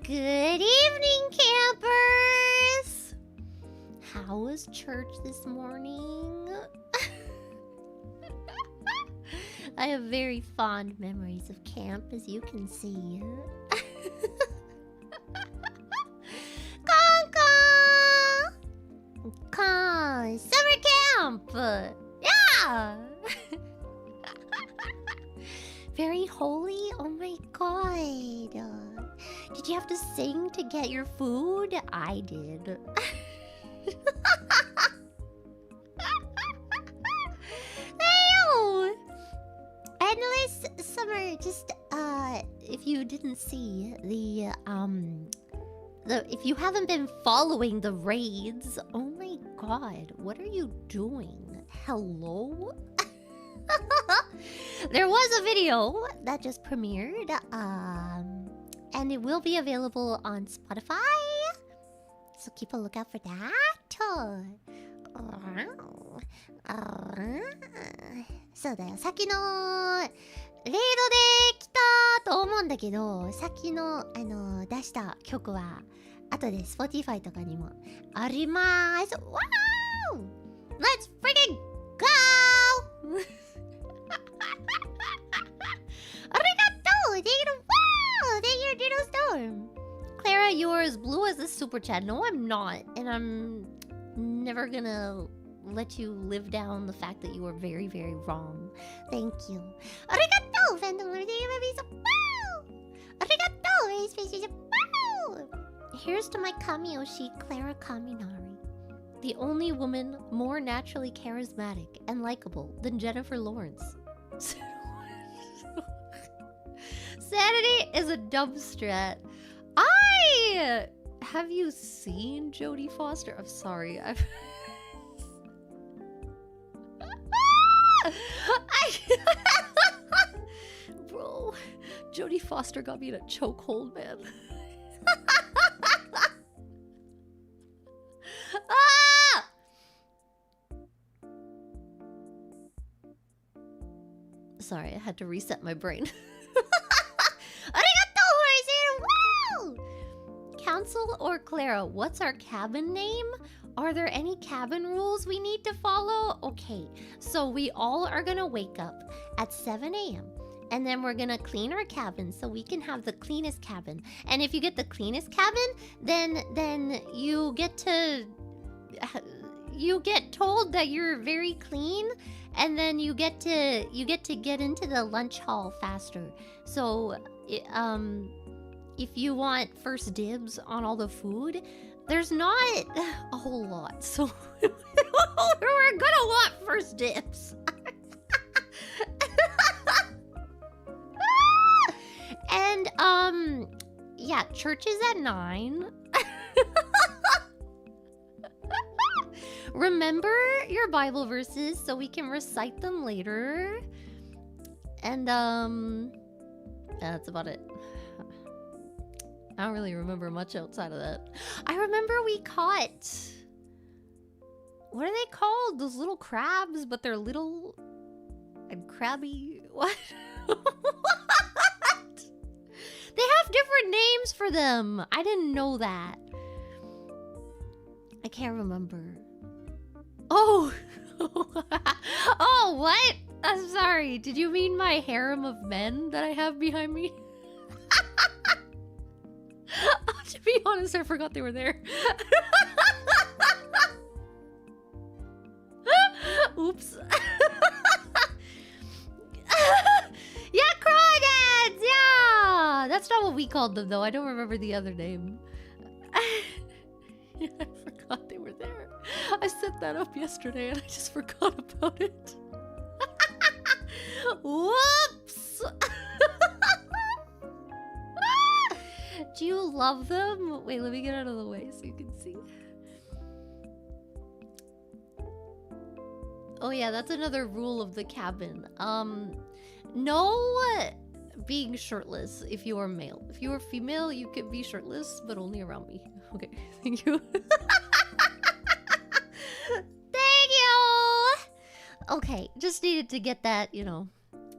Good evening, campers! How was church this morning? I have very fond memories of camp, as you can see. Summer camp! Yeah! Very holy? Oh my god. Did you have to sing to get your food? I did. Hey, endless summer. Just if you didn't see if you haven't been following the raids, oh my god, what are you doing? Hello? There was a video that just premiered, and it will be available on Spotify, so keep a lookout for that. そうだよ、先のレイドで来たと思うんだけど、先の出した曲は後で Spotify とかにもあります。Wow! Let's freaking go! Arigato! Thank you, Ditto Storm. Clara, you're as blue as the super chat. No, I'm not, and I'm never gonna let you live down the fact that you were very, very wrong. Thank you. Arigato! Phantom Lord, Arigato! Space. Here's to my Kamioshi, Clara Kaminari. The only woman more naturally charismatic and likable than Jennifer Lawrence. Sanity is a dumb strat. Have you seen Jodie Foster? I'm sorry. Bro, Jodie Foster got me in a chokehold, man. Sorry, I had to reset my brain. Arigato, wow! Council or Clara, what's our cabin name? Are there any cabin rules we need to follow? Okay, so we all are gonna wake up at 7 a.m. and then we're gonna clean our cabin so we can have the cleanest cabin. And if you get the cleanest cabin, then you get told that you're very clean, and then you get to get into the lunch hall faster. So if you want first dibs on all the food, there's not a whole lot, so we're gonna want first dibs. And yeah, church is at 9. Remember your Bible verses so we can recite them later. And that's about it. I don't really remember much outside of that. I remember we caught... What are they called? Those little crabs, but they're little and crabby. What? What? They have different names for them. I didn't know that. I can't remember. Oh! Oh, what? I'm sorry. Did you mean my harem of men that I have behind me? To be honest, I forgot they were there. Oops. Yeah, crawdads! Yeah! That's not what we called them, though. I don't remember the other name. Yeah, I forgot they were there. I set that up yesterday and I just forgot about it. Whoops! Do you love them? Wait, let me get out of the way so you can see. Oh yeah, that's another rule of the cabin. No being shirtless if you are male. If you are female, you can be shirtless, but only around me. Okay, thank you. Thank you! Okay, just needed to get that, you know,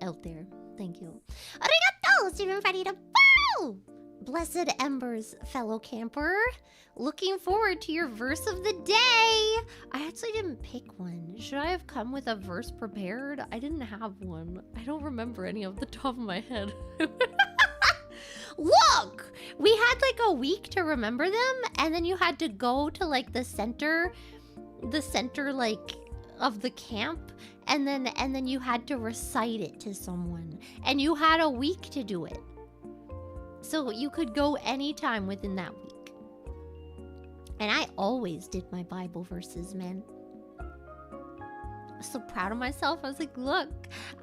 out there. Thank you. Arigato! Steven Farida. Bow! Blessed embers, fellow camper. Looking forward to your verse of the day. I actually didn't pick one. Should I have come with a verse prepared? I didn't have one. I don't remember any off the top of my head. Look! We had like a week to remember them, and then you had to go to like the center like of the camp, and then you had to recite it to someone. And you had a week to do it. So you could go anytime within that week. And I always did my Bible verses, man. I was so proud of myself. I was like, look,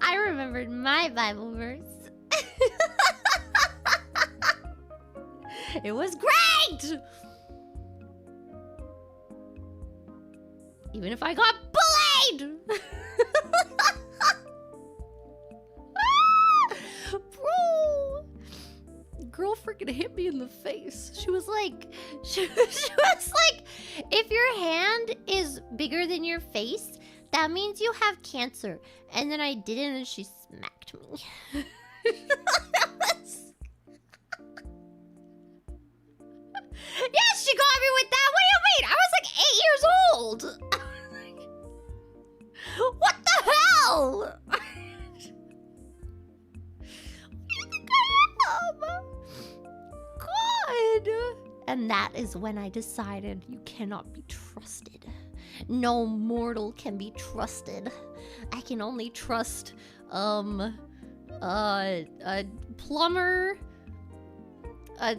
I remembered my Bible verse. It was great! Even if I got bullied! Bro! Girl freaking hit me in the face. She was like, if your hand is bigger than your face, that means you have cancer. And then I did it and she smacked me. Yes, she got me with that. What do you mean? I was like 8 years old. What the hell? What do you think I am? God. And that is when I decided you cannot be trusted. No mortal can be trusted. I can only trust a plumber, a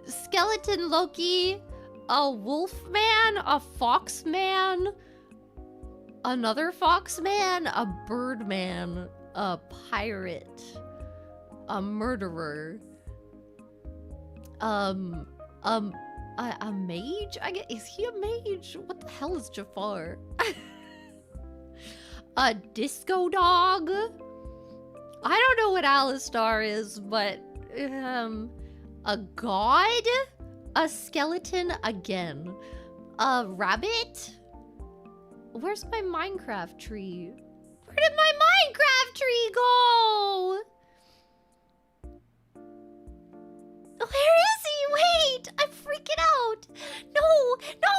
skeleton Loki, a wolf man, a fox man, another fox man, a bird man, a pirate, a murderer, a mage? Is he a mage? What the hell is Jafar? A disco dog? I don't know what Alistar is, but a god? A skeleton again? A rabbit? Where's my Minecraft tree? Where did my Minecraft tree go? Where is he? Wait! I'm freaking out! No! No!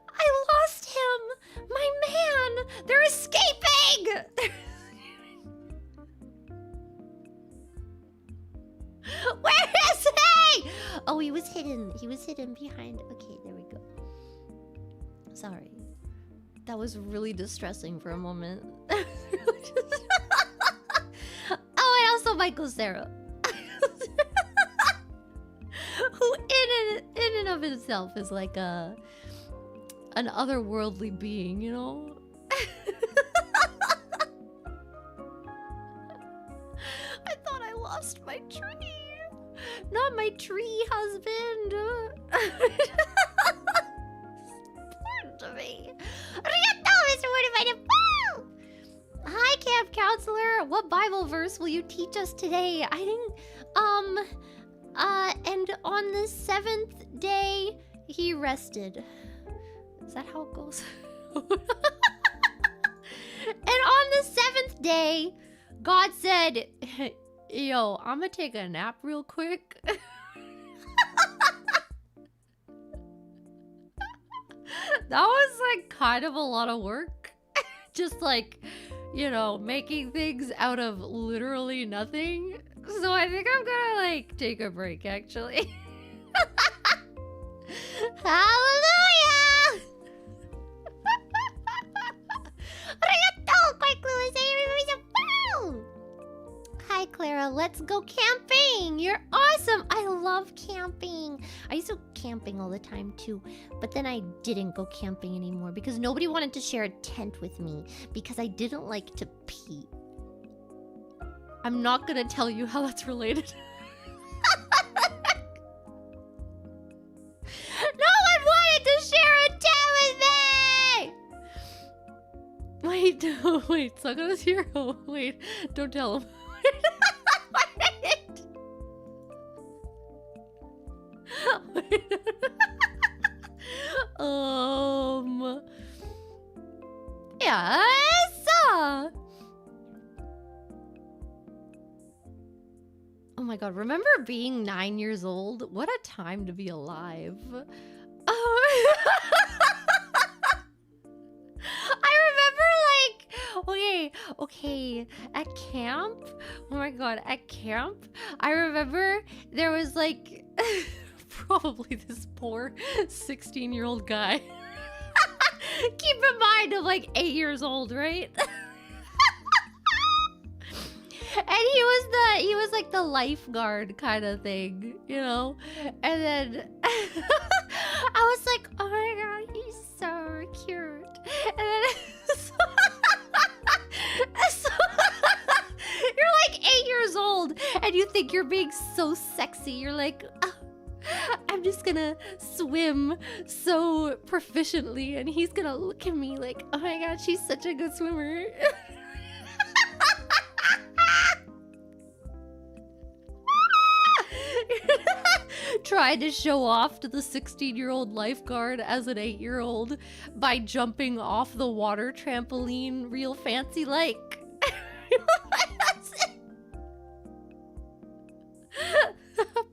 I lost him! My man! They're escaping! Where is he? Oh, he was hidden. He was hidden behind. Okay, there we go. Sorry. That was really distressing for a moment. Oh, and also Michael Sarah. Who in and of himself is like an otherworldly being, you know? I thought I lost my tree. Not my tree husband. Important to me. Hi, camp counselor. What Bible verse will you teach us today? I think, and on the 7th day, he rested. Is that how it goes? And on the 7th day, God said, yo, I'm gonna take a nap real quick. That was like kind of a lot of work. Just like, you know, making things out of literally nothing. So I think I'm gonna like take a break actually. Hallelujah! Hi, Clara. Let's go camping. You're awesome. I love camping. I used to go camping all the time too, but then I didn't go camping anymore because nobody wanted to share a tent with me because I didn't like to pee. I'm not gonna tell you how that's related. No one wanted to share a tent with me! Wait, wait, Suggo's here? Oh, wait, don't tell him. Wait. Yes! Oh my god. god, remember being 9 years old? What a time to be alive. Oh. I remember like, okay, at camp, oh my god, at camp, I remember there was like, probably this poor 16-year-old guy. Keep in mind, I'm like 8 years old, right? And he was like the lifeguard kind of thing, you know? And then I was like, oh my god, he's so cute. And then so you're like 8 years old and you think you're being so sexy. You're like, oh, I'm just gonna swim so proficiently and he's gonna look at me like, oh my god, she's such a good swimmer. Tried to show off to the 16-year-old lifeguard as an 8-year-old by jumping off the water trampoline real fancy like. That's it.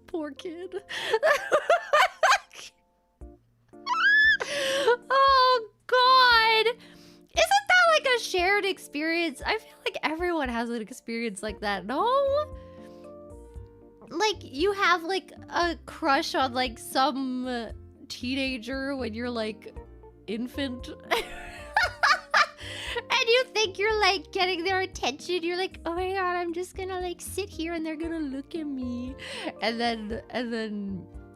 Poor kid. Oh god. Isn't that like a shared experience? I feel like everyone has an experience like that, no? Like, you have, like, a crush on, like, some teenager when you're, like, infant. And you think you're, like, getting their attention. You're like, oh my god, I'm just gonna, like, sit here and they're gonna look at me. And then,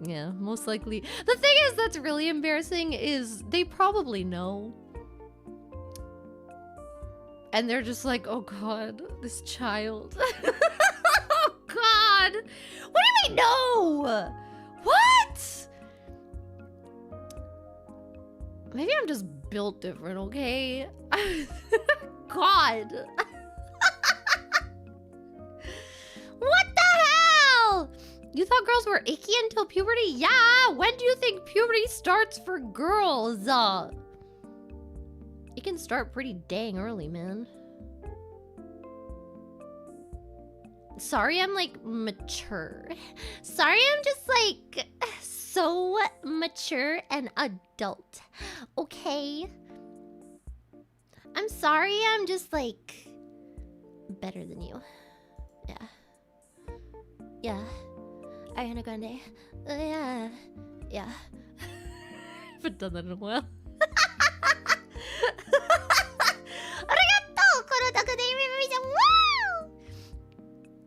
yeah, most likely. The thing is that's really embarrassing is they probably know. And they're just like, oh god, this child. God! What do you mean no? What? Maybe I'm just built different, okay? God. What the hell? You thought girls were icky until puberty? Yeah! When do you think puberty starts for girls? It can start pretty dang early, man. Sorry, I'm like mature. Sorry, I'm just like so mature and adult. Okay? I'm sorry, I'm just like better than you. Yeah. Yeah. Ariana Grande. Yeah. Yeah. Haven't done that in a while.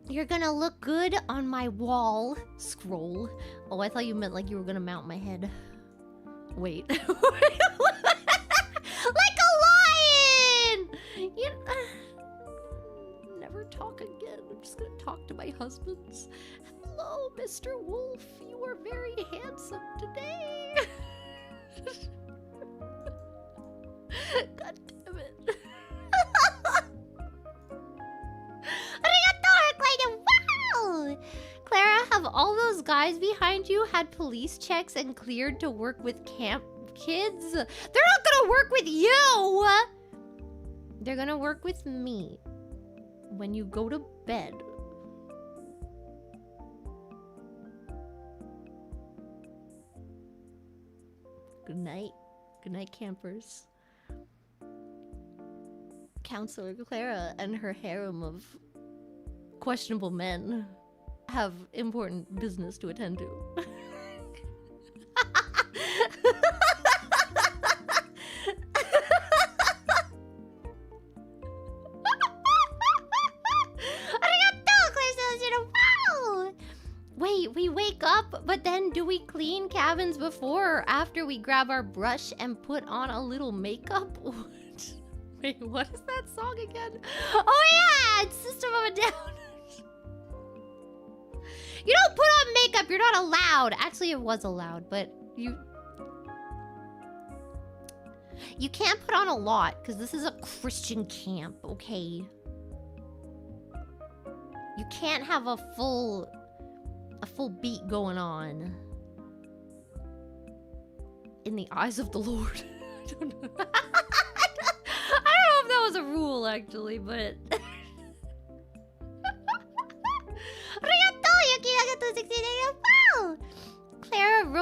You're gonna look good on my wall. Scroll. Oh, I thought you meant like you were gonna mount my head. Wait. Like a lion! You never talk again. I'm just gonna talk to my husbands. Hello, Mr. Wolf. You are very handsome today. God damn it. Wow! Clara, have all those guys behind you had police checks and cleared to work with camp kids? They're not gonna work with you! They're gonna work with me when you go to bed. Good night. Good night, campers. Counselor Clara and her harem of questionable men have important business to attend to. Wait, we wake up, but then do we clean cabins before or after we grab our brush and put on a little makeup? What? Wait, what is that song again? Oh yeah, it's System of a Down. You don't put on makeup, you're not allowed. Actually, it was allowed, but you can't put on a lot because this is a Christian camp, okay? You can't have a full beat going on in the eyes of the Lord. I don't know. I don't know if that was a rule actually, but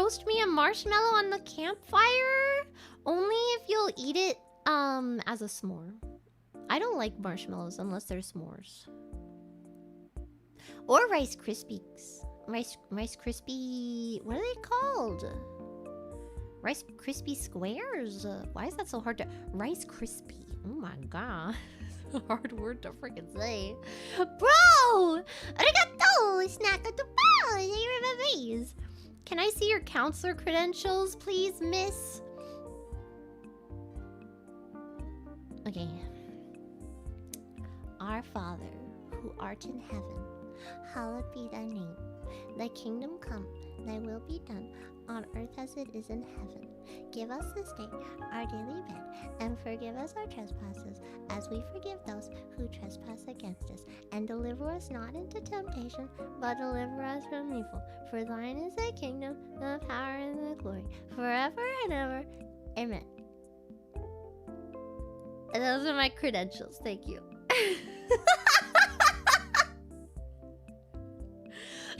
roast me a marshmallow on the campfire? Only if you'll eat it as a s'more. I don't like marshmallows unless they're s'mores. Or Rice Krispies. Rice Krispie... What are they called? Rice Krispie Squares? Why is that so hard to... Rice Krispie. Oh my god. It's a hard word to freaking say. Bro! Arigato! Snack at the ball! Please. Can I see your counselor credentials, please, miss? Okay. Our Father, who art in heaven, hallowed be thy name. Thy kingdom come, thy will be done, on earth as it is in heaven. Give us this day our daily bread, and forgive us our trespasses, as we forgive those who trespass against us. And deliver us not into temptation, but deliver us from evil. For thine is the kingdom, the power, and the glory, forever and ever. Amen. And those are my credentials. Thank you.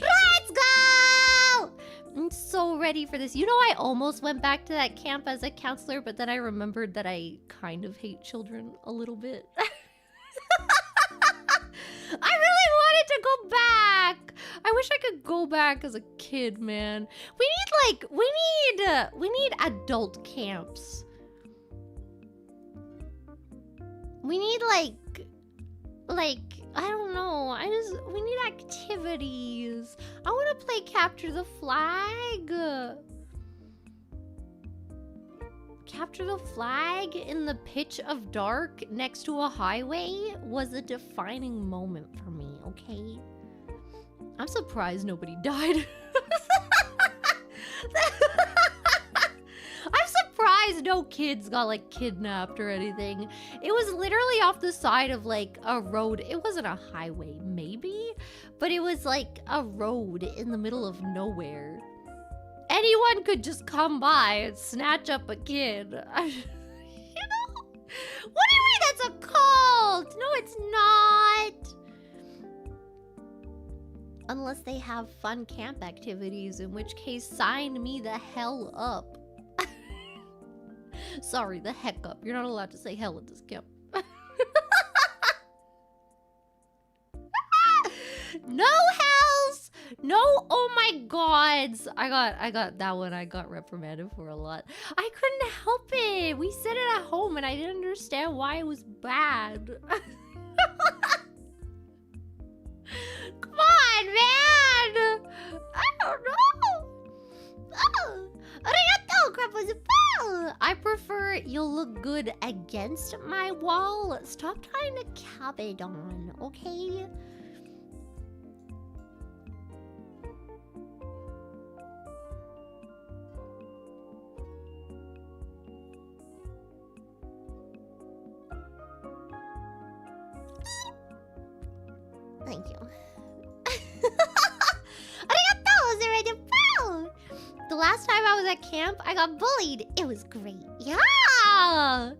Let's go! I'm so ready for this. You know, I almost went back to that camp as a counselor, but then I remembered that I kind of hate children a little bit. I really wanted to go back. I wish I could go back as a kid, man. We need adult camps. We need I don't know. We need activities. I want to play capture the flag. Capture the flag in the pitch of dark next to a highway was a defining moment for me, okay? I'm surprised nobody died. I'm surprised no kids got like kidnapped or anything. It was literally off the side of like a road. It wasn't a highway, maybe, but it was like a road in the middle of nowhere. Anyone could just come by and snatch up a kid. You know? What do you mean that's a cult? No, it's not. Unless they have fun camp activities, in which case sign me the hell up. Sorry, the heck up. You're not allowed to say hell at this camp. No hells! No, oh my gods! I got that one. I got reprimanded for a lot. I couldn't help it. We said it at home and I didn't understand why it was bad. Come on, man! I don't know. Oh, arigato, crap. I prefer you'll look good against my wall. Stop trying to cap it on, okay? Thank you. Arigato, arigato. The last time I was at camp, I got bullied. It was great. Yeah!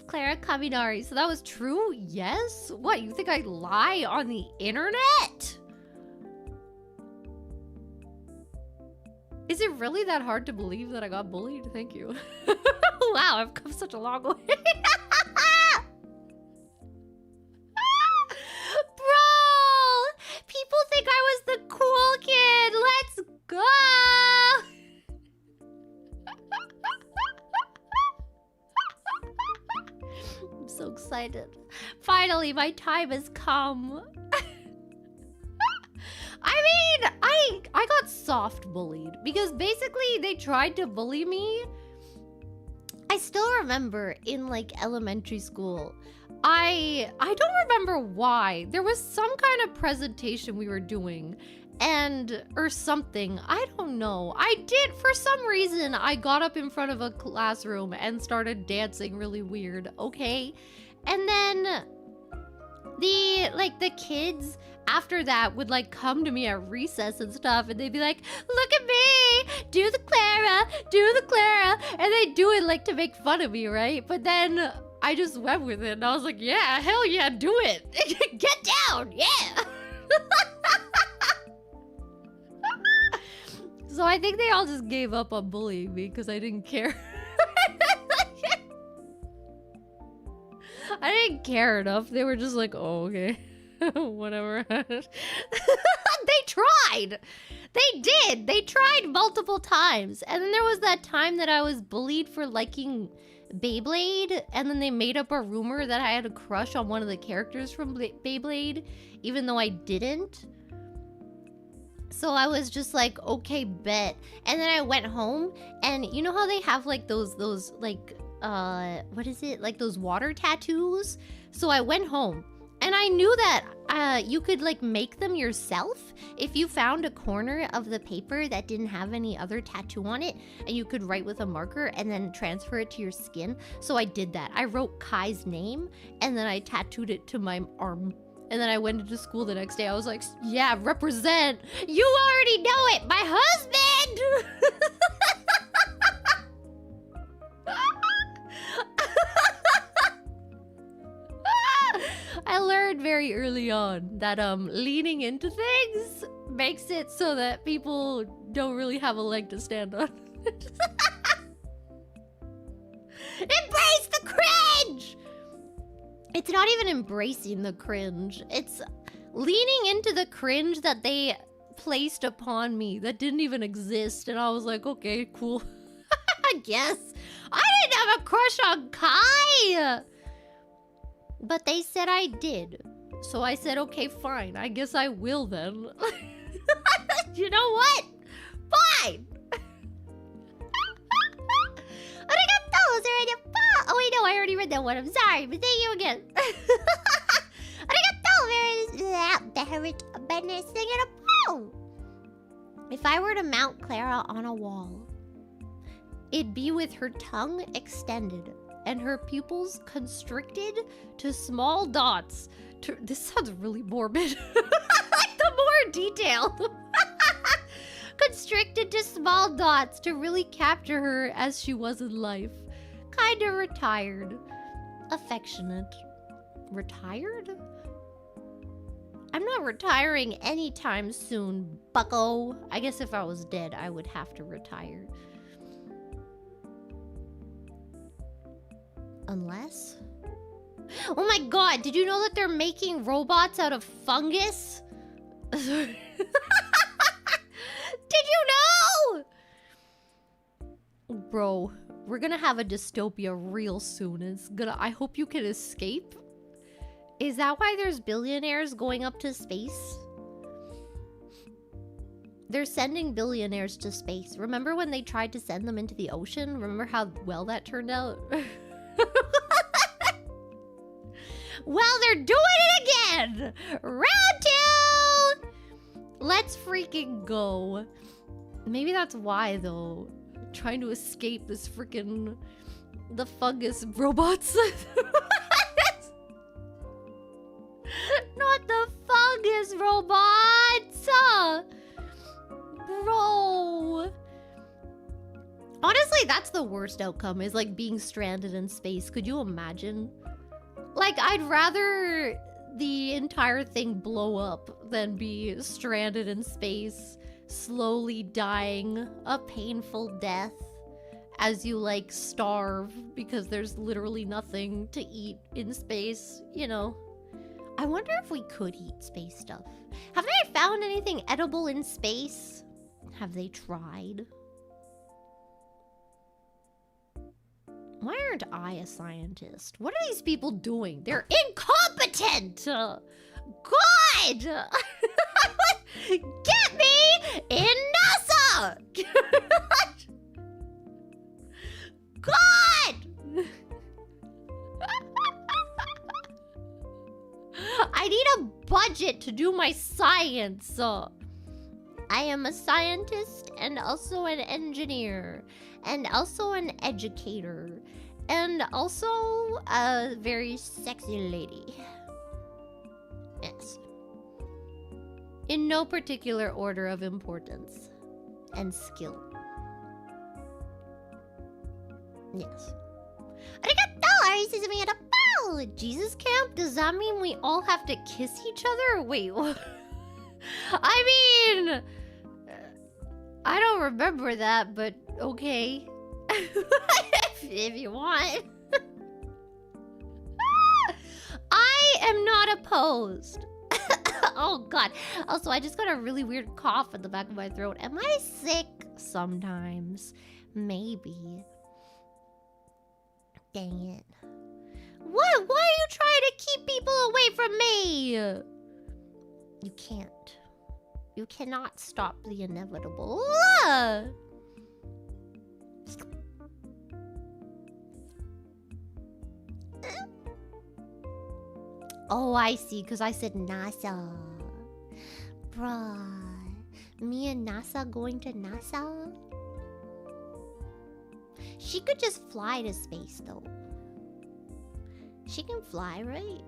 Clara Kaminari. So that was true? Yes? What, you think I lie on the internet? Is it really that hard to believe that I got bullied? Thank you. Wow, I've come such a long way. Bro! People think I was the cool kid. Let's go! I'm so excited. Finally, my time has come. I mean, I got soft bullied because basically they tried to bully me. I still remember in like elementary school, I don't remember why. There was some kind of presentation we were doing or something. I don't know. For some reason, I got up in front of a classroom and started dancing really weird, okay? And then the kids after that would like come to me at recess and stuff, and they'd be like, look at me, do the Clara, and they'd do it like to make fun of me, right? But then I just went with it, and I was like, yeah, hell yeah, do it. Get down, yeah. So I think they all just gave up on bullying me because I didn't care. I didn't care enough. They were just like, oh, okay. Whatever. They tried. They did. They tried multiple times. And then there was that time that I was bullied for liking Beyblade. And then they made up a rumor that I had a crush on one of the characters from Beyblade, even though I didn't. So I was just like, okay, bet. And then I went home, and you know how they have like those like, what is it? Like those water tattoos? So I went home, and I knew that you could like make them yourself if you found a corner of the paper that didn't have any other tattoo on it, and you could write with a marker and then transfer it to your skin. So I did that. I wrote Kai's name, and then I tattooed it to my arm. And then I went into school the next day. I was like, yeah, represent. You already know it. My husband. I learned very early on that leaning into things makes it so that people don't really have a leg to stand on. Embrace the cringe! It's not even embracing the cringe. It's leaning into the cringe that they placed upon me that didn't even exist. And I was like, okay, cool. I guess. I didn't have a crush on Kai. But they said I did. So I said, okay, fine. I guess I will then. You know what? Fine. Oh wait, no, I already read that one. I'm sorry, but thank you again. If I were to mount Clara on a wall, it'd be with her tongue extended and her pupils constricted to small dots. This sounds really morbid. Like the more detail. Constricted to small dots to really capture her as she was in life. Kinda retired. Affectionate. Retired? I'm not retiring anytime soon, bucko. I guess if I was dead, I would have to retire. Unless... Oh my god, did you know that they're making robots out of fungus? Did you know? Bro, we're gonna have a dystopia real soon. I hope you can escape. Is that why there's billionaires going up to space? They're sending billionaires to space. Remember when they tried to send them into the ocean? Remember how well that turned out? Well, they're doing it again! Round 2! Let's freaking go. Maybe that's why, though. Trying to escape this freaking... the fungus robots. Not the fungus robots! Bro. Honestly, that's the worst outcome, is like being stranded in space. Could you imagine? Like, I'd rather the entire thing blow up than be stranded in space, slowly dying a painful death as you, like, starve because there's literally nothing to eat in space, you know. I wonder if we could eat space stuff. Have they found anything edible in space? Have they tried? Why aren't I a scientist? What are these people doing? They're incompetent! God! Get me in NASA! God! I need a budget to do my science. I am a scientist and also an engineer and also an educator and also a very sexy lady. Yes. In no particular order of importance and skill. Yes. Jesus camp? Does that mean we all have to kiss each other? Wait, what? I mean... I don't remember that, but okay. if you want. I am not opposed. Oh god. Also, I just got a really weird cough at the back of my throat. Am I sick? Sometimes. Maybe. Dang it. What? Why are you trying to keep people away from me? You can't. You cannot stop the inevitable. Oh, I see, because I said NASA. Bruh. Me and NASA going to NASA? She could just fly to space, though. She can fly, right?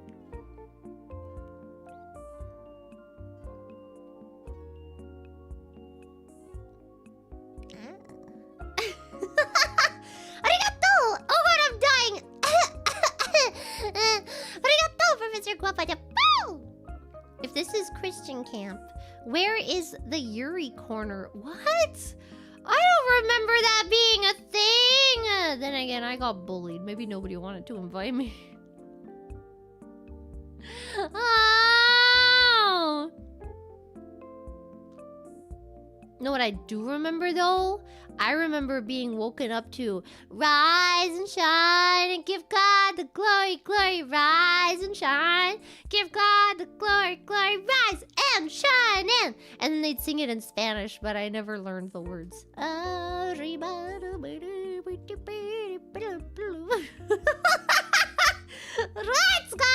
Arigato! Oh god, I'm dying! Arigato, Professor Guapa. If this is Christian camp, where is the Yuri corner? What? I don't remember that being a thing! Then again, I got bullied. Maybe nobody wanted to invite me. Oh! Know what I do remember though? I remember being woken up to rise and shine and give God the glory, glory, rise and shine. Give God the glory, glory, rise and shine. And then they'd sing it in Spanish, but I never learned the words. Let's go!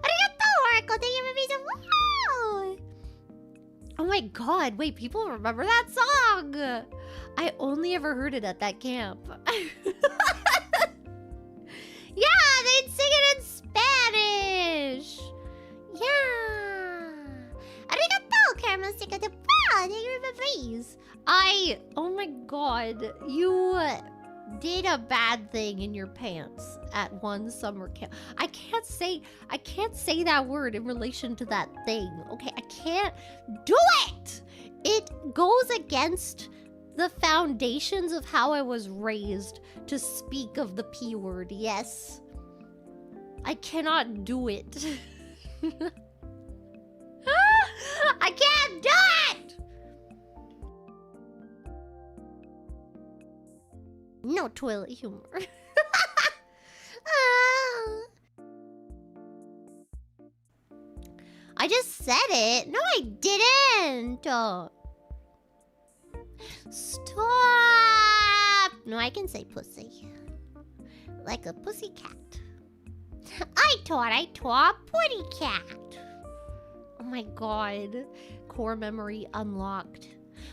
Arigato, Oracle. Thank you for being so... Wow! Oh my god, wait, people remember that song! I only ever heard it at that camp. Yeah, they'd sing it in Spanish! Yeah! Arigato, caramel stick at the bar! Thank you for freeze! Oh my god, you did a bad thing in your pants at one summer camp. I can't say that word in relation to that thing. Okay, I can't do it. It goes against the foundations of how I was raised to speak of the P word. Yes. I cannot do it. I can't do it. No toilet humor. I just said it. No, I didn't. Stop. No, I can say pussy. Like a pussy cat. I taught putty cat. Oh my god. Core memory unlocked.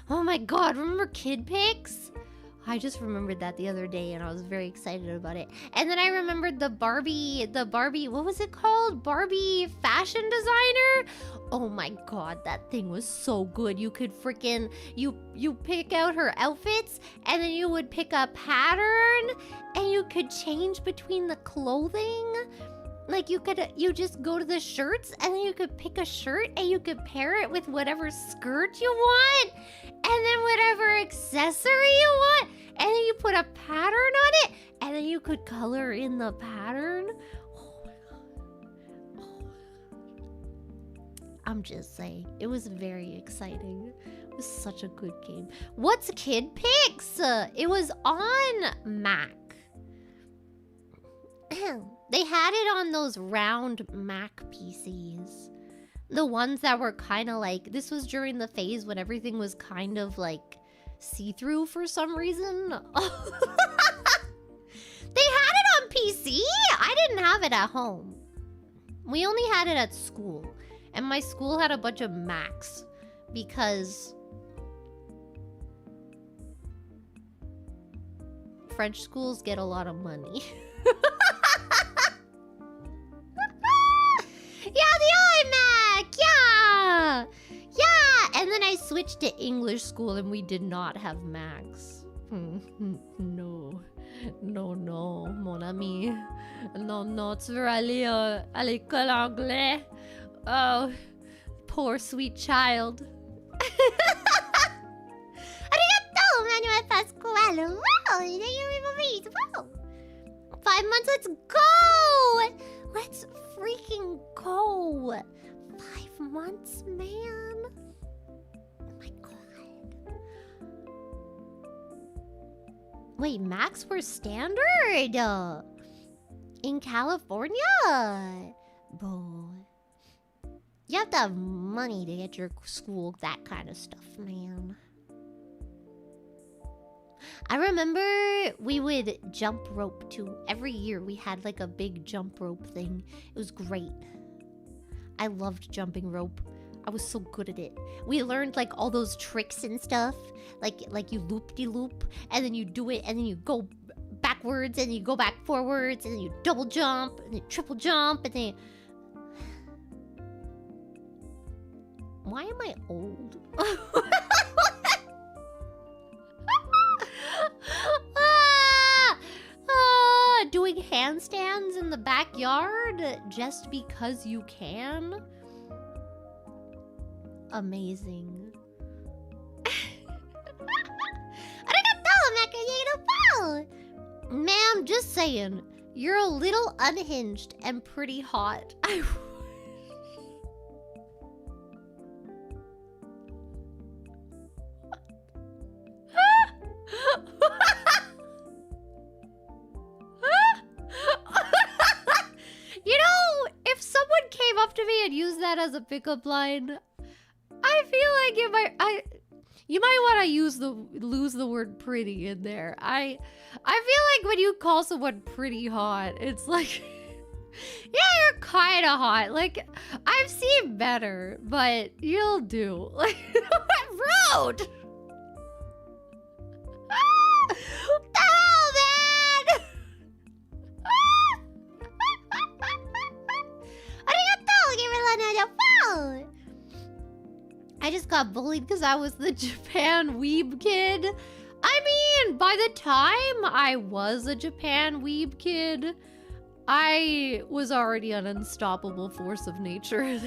Oh my god, remember kid pics? I just remembered that the other day and I was very excited about it. And then I remembered the Barbie, what was it called? Barbie fashion designer? Oh my god, that thing was so good. You could freaking, you pick out her outfits and then you would pick a pattern and you could change between the clothing. Like you just go to the shirts and then you could pick a shirt and you could pair it with whatever skirt you want and then whatever accessory you want and then you put a pattern on it and then you could color in the pattern. Oh my god. Oh. I'm just saying, it was very exciting. It was such a good game. What's Kid Pics? It was on Mac. They had it on those round Mac PCs. The ones that were kind of like... This was during the phase when everything was kind of like see-through for some reason. They had it on PC? I didn't have it at home. We only had it at school. And my school had a bunch of Macs. Because... French schools get a lot of money. Yeah, the iMac! Yeah! Yeah! And then I switched to English school and we did not have Macs. No. No, no, mon ami. No, tu veux aller à l'école anglais? Oh, poor sweet child. Arigato, Manuel Pasquale. Wow, you didn't wow. 5 months, let's go! Let's freaking go! 5 months, man. Oh my god. Wait, Max were standard in California. Boy. You have to have money to get your school that kind of stuff, man. I remember we would jump rope too. Every year we had like a big jump rope thing. It was great. I loved jumping rope. I was so good at it. We learned like all those tricks and stuff. Like you loop-de-loop and then you do it and then you go backwards and you go back forwards and then you double jump and then triple jump and then... Why am I old? Doing handstands in the backyard just because you can? Amazing. Ma'am, just saying, you're a little unhinged and pretty hot. You know, if someone came up to me and used that as a pickup line, I feel like you might want to lose the word pretty in there. I feel like when you call someone pretty hot, it's like, yeah, you're kind of hot. Like, I've seen better, but you'll do. Like, rude. What the hell, man? I just got bullied because I was the Japan weeb kid. I mean, by the time I was a Japan weeb kid, I was already an unstoppable force of nature. It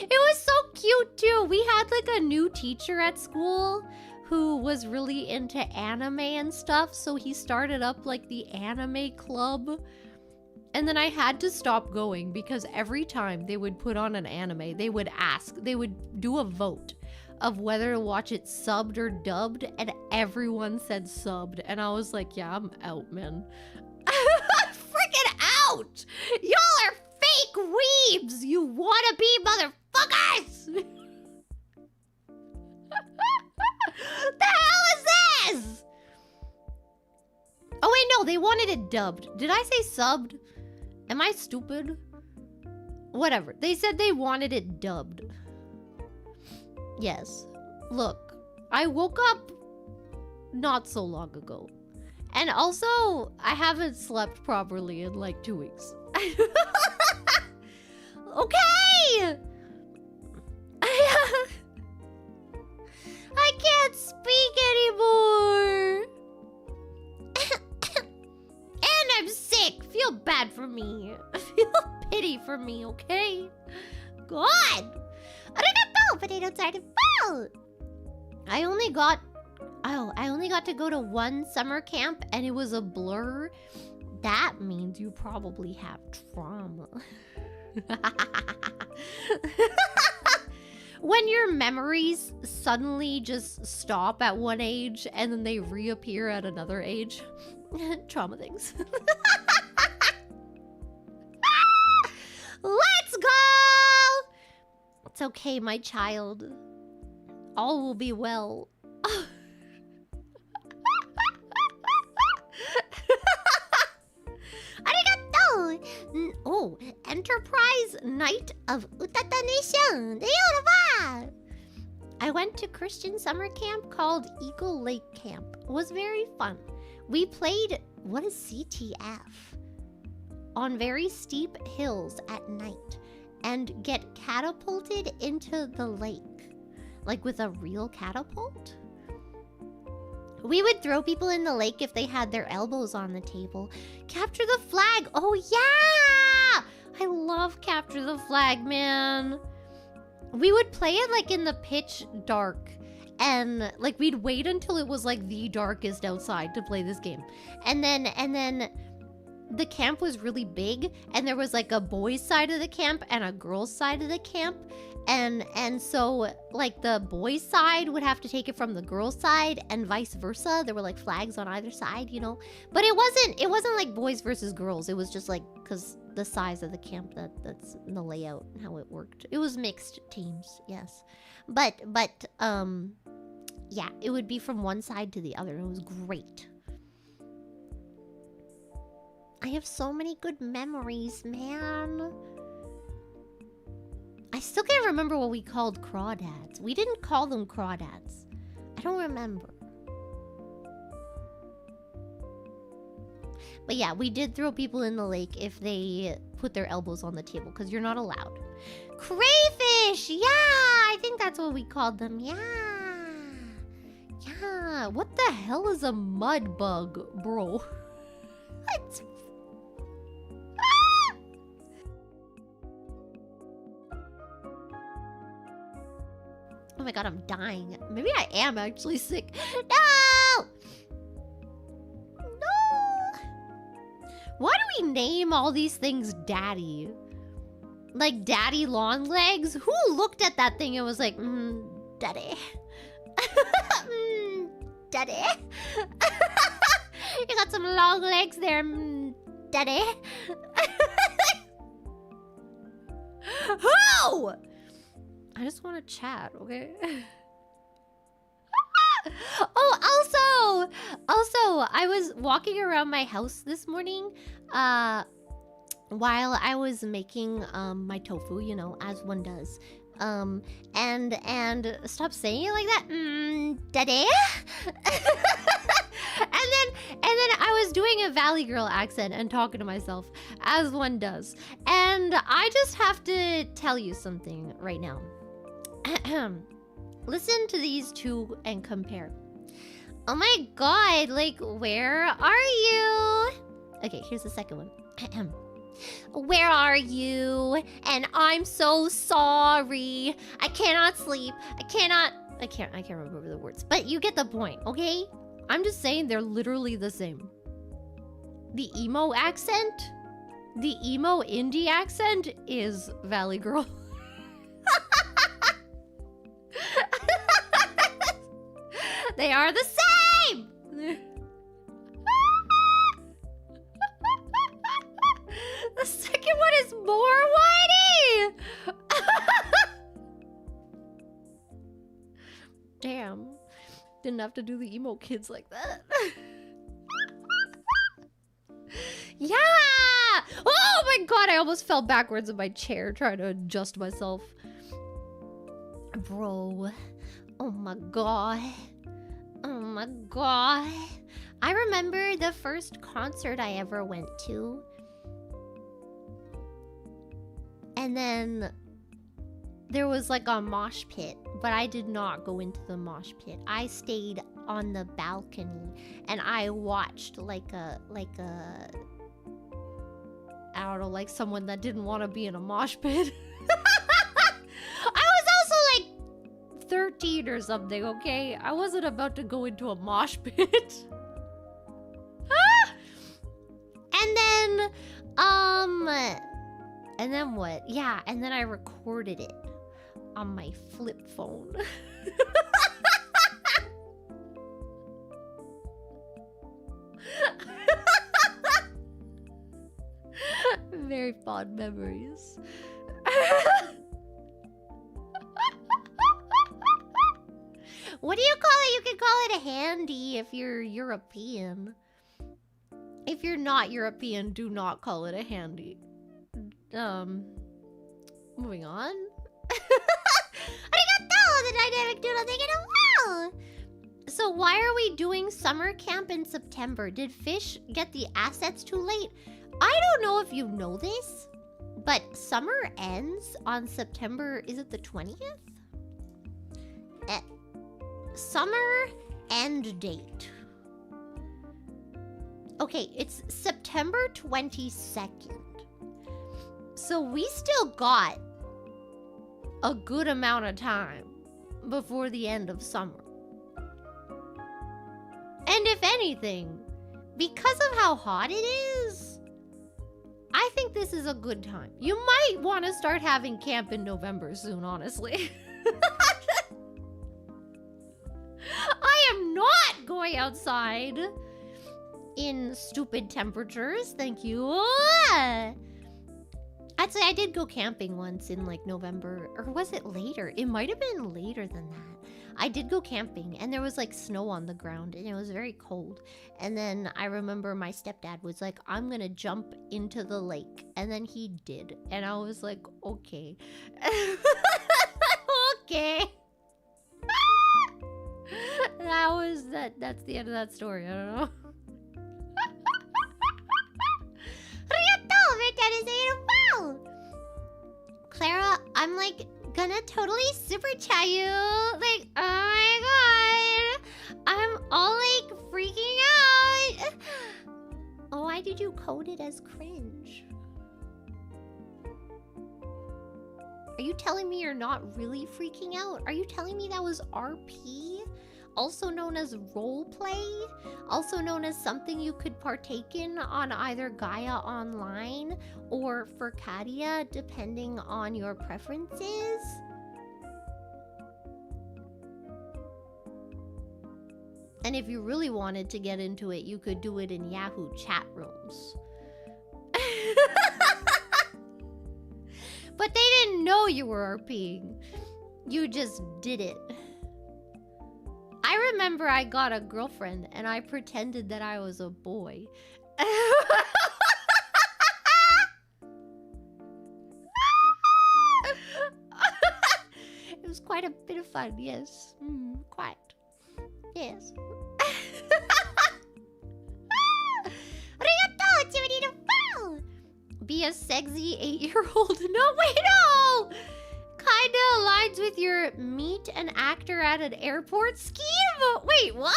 was so cute too. We had like a new teacher at school who was really into anime and stuff, so he started up like the anime club. And then I had to stop going because every time they would put on an anime, they would do a vote of whether to watch it subbed or dubbed, and everyone said subbed. And I was like, yeah, I'm out, man. Freaking out! Y'all are fake weebs, you wannabe motherfuckers! The hell is this? Oh wait, no, they wanted it dubbed. Did I say subbed? Am I stupid? Whatever. They said they wanted it dubbed. Yes. Look, I woke up not so long ago. And also, I haven't slept properly in like 2 weeks. Okay! I can't speak anymore! And I'm sick! Feel bad for me. Feel pity for me, okay? God! Arigato, potato tarted food! I only got to go to one summer camp and it was a blur. That means you probably have trauma. When your memories suddenly just stop at one age and then they reappear at another age. Trauma things. Let's go! It's okay, my child. All will be well. Arigato! Oh, Enterprise Night of Utata Nation! I went to Christian summer camp called Eagle Lake Camp. It was very fun. We played, what is CTF? On very steep hills at night and get catapulted into the lake. Like with a real catapult? We would throw people in the lake if they had their elbows on the table. Capture the flag! Oh yeah! I love Capture the Flag, man. we would play it like in the pitch dark, and like we'd wait until it was like the darkest outside to play this game. And then the camp was really big, and there was like a boys' side of the camp and a girls' side of the camp. And so like the boys' side would have to take it from the girls' side and vice versa. There were like flags on either side, you know. But it wasn't like boys versus girls. It was just like because the size of the camp that's the layout and how it worked. It was mixed teams, yes. But yeah, it would be from one side to the other. It was great. I have so many good memories, man. I still can't remember what we called crawdads. We didn't call them crawdads. I don't remember. But yeah, we did throw people in the lake if they put their elbows on the table, because you're not allowed. Crayfish! Yeah! I think that's what we called them. Yeah! Yeah! What the hell is a mud bug, bro? What? Oh my god, I'm dying. Maybe I am actually sick. No! No! Why do we name all these things Daddy? Like Daddy Long Legs? Who looked at that thing and was like, Daddy? Daddy? You got some long legs there, Daddy? Who? I just want to chat, okay? Oh, also, I was walking around my house this morning, while I was making my tofu, you know, as one does. And stop saying it like that, Daddy. and then I was doing a Valley Girl accent and talking to myself, as one does. And I just have to tell you something right now. Listen to these two and compare. Oh my god, like, where are you? Okay, here's the second one. Where are you? And I'm so sorry. I cannot sleep. I can't remember the words, but you get the point, okay? I'm just saying they're literally the same. The emo accent, the emo indie accent is Valley Girl. They are the same! The second one is more whiny! Damn. Didn't have to do the emo kids like that. Yeah! Oh my god, I almost fell backwards in my chair trying to adjust myself. Bro. Oh my god. Oh my god. I remember the first concert I ever went to. And then there was like a mosh pit, but I did not go into the mosh pit. I stayed on the balcony and I watched like a I don't know, like someone that didn't want to be in a mosh pit. I was also like 13 or something, okay? I wasn't about to go into a mosh pit. And then what? Yeah, and then I recorded it on my flip phone. Very fond memories. What do you call it? You can call it a handy if you're European. If you're not European, do not call it a handy. Moving on. Arigato, the dynamic doodle taking a while. So why are we doing summer camp in September? Did Fish get the assets too late? I don't know if you know this, but summer ends on September, is it the 20th? Summer end date. Okay, it's September 22nd. So we still got a good amount of time before the end of summer. And if anything, because of how hot it is, I think this is a good time. You might want to start having camp in November soon, honestly. I am not going outside in stupid temperatures, thank you. Actually, I did go camping once in like November, or was it later? It might have been later than that. I did go camping and there was like snow on the ground and it was very cold. And then I remember my stepdad was like, I'm gonna jump into the lake. And then he did. And I was like, okay. Okay. That's the end of that story. I don't know. Clara, I'm like gonna totally super chat you. Like, oh my god. I'm all like freaking out. Oh, why did you code it as cringe? Are you telling me you're not really freaking out? Are you telling me that was RP? Also known as roleplay? Also known as something you could partake in on either Gaia Online or Furcadia, depending on your preferences? And if you really wanted to get into it, you could do it in Yahoo chat rooms. But they didn't know you were RPing. You just did it. I remember I got a girlfriend and I pretended that I was a boy. It was quite a bit of fun, yes. Quite. Yes. Be a sexy 8-year-old. No, wait, no! Kinda aligns with your meet an actor at an airport scheme? Wait, what?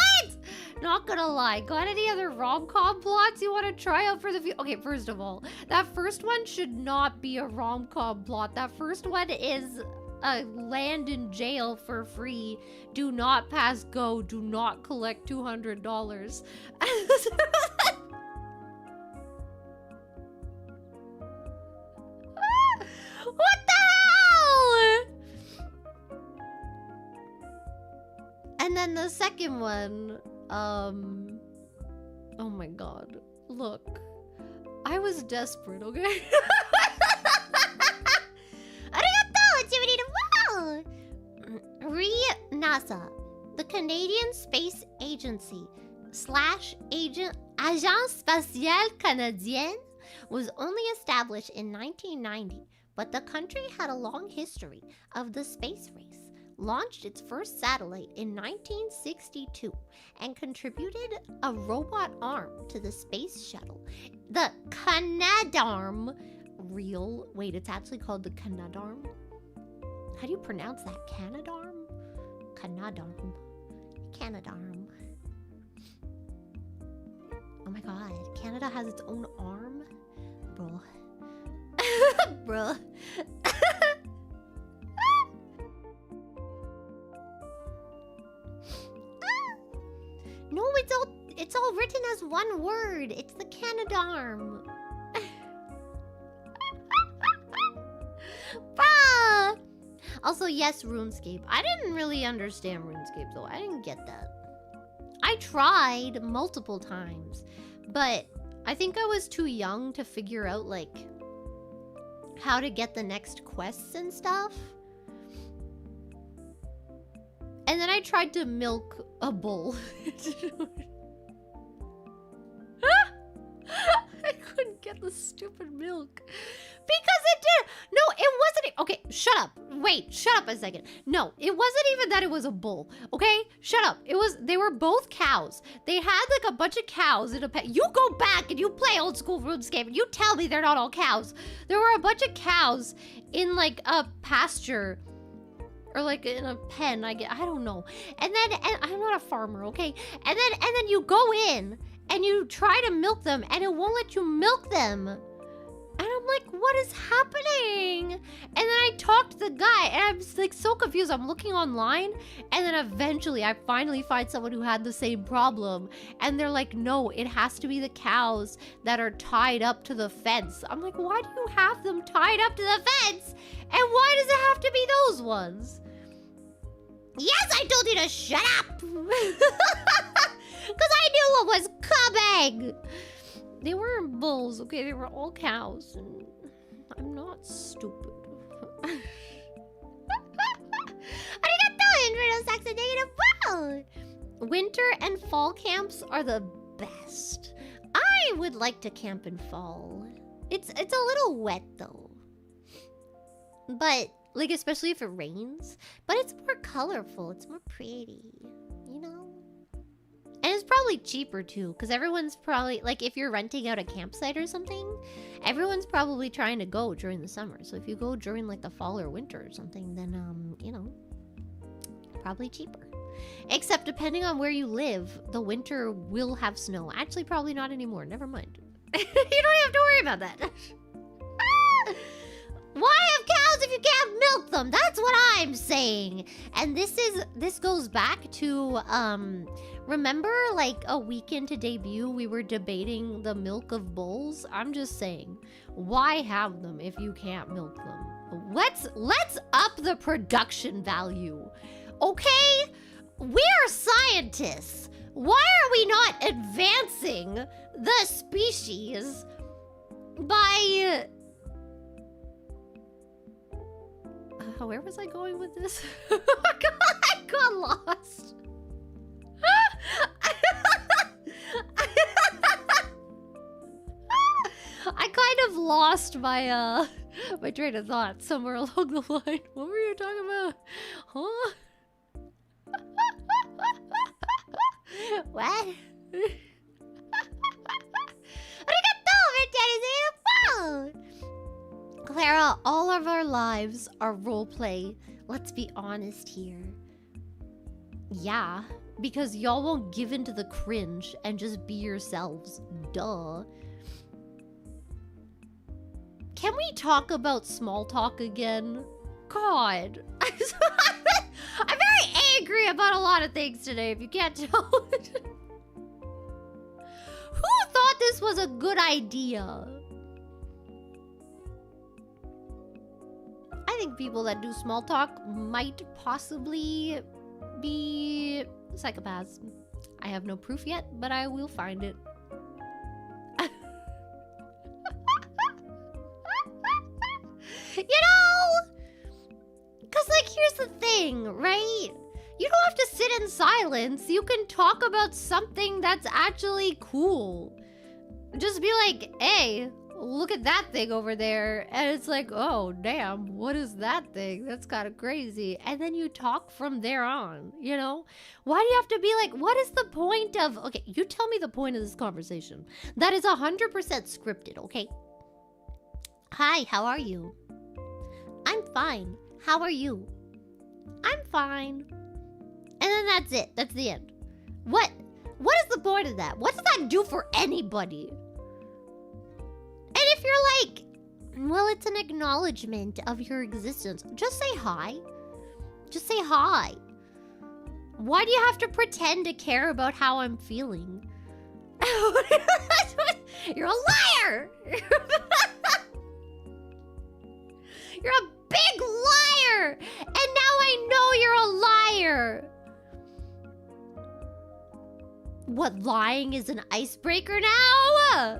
Not gonna lie. Got any other rom-com plots you want to try out for the view? Okay, first of all, that first one should not be a rom-com plot. That first one is land in jail for free. Do not pass go. Do not collect $200. What the hell? And then the second one, oh my god. Look, I was desperate, okay? NASA, the Canadian Space Agency / Agence Spatiale Canadienne, was only established in 1990, but the country had a long history of the space race, launched its first satellite in 1962, and contributed a robot arm to the space shuttle. The Canadarm wait, it's actually called the Canadarm? How do you pronounce that? Canadarm? Canadarm. Canadarm. Oh my god, Canada has its own arm? Bro. Bro. No, it's all written as one word. It's the Canadarm. Bruh. Also, yes, RuneScape. I didn't really understand RuneScape, though. I didn't get that. I tried multiple times, but I think I was too young to figure out, like, how to get the next quests and stuff. And then I tried to milk a bull. I couldn't get the stupid milk. Because it did. No, it wasn't. Okay, shut up. Wait, shut up a second. No, it wasn't even that it was a bull. Okay, shut up. They were both cows. They had like a bunch of cows in a pen. You go back and you play old school RuneScape and you tell me they're not all cows. There were a bunch of cows in like a pasture. Or like in a pen, I don't know. And I'm not a farmer, okay? And then you go in and you try to milk them and it won't let you milk them. And I'm like, what is happening? And then I talked to the guy, and I'm like so confused. I'm looking online, and then eventually I finally find someone who had the same problem. And they're like, no, it has to be the cows that are tied up to the fence. I'm like, why do you have them tied up to the fence? And why does it have to be those ones? Yes, I told you to shut up! Because I knew what was coming! They weren't bulls, okay? They were all cows, and I'm not stupid. Winter and fall camps are the best. I would like to camp in fall. It's a little wet though. But like especially if it rains, but it's more colorful, it's more pretty, you know? And it's probably cheaper too, because everyone's probably, like if you're renting out a campsite or something, everyone's probably trying to go during the summer. So if you go during like the fall or winter or something, then, you know, probably cheaper. Except depending on where you live, the winter will have snow. Actually, probably not anymore. Never mind. You don't have to worry about that. Why have cows if you can't milk them? That's what I'm saying. And this goes back to, remember like a week into debut, we were debating the milk of bulls? I'm just saying, why have them if you can't milk them? Let's up the production value, okay? We're scientists. Why are we not advancing the species by... where was I going with this? I got lost. I kind of lost my my train of thought somewhere along the line. What were you talking about? Huh? What? Clara, all of our lives are roleplay. Let's be honest here. Yeah, because y'all won't give in to the cringe and just be yourselves. Duh. Can we talk about small talk again? God. I'm very angry about a lot of things today, if you can't tell. Who thought this was a good idea? I think people that do small talk might possibly be psychopaths. I have no proof yet, but I will find it. You know? Because, like, here's the thing, right? You don't have to sit in silence. You can talk about something that's actually cool. Just be like, hey, look at that thing over there. And it's like, oh, damn, what is that thing? That's kind of crazy. And then you talk from there on, you know? Why do you have to be like, what is the point of... Okay, you tell me the point of this conversation. That is 100% scripted, okay? Hi, how are you? I'm fine. How are you? I'm fine. And then that's it. That's the end. What is the point of that? What does that do for anybody? And if you're like, well, it's an acknowledgement of your existence, just say hi. Just say hi. Why do you have to pretend to care about how I'm feeling? You're a liar! You're a big liar! And now I know you're a liar! What, lying is an icebreaker now?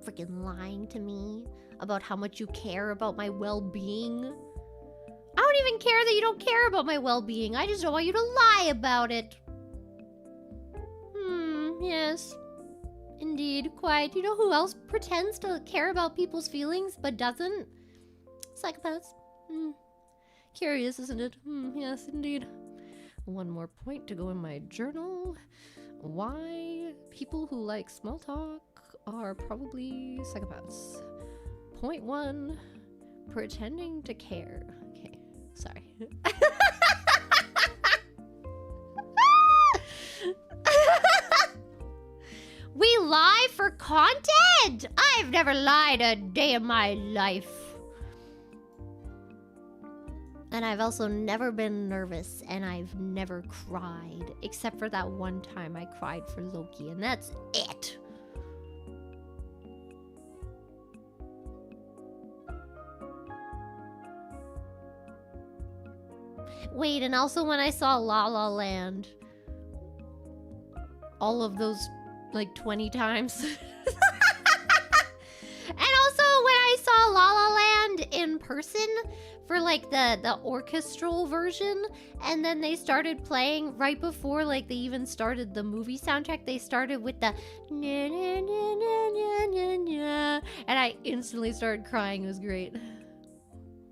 Freaking lying to me about how much you care about my well-being. I don't even care that you don't care about my well-being. I just don't want you to lie about it. Yes. Indeed, quite. You know who else pretends to care about people's feelings but doesn't? Psychopaths. Curious, isn't it? Yes, indeed. One more point to go in my journal. Why people who like small talk are probably psychopaths. Point 1, pretending to care. Okay, sorry. for content! I've never lied a day in my life. And I've also never been nervous, and I've never cried. Except for that one time I cried for Loki, and that's it. Wait, and also when I saw La La Land, all of those, like, 20 times. And also when I saw La La Land in person for, like, the orchestral version, and then they started playing right before, like, they even started the movie soundtrack. They started with the na na na na na na na, and I instantly started crying. It was great.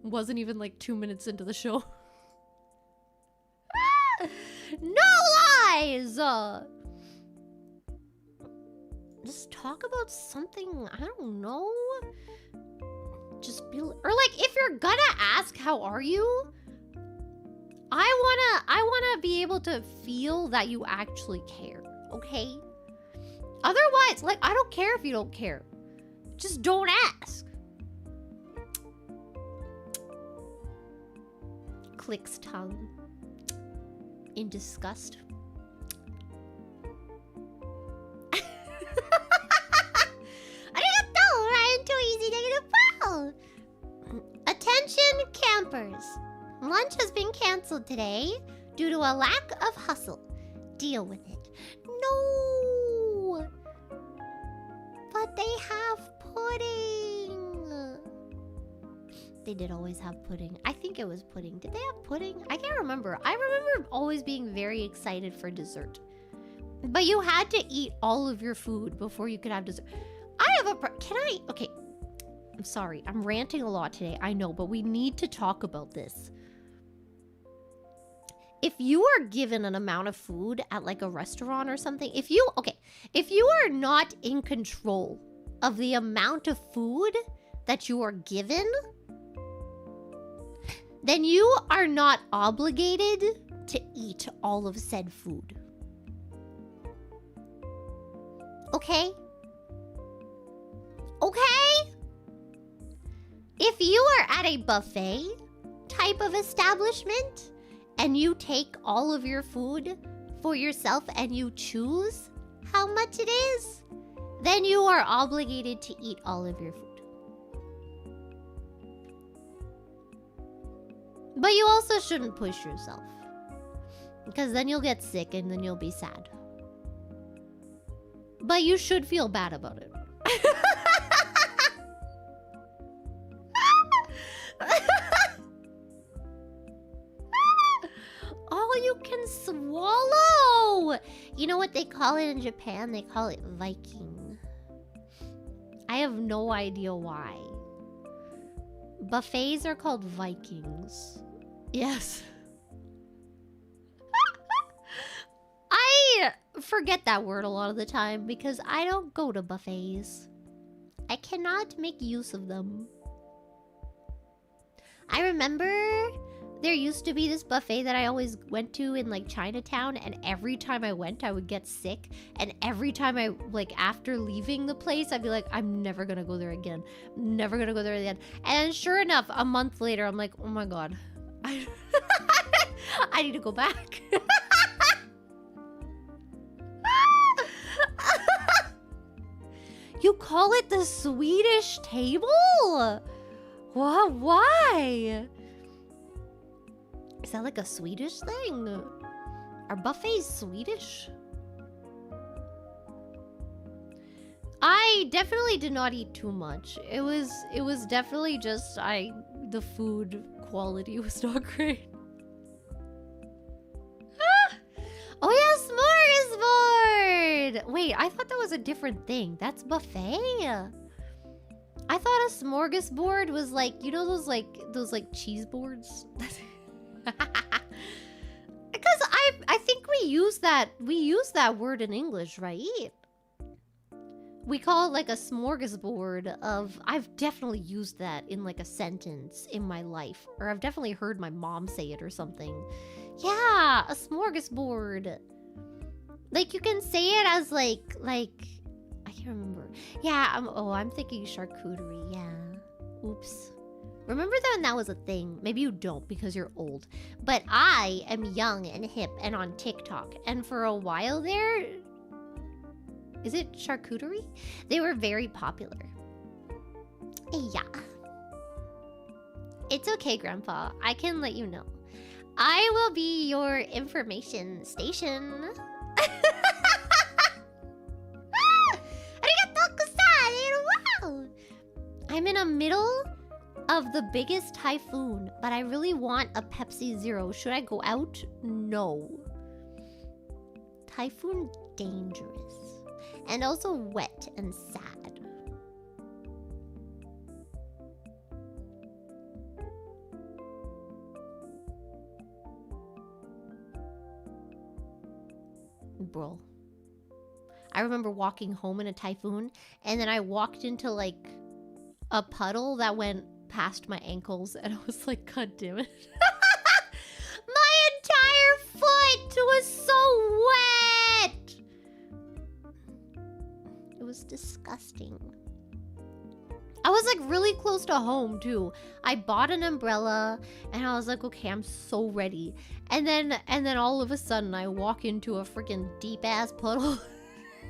Wasn't even, like, 2 minutes into the show. No lies! Just talk about something, I don't know. Just be, or like, if you're gonna ask how are you, I wanna be able to feel that you actually care, okay? Otherwise, like, I don't care if you don't care. Just don't ask. Clicks tongue in disgust. Attention campers. Lunch has been canceled today due to a lack of hustle. Deal with it. No! But they have pudding. They did always have pudding. I think it was pudding. Did they have pudding? I can't remember. I remember always being very excited for dessert. But you had to eat all of your food before you could have dessert. I have a... Okay. I'm sorry. I'm ranting a lot today. I know, but we need to talk about this. If you are given an amount of food at like a restaurant or something, if you are not in control of the amount of food that you are given, then you are not obligated to eat all of said food. Okay? Okay? If you are at a buffet type of establishment and you take all of your food for yourself and you choose how much it is, then you are obligated to eat all of your food. But you also shouldn't push yourself, because then you'll get sick and then you'll be sad. But you should feel bad about it. All you can swallow! You know what they call it in Japan? They call it Viking. I have no idea why. Buffets are called Vikings. Yes. I forget that word a lot of the time because I don't go to buffets. I cannot make use of them. I remember there used to be this buffet that I always went to in like Chinatown, and every time I went I would get sick, and every time I, like, after leaving the place I'd be like, I'm never gonna go there again. I'm never gonna go there again. And sure enough, a month later I'm like, oh my god, I need to go back. You call it the Swedish table? What? Why? Is that like a Swedish thing? Are buffets Swedish? I definitely did not eat too much. It was definitely just the food quality was not great. Oh yeah, smorgasbord! Wait, I thought that was a different thing. That's buffet. I thought a smorgasbord was like, you know those like cheese boards? Because I think we use that word in English, right? We call it like a smorgasbord of... I've definitely used that in like a sentence in my life. Or I've definitely heard my mom say it or something. Yeah, a smorgasbord. Like, you can say it as like... I can't can't remember. Yeah, I'm thinking charcuterie, yeah. Oops. Remember when that was a thing? Maybe you don't because you're old. But I am young and hip and on TikTok. And for a while there... Is it charcuterie? They were very popular. Yeah. It's okay, Grandpa. I can let you know. I will be your information station. I'm in the middle of the biggest typhoon, but I really want a Pepsi Zero. Should I go out? No. Typhoon dangerous. And also wet and sad. Bro. I remember walking home in a typhoon, and then I walked into like a puddle that went past my ankles, and I was like, God damn it. My entire foot was so wet. It was disgusting. I was like really close to home too. I bought an umbrella and I was like, okay, I'm so ready. And then all of a sudden I walk into a freaking deep ass puddle.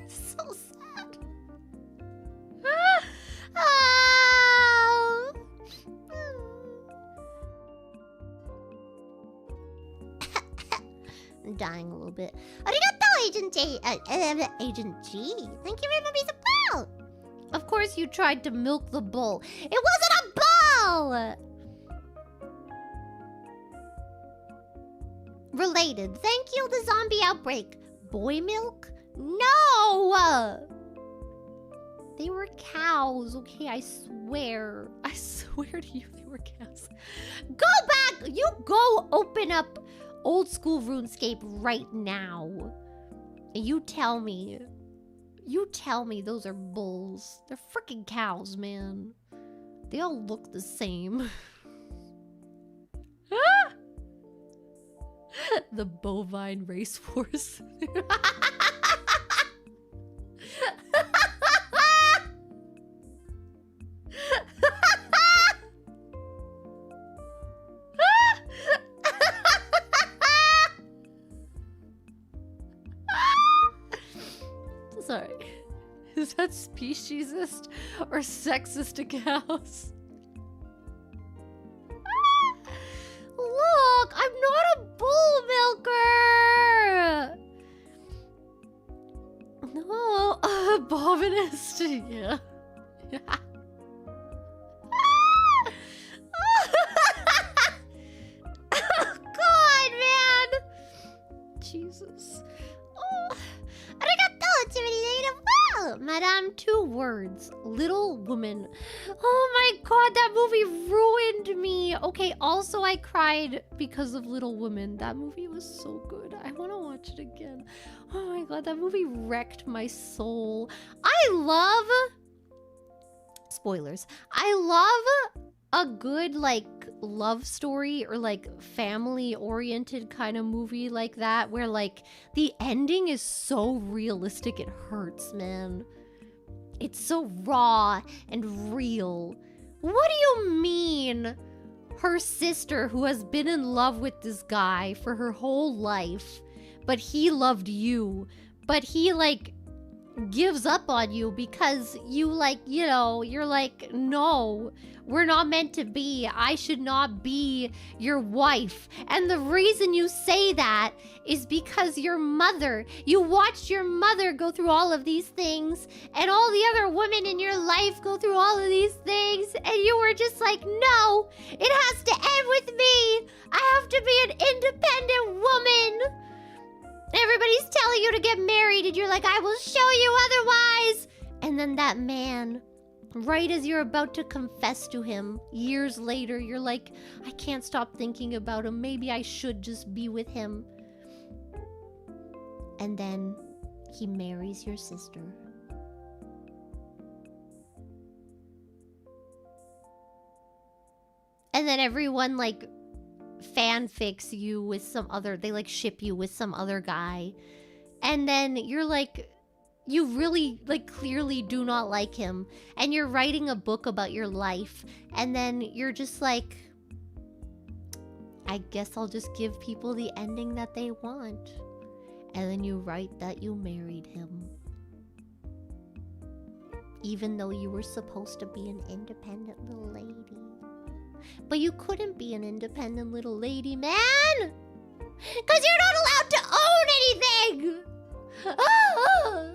So sad. Oh. I'm dying a little bit. Arigato, Agent J. Agent G. Thank you very much for the ball. Of course you tried to milk the bull. It wasn't a bull! Related. Thank you, the zombie outbreak. Boy milk? No! They were cows, okay? I swear. I swear to you they were cows. Go back! You go open up old school RuneScape right now. And you tell me those are bulls. They're freaking cows, man. They all look the same. The bovine race horse. Sorry. Is that speciesist or sexist to cows? Look, I'm not a bull milker. No, bovinist. Yeah. Oh, God, man. Jesus. Oh. Madame, 2 words. Little Woman. Oh my God, that movie ruined me. Okay, also I cried because of Little Woman. That movie was so good. I want to watch it again. Oh my God, that movie wrecked my soul. I love... Spoilers. I love a good, like, love story or, like, family-oriented kind of movie like that where, like, the ending is so realistic it hurts, man. It's so raw and real. What do you mean? Her sister, who has been in love with this guy for her whole life, but he loved you, but he, like, gives up on you because you, like, you know, you're like, no, we're not meant to be. I should not be your wife. And the reason you say that is because your mother, you watched your mother go through all of these things, and all the other women in your life go through all of these things, and you were just like, no, it has to end with me. I have to be an independent woman. Everybody's telling you to get married, and you're like, I will show you otherwise. And then that man, right as you're about to confess to him, years later, you're like, I can't stop thinking about him. Maybe I should just be with him. And then he marries your sister. And then everyone, like, fanfics you with some other, they like ship you with some other guy, and then you're like, you really, like, clearly do not like him, and you're writing a book about your life, and then you're just like, I guess I'll just give people the ending that they want. And then you write that you married him. Even though you were supposed to be an independent little lady. But you couldn't be an independent little lady, man! Because you're not allowed to own anything! Ah!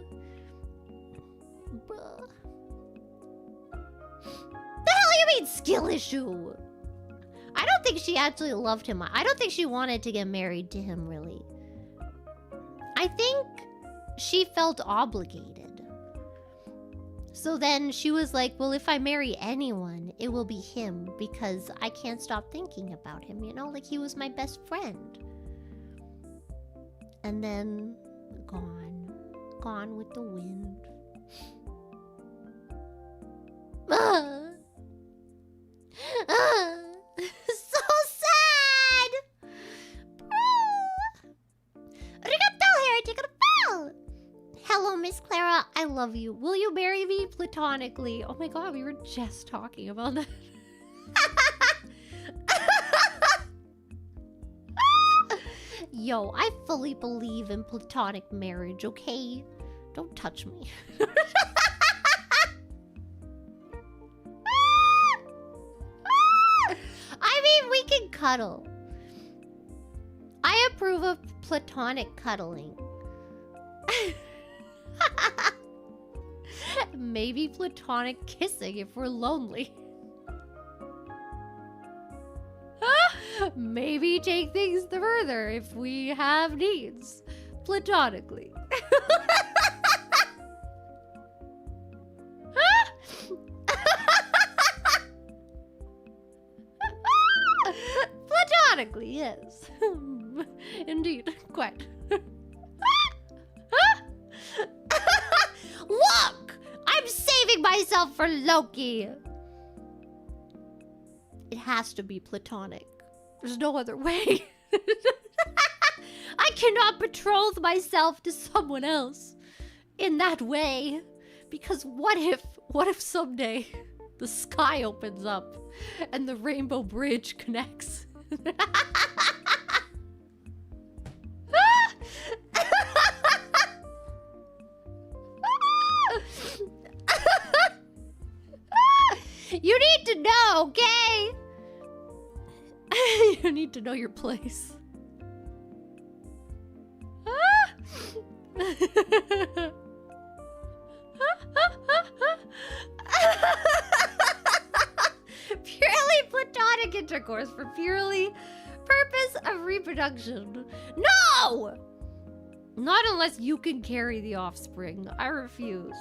The hell you mean skill issue? I don't think she actually loved him. I don't think she wanted to get married to him, really. I think she felt obligated. So then she was like, well, if I marry anyone, it will be him because I can't stop thinking about him, you know? Like, he was my best friend. And then, gone. Gone with the wind. So sad! Hello, Miss Clara. I love you. Will you marry me platonically? Oh my god, we were just talking about that. Yo, I fully believe in platonic marriage, okay? Don't touch me. I mean, we can cuddle. I approve of platonic cuddling. Maybe platonic kissing if we're lonely. Maybe take things further if we have needs. Platonically. Platonically, yes. Indeed, quite. Look! I'm saving myself for Loki! It has to be platonic. There's no other way. I cannot betroth myself to someone else in that way. Because what if someday the sky opens up and the Rainbow Bridge connects? You need to know, okay? You need to know your place. Purely platonic intercourse for purely purpose of reproduction. No! Not unless you can carry the offspring. I refuse.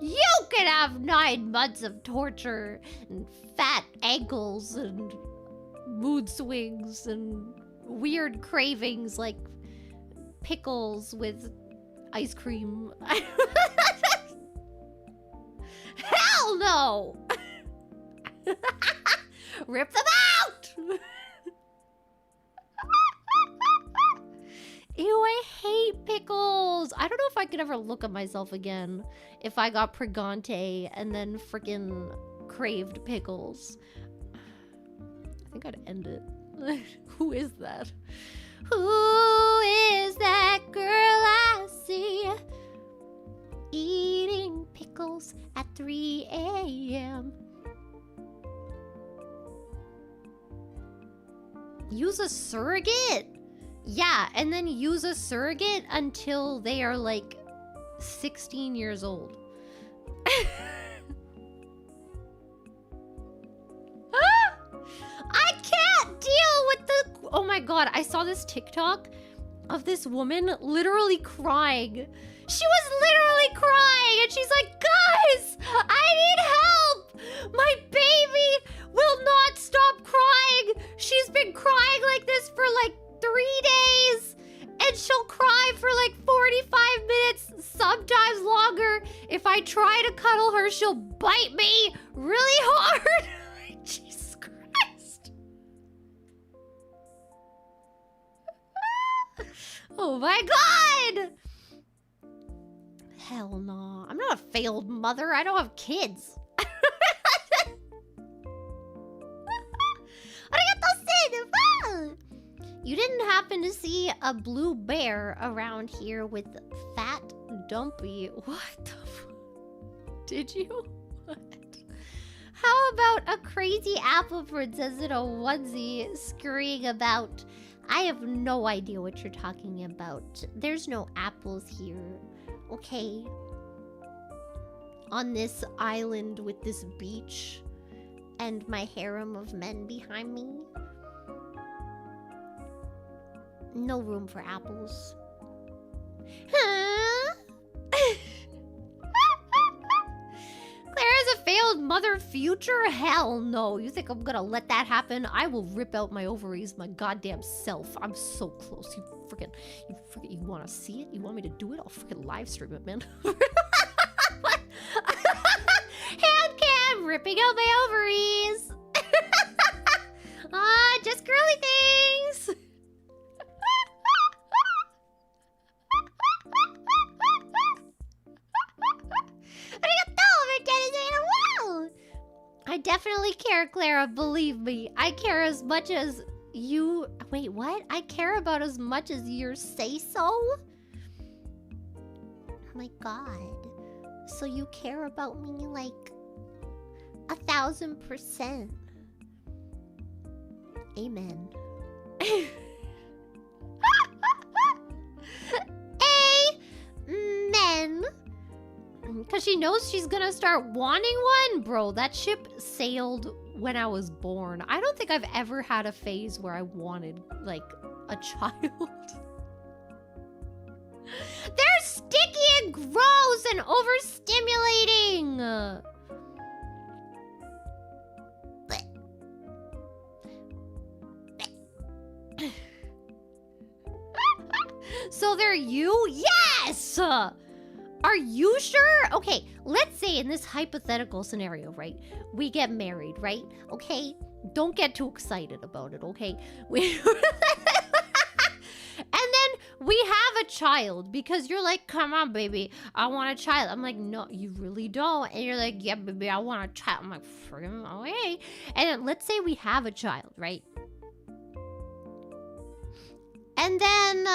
You can have 9 months of torture and fat ankles and mood swings and weird cravings like pickles with ice cream. Hell no! Rip them out! Ew, I hate pickles. I don't know if I could ever look at myself again if I got pregante and then freaking craved pickles. I think I'd end it. Who is that? Who is that girl I see eating pickles at 3 a.m.? Use a surrogate? Yeah, and then use a surrogate until they are like 16 years old. I can't deal with the... Oh my god, I saw this TikTok of this woman literally crying. She was literally crying and she's like, guys, I need help. My baby will not stop crying. She's been crying like this for like 3 days, and she'll cry for like 45 minutes, sometimes longer. If I try to cuddle her, she'll bite me really hard. Jesus Christ. Oh my god! Hell no. I'm not a failed mother. I don't have kids. You didn't happen to see a blue bear around here with fat dumpy? What the Did you? What? How about a crazy apple princess in a onesie scurrying about? I have no idea what you're talking about. There's no apples here. Okay. On this island with this beach and my harem of men behind me. No room for apples. Huh? Clara's a failed mother future? Hell no. You think I'm gonna let that happen? I will rip out my ovaries my goddamn self. I'm so close. You wanna see it? You want me to do it? I'll freaking live stream it, man. Hand cam ripping out my ovaries. Just girly things. I definitely care, Clara, believe me. I care as much as you... Wait, what? I care about as much as your say-so? Oh my god. So you care about me like 1,000%. Amen. Amen. Because she knows she's gonna start wanting one? Bro, that ship sailed when I was born. I don't think I've ever had a phase where I wanted, like, a child. They're sticky and gross and overstimulating! So they're you? Yes! Are you sure? Okay, let's say in this hypothetical scenario, right? We get married, right? Okay? Don't get too excited about it, okay? And then we have a child because you're like, come on, baby, I want a child. I'm like, no, you really don't. And you're like, yeah, baby, I want a child. I'm like, friggin' okay. And then let's say we have a child, right? And then,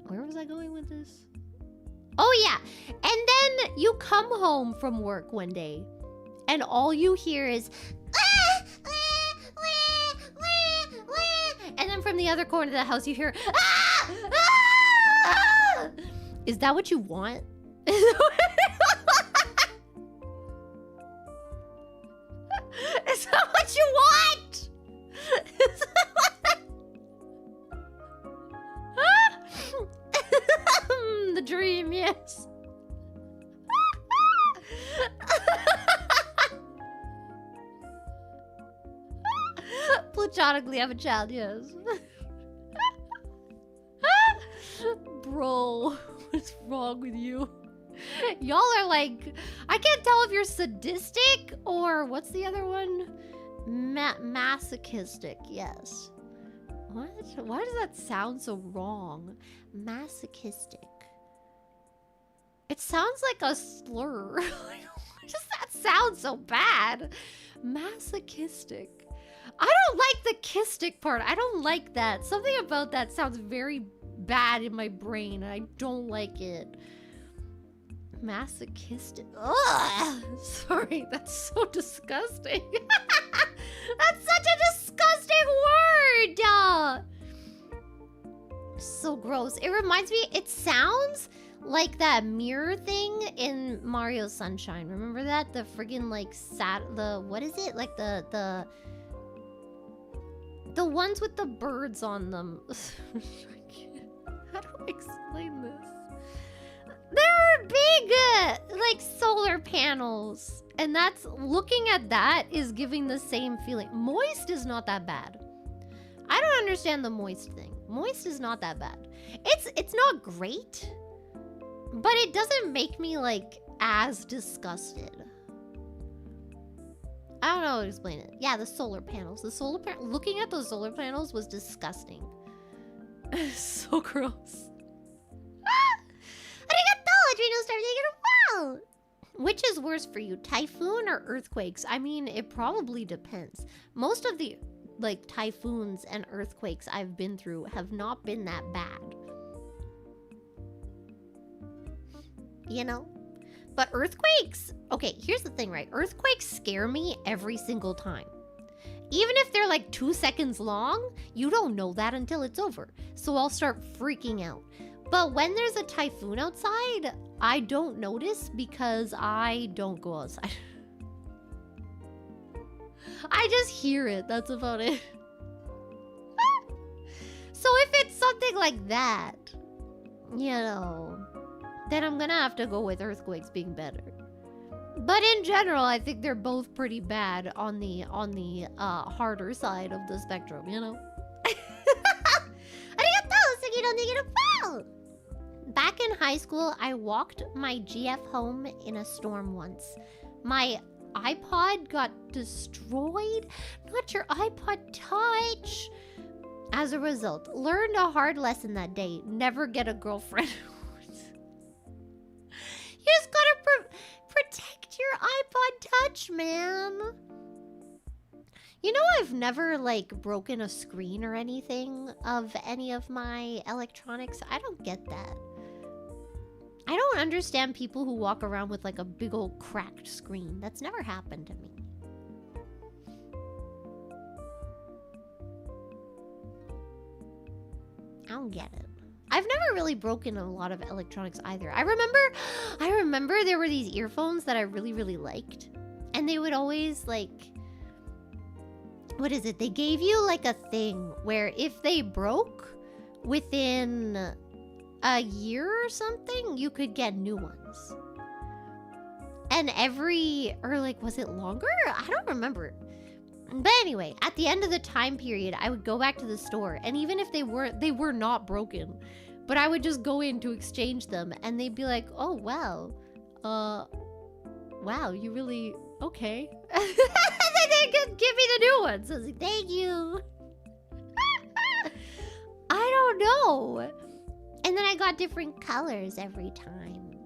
where was I going with this? Oh yeah, and then you come home from work one day, and all you hear is, and then from the other corner of the house you hear, Is that what you want? Is that what you want? The dream, yes. Platonically have a child, yes. Bro, what's wrong with you? Y'all are like, I can't tell if you're sadistic or what's the other one? Masochistic, yes. What? Why does that sound so wrong? Masochistic. It sounds like a slur. Why does that sound so bad? Masochistic. I don't like the kistic part. I don't like that. Something about that sounds very bad in my brain, and I don't like it. Masochistic. Ugh! Sorry, that's so disgusting. That's such a disgusting word! So gross. It reminds me, it sounds like that mirror thing in Mario Sunshine. Remember that? The friggin' like what is it? Like the ones with the birds on them. How do I explain this? They're big, like solar panels. And that's, looking at that is giving the same feeling. Moist is not that bad. I don't understand the moist thing. Moist is not that bad. It's not great, but it doesn't make me like as disgusted. I don't know how to explain it. Yeah, the solar panels. Looking at those solar panels was disgusting. So gross. Arigato, Adrenal Star, taking a while. Which is worse for you, typhoon or earthquakes? I mean, it probably depends. Most of the like typhoons and earthquakes I've been through have not been that bad. You know? But earthquakes, okay, here's the thing, right? Earthquakes scare me every single time. Even if they're like 2 seconds long, you don't know that until it's over. So I'll start freaking out. But when there's a typhoon outside, I don't notice because I don't go outside. I just hear it. That's about it. So if it's something like that, you know, then I'm gonna have to go with earthquakes being better. But in general, I think they're both pretty bad on the harder side of the spectrum, you know? Back in high school, I walked my GF home in a storm once. My iPod got destroyed. Not your iPod Touch. As a result, learned a hard lesson that day. Never get a girlfriend. You just gotta protect your iPod Touch, man. You know, I've never, like, broken a screen or anything of any of my electronics. I don't get that. I don't understand people who walk around with, like, a big old cracked screen. That's never happened to me. I don't get it. I've never really broken a lot of electronics either. I remember there were these earphones that I really, really liked. And they would always, like... What is it? They gave you, like, a thing where if they broke within a year or something, you could get new ones. And or, like, was it longer? I don't remember. But anyway, at the end of the time period, I would go back to the store. And even if they were not broken. But I would just go in to exchange them. And they'd be like, oh, wow. Wow, you really... Okay. And then they could give me the new ones. So I was like, thank you. I don't know. And then I got different colors every time.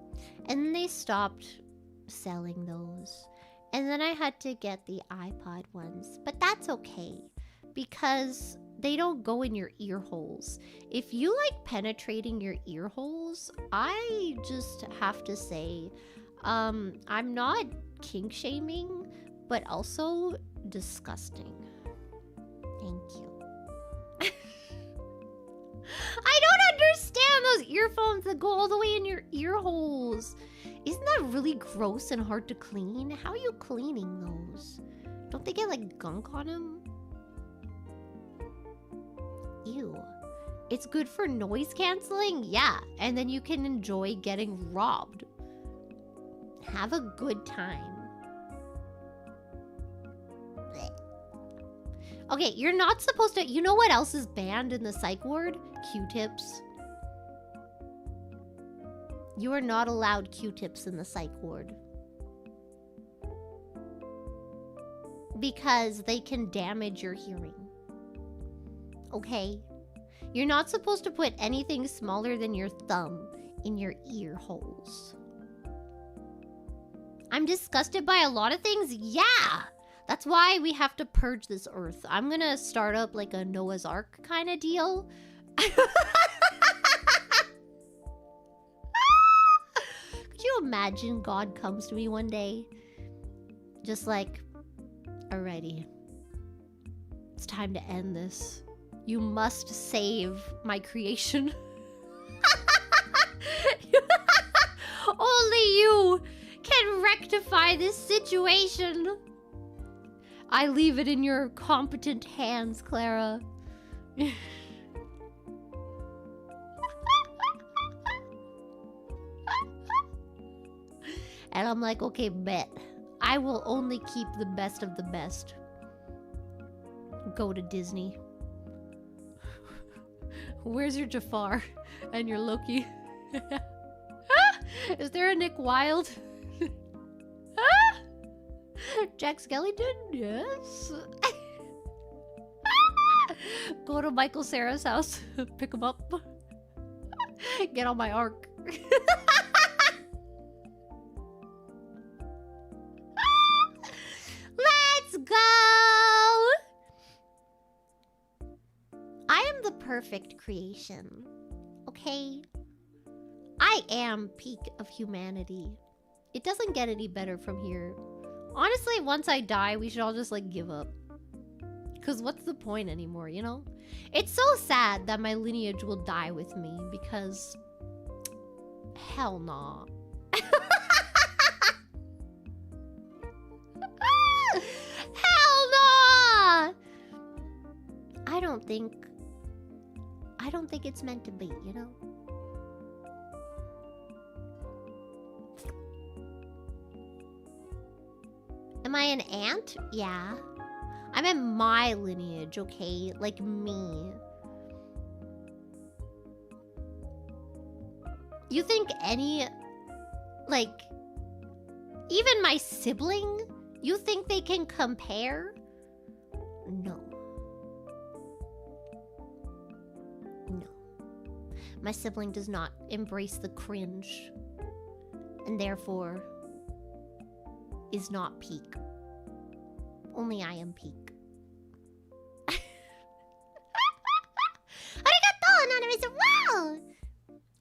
And then they stopped selling those. And then I had to get the iPod ones. But that's okay. Because they don't go in your ear holes. If you like penetrating your ear holes, I just have to say, I'm not kink shaming, but also disgusting. Thank you. I don't understand those earphones that go all the way in your ear holes. Isn't that really gross and hard to clean? How are you cleaning those? Don't they get like gunk on them? Ew. It's good for noise canceling? Yeah, and then you can enjoy getting robbed. Have a good time. Blech. Okay, you're not supposed to... You know what else is banned in the psych ward? Q-tips. You are not allowed Q-tips in the psych ward. Because they can damage your hearing. Okay? You're not supposed to put anything smaller than your thumb in your ear holes. I'm disgusted by a lot of things? Yeah! That's why we have to purge this earth. I'm gonna start up like a Noah's Ark kind of deal. Could you imagine God comes to me one day? Just like, alrighty. It's time to end this. You must save my creation. Only you can rectify this situation. I leave it in your competent hands, Clara. And I'm like, okay, bet. I will only keep the best of the best. Go to Disney. Where's your Jafar and your Loki? Is there a Nick Wilde? Jack Skellington? Yes. Go to Michael Sarah's house, pick him up, get on my ark. Let's go! I am the perfect creation, okay? I am peak of humanity. It doesn't get any better from here. Honestly, once I die, we should all just, like, give up. Because what's the point anymore, you know? It's so sad that my lineage will die with me because... hell nah. Hell nah! I don't think it's meant to be, you know? Am I an ant? Yeah. I'm in my lineage, okay? Like me. You think any... like... even my sibling? You think they can compare? No. No. My sibling does not embrace the cringe. And therefore... is not peak. Only I am peak. Arigato, anonymous. Wow!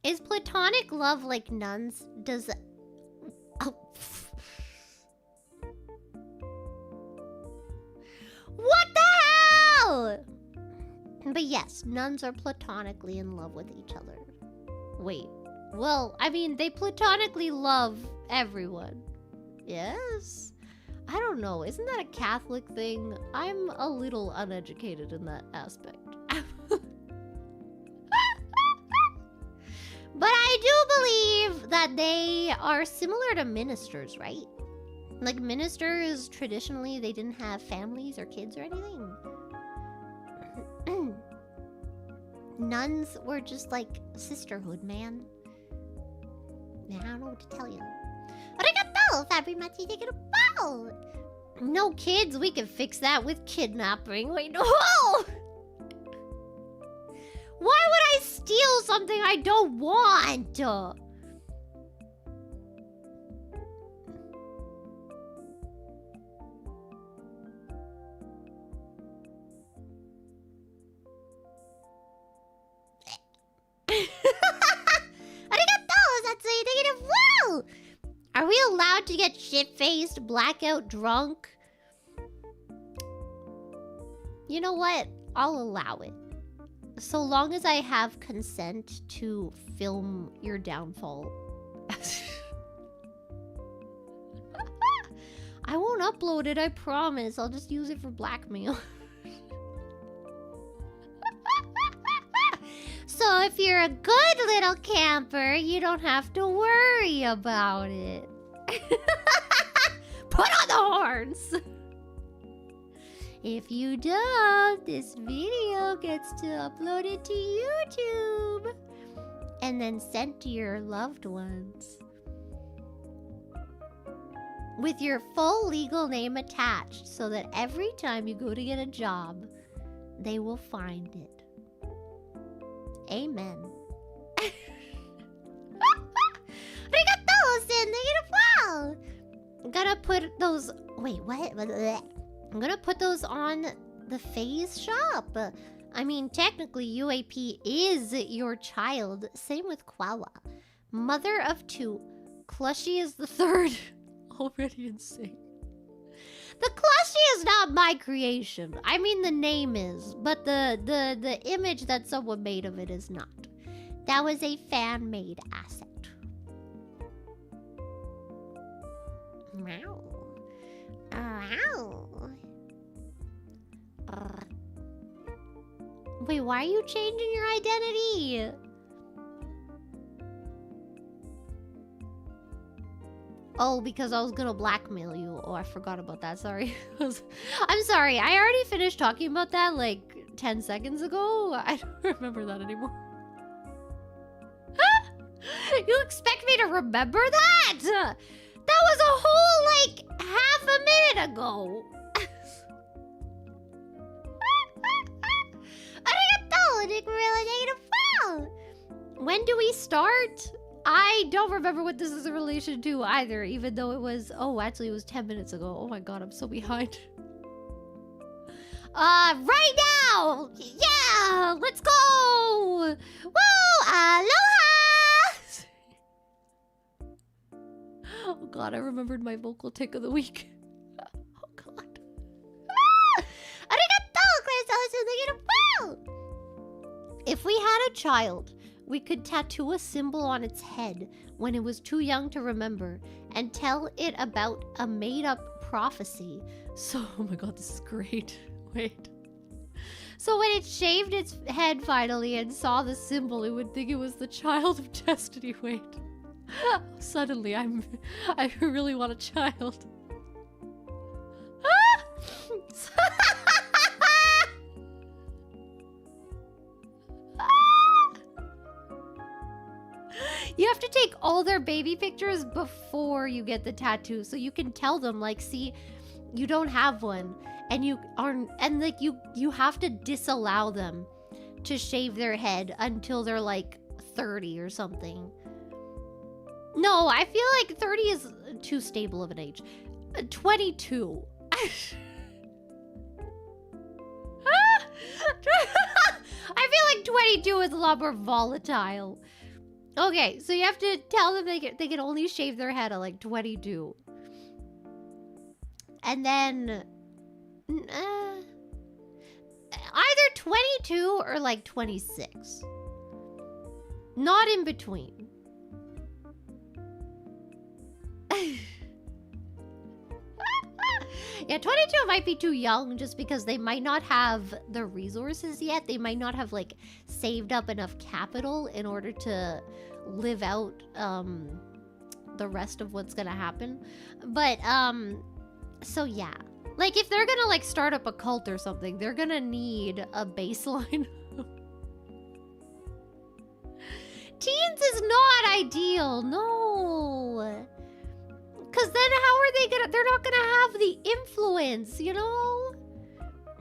Is platonic love like nuns? Does... oh. What the hell? But yes, nuns are platonically in love with each other. Wait. Well, I mean, they platonically love everyone. Yes? I don't know. Isn't that a Catholic thing? I'm a little uneducated in that aspect. But I do believe that they are similar to ministers, right? Like ministers, traditionally, they didn't have families or kids or anything. Nuns were just like sisterhood, man. Yeah, I don't know what to tell you. Arigato, Fabrimachi, take it a bow. No kids, we can fix that with kidnapping. Wait, no. Why would I steal something I don't want? Are we allowed to get shit-faced, blackout drunk? You know what? I'll allow it. So long as I have consent to film your downfall. I won't upload it, I promise. I'll just use it for blackmail. So if you're a good little camper, you don't have to worry about it. Put on the horns! If you don't, this video gets to upload it to YouTube. And then sent to your loved ones. With your full legal name attached, so that every time you go to get a job, they will find it. Amen. Arigato, Sin. Wow. I'm gonna put those... wait, what? I'm gonna put those on the Phase shop. I mean, technically, UAP is your child. Same with Kwawa. Mother of two. Clushy is the third. Already insane. The Clushy is not my creation. I mean, the name is, but the image that someone made of it is not. That was a fan-made asset. Meow. Meow. Wait, why are you changing your identity? Oh, because I was gonna blackmail you. Oh, I forgot about that. Sorry. I'm sorry. I already finished talking about that like 10 seconds ago. I don't remember that anymore. You expect me to remember that? That was a whole like half a minute ago. When do we start? I don't remember what this is in relation to either, even though it was, actually it was 10 minutes ago. Oh my god, I'm so behind. Right now! Yeah! Let's go! Woo! Aloha! Oh god, I remembered my vocal tick of the week. Oh god. If we had a child, we could tattoo a symbol on its head when it was too young to remember and tell it about a made-up prophecy. So, oh my god, this is great. Wait. So when it shaved its head finally and saw the symbol, it would think it was the child of destiny. Wait. Suddenly, I really want a child. You have to take all their baby pictures before you get the tattoo, so you can tell them, like, see, you don't have one, and you have to disallow them to shave their head until they're like 30 or something. No, I feel like 30 is too stable of an age. 22. I feel like 22 is a lot more volatile. Okay, so you have to tell them they can only shave their head at like 22. And then either 22 or like 26. Not in between. Yeah, 22 might be too young just because they might not have the resources yet. They might not have like saved up enough capital in order to live out the rest of what's gonna happen. But so yeah, like if they're gonna like start up a cult or something, they're gonna need a baseline. Teens is not ideal, no. Cause then how are they gonna, they're not gonna have the influence, you know?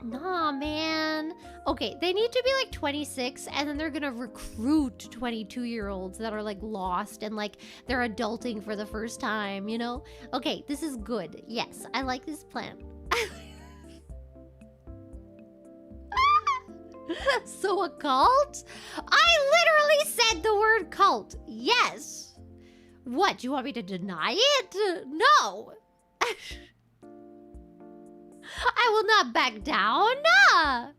Nah, man. Okay, they need to be like 26 and then they're gonna recruit 22-year-olds that are like lost and like they're adulting for the first time, you know? Okay, this is good. Yes, I like this plan. So a cult? I literally said the word cult. Yes. What, do you want me to deny it? No. I will not back down. Nah.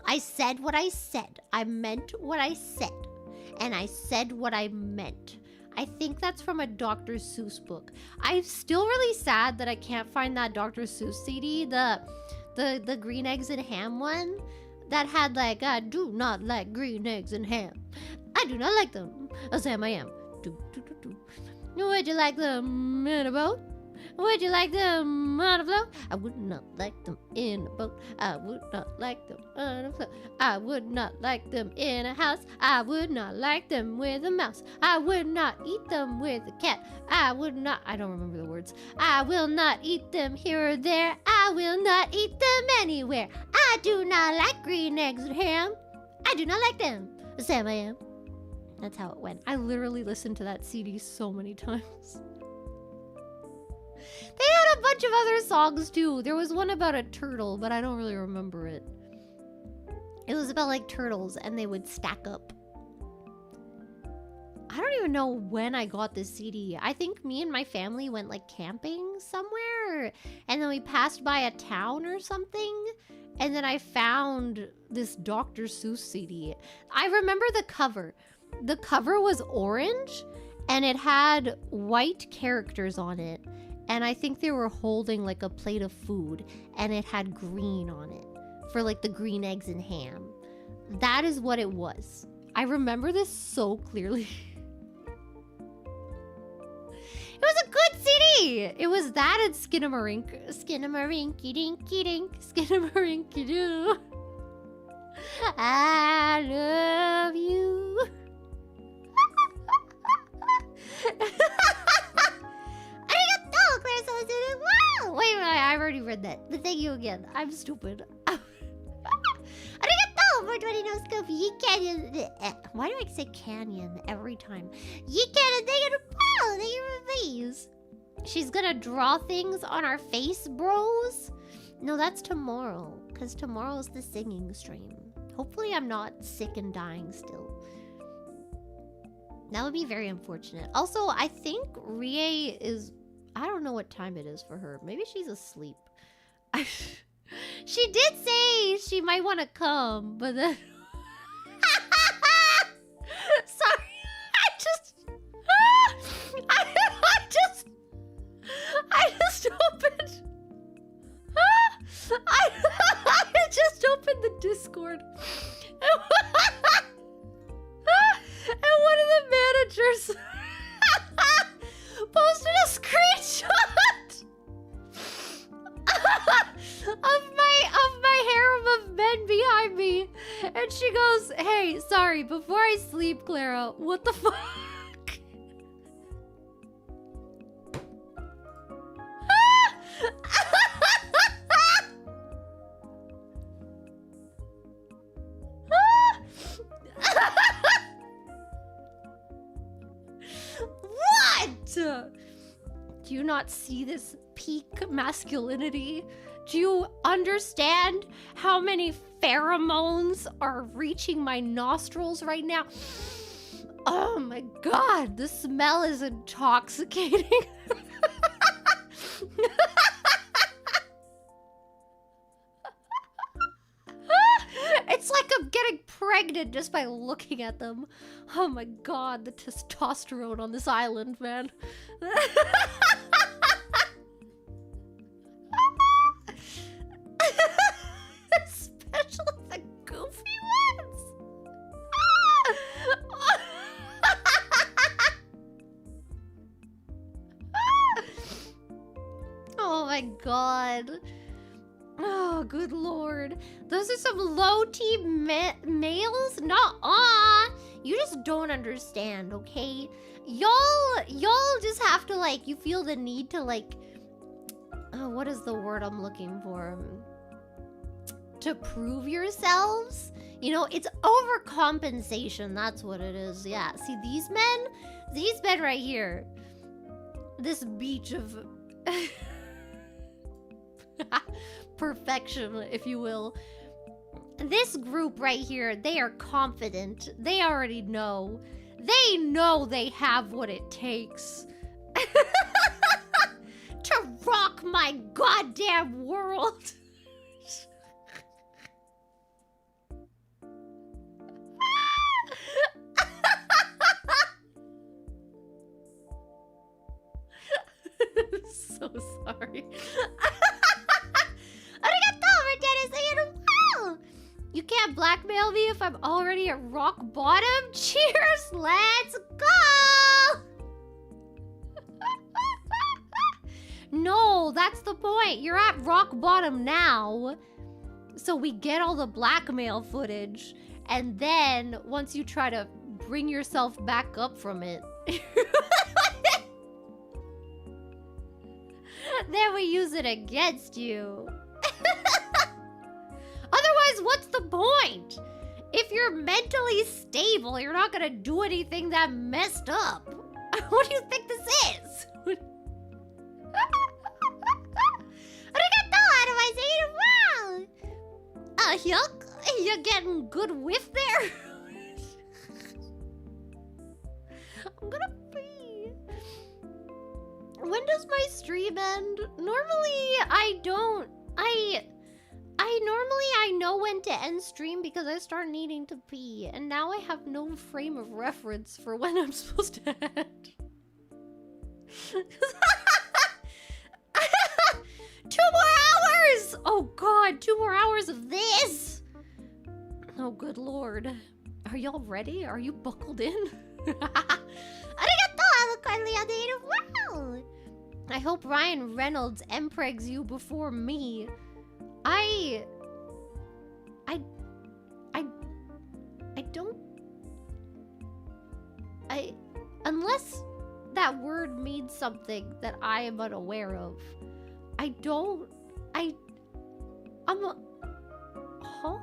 I said what I said. I meant what I said. And I said what I meant. I think that's from a Dr. Seuss book. I'm still really sad that I can't find that Dr. Seuss CD, the green eggs and ham one that had like, I do not like green eggs and ham. I do not like them. As Sam I am. Would you like them in a boat? Would you like them on a float? I would not like them in a boat. I would not like them on a float. I would not like them in a house. I would not like them with a mouse. I would not eat them with a cat. I would not, I don't remember the words. I will not eat them here or there. I will not eat them anywhere. I do not like green eggs and ham. I do not like them. Sam I am. That's how it went. I literally listened to that CD so many times. They had a bunch of other songs too. There was one about a turtle, but I don't really remember it. It was about like turtles and they would stack up. I don't even know when I got this CD. I think me and my family went like camping somewhere and then we passed by a town or something. And then I found this Dr. Seuss CD. I remember the cover. The cover was orange and it had white characters on it. And I think they were holding like a plate of food and it had green on it for like the green eggs and ham. That is what it was. I remember this so clearly. It was a good CD. It was that and Skinnamarink-a-dinky-dink, Skinnamarink-a-doo. I love you. Wait a minute, I've already read that. But thank you again. I'm stupid. Arigato, 420 no scope. Ye canyon. Why do I say canyon every time? Ye canyon. Thank you for face. She's gonna draw things on our face, bros. No, that's tomorrow. Because tomorrow's the singing stream. Hopefully I'm not sick and dying still. That would be very unfortunate. Also, I think Rie is... I don't know what time it is for her. Maybe she's asleep. She did say she might want to come, but then... Sorry. I just opened... I just opened the Discord. And one of the managers posted a screenshot of my harem of men behind me, and she goes, "Hey, sorry, before I sleep, Clara, what the fuck?" Do you not see this peak masculinity? Do you understand how many pheromones are reaching my nostrils right now? Oh my god, the smell is intoxicating. It's like I'm getting pregnant just by looking at them. Oh my god, the testosterone on this island, man. Especially the goofy ones. Oh my god. Oh, good lord. Those are some low-T males? Nuh-uh. You just don't understand, okay? Y'all just have to, like, you feel the need to, like... what is the word I'm looking for? To prove yourselves? You know, it's overcompensation. That's what it is. Yeah. See, these men right here. This beach of... perfection, if you will. This group right here, they are confident. They already know. They know they have what it takes to rock my goddamn world. So sorry. You can't blackmail me if I'm already at rock bottom? Cheers! Let's go! No, that's the point. You're at rock bottom now. So we get all the blackmail footage. And then, once you try to bring yourself back up from it... then we use it against you. Otherwise, what's the point? If you're mentally stable, you're not gonna do anything that messed up. What do you think this is? Yuck! You're getting good whiff there. I'm gonna pee. When does my stream end? Normally, I don't. I know when to end stream because I start needing to pee, and now I have no frame of reference for when I'm supposed to end. 2 more hours! Oh god, 2 more hours of this! Oh good lord. Are y'all ready? Are you buckled in? I hope Ryan Reynolds empregs you before me. Unless that word means something that I am unaware of. Huh?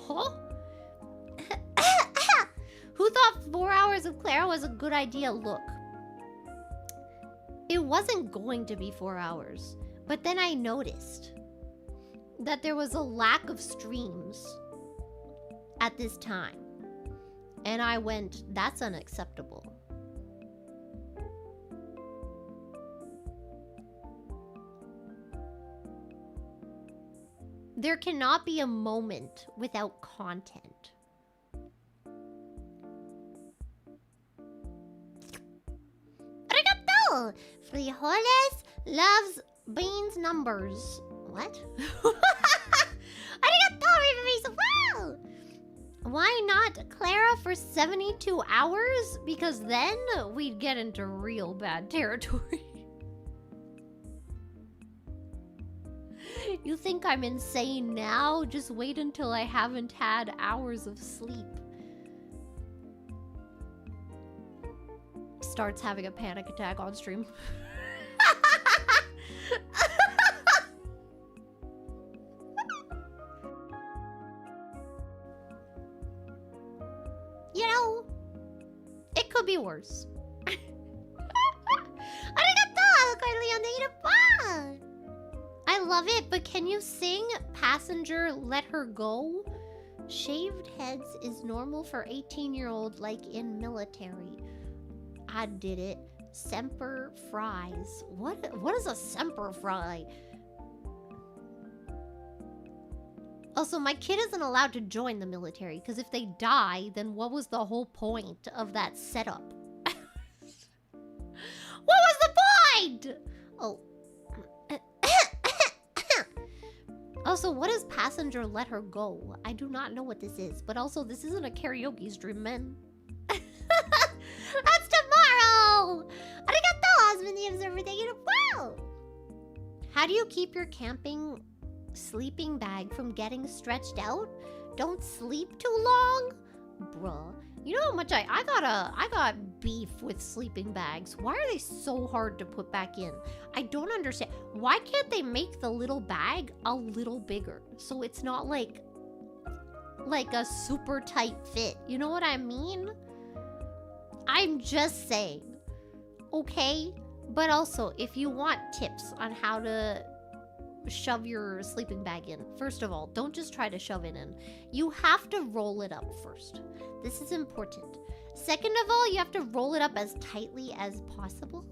Huh? Who thought 4 hours of Clara was a good idea? Look. It wasn't going to be 4 hours. But then I noticed that there was a lack of streams at this time. And I went, that's unacceptable. There cannot be a moment without content. Arigato! Frijoles loves beans numbers. What? Arigato, everybody! Wow! Why not Clara for 72 hours? Because then we'd get into real bad territory. You think I'm insane now? Just wait until I haven't had hours of sleep. Starts having a panic attack on stream. You know, it could be worse. I love it, but can you sing Passenger Let Her Go? Shaved heads is normal for 18-year-old like in military. I did it. Semper fries. What is a semper fry? Also, my kid isn't allowed to join the military because if they die, then what was the whole point of that setup? What was the point? Oh. Also, what is Passenger Let Her Go? I do not know what this is, but also this isn't a karaoke stream, man. That's tomorrow! Arigato, husband, the observer, thank you. Wow! How do you keep your camping sleeping bag from getting stretched out? Don't sleep too long? Bruh. You know how much I got beef with sleeping bags. Why are they so hard to put back in? I don't understand. Why can't they make the little bag a little bigger so it's not like a super tight fit? You know what I mean? I'm just saying. Okay? But also, if you want tips on how to shove your sleeping bag in, first of all, don't just try to shove it in. You have to roll it up first. This is important. Second of all, you have to roll it up as tightly as possible.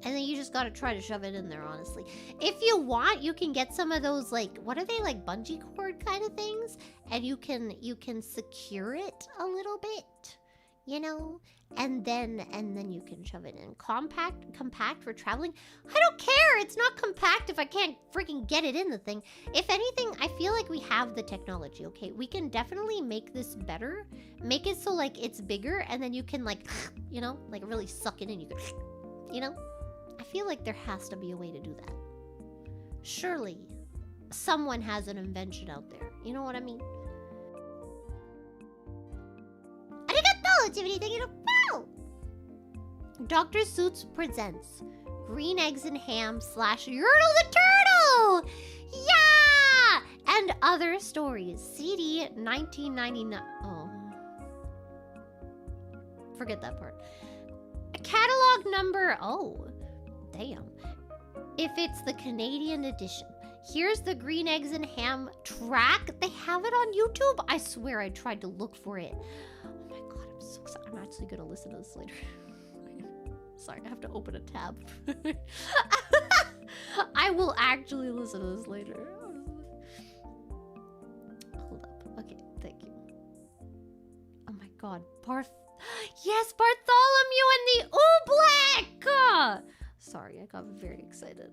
And then you just gotta try to shove it in there, honestly. If you want, you can get some of those, like, what are they, like bungee cord kind of things? And you can secure it a little bit, you know? And then you can shove it in. Compact for traveling? I don't care! It's not compact if I can't freaking get it in the thing. If anything, I feel like we have the technology, okay? We can definitely make this better. Make it so, like, it's bigger, and then you can, like, you know? Like, really suck it in. You can, you know? I feel like there has to be a way to do that. Surely, someone has an invention out there. You know what I mean? Arigato, Jiminy, thank you. Wow! Dr. Suits presents Green Eggs and Ham / Yertle the Turtle! Yeah! And other stories. CD 1999. Oh. Forget that part. A catalog number. Oh. Damn. If it's the Canadian edition. Here's the Green Eggs and Ham track. They have it on YouTube. I swear I tried to look for it. Oh my god, I'm so excited. I'm actually gonna listen to this later. Sorry, I have to open a tab. I will actually listen to this later. Hold up. Okay, thank you. Oh my god, yes, Bartholomew and the Oobleck! Sorry, I got very excited.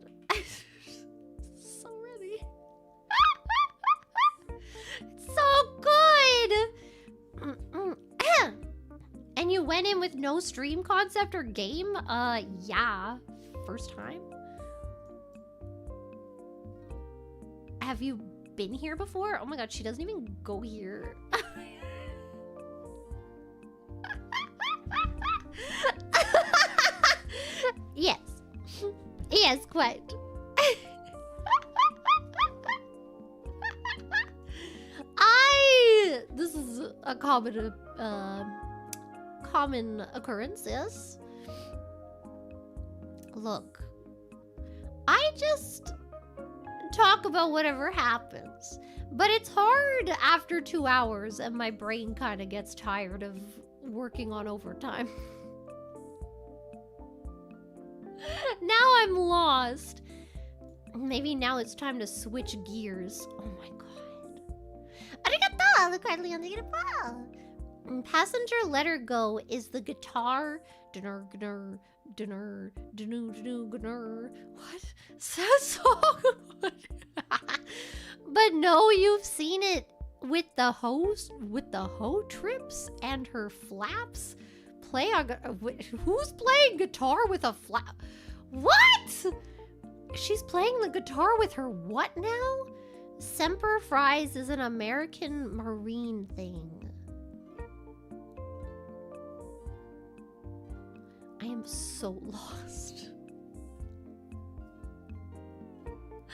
So ready. It's so good! And you went in with no stream concept or game? Yeah. First time? Have you been here before? Oh my god, she doesn't even go here. Yes. Yes, quite. common occurrence, yes. Look, I just talk about whatever happens, but it's hard after 2 hours and my brain kind of gets tired of working on overtime. Now I'm lost. Maybe now it's time to switch gears. Oh my god. Arigato! Look hardly on the Passenger Let Her Go is the guitar. What? Sad song. But no, you've seen it with the hoe trips and her flaps. Who's playing guitar with a flap? What? She's playing the guitar with her what now? Semper Fries is an American Marine thing. I am so lost.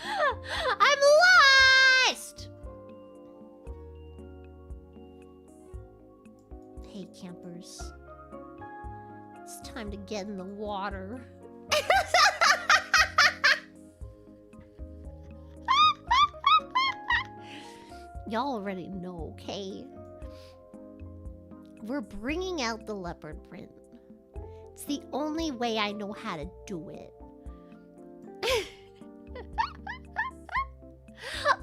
I'm lost! Hey, campers. It's time to get in the water. Y'all already know, okay? We're bringing out the leopard print. It's the only way I know how to do it.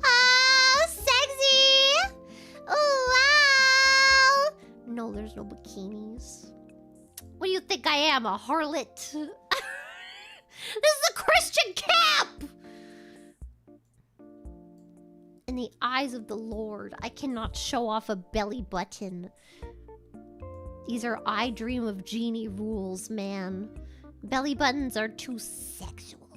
Oh, sexy! Oh, wow! No, there's no bikinis. What do you think I am, a harlot? This is a Christian camp! In the eyes of the Lord, I cannot show off a belly button. These are I Dream of Genie rules, man. Belly buttons are too sexual.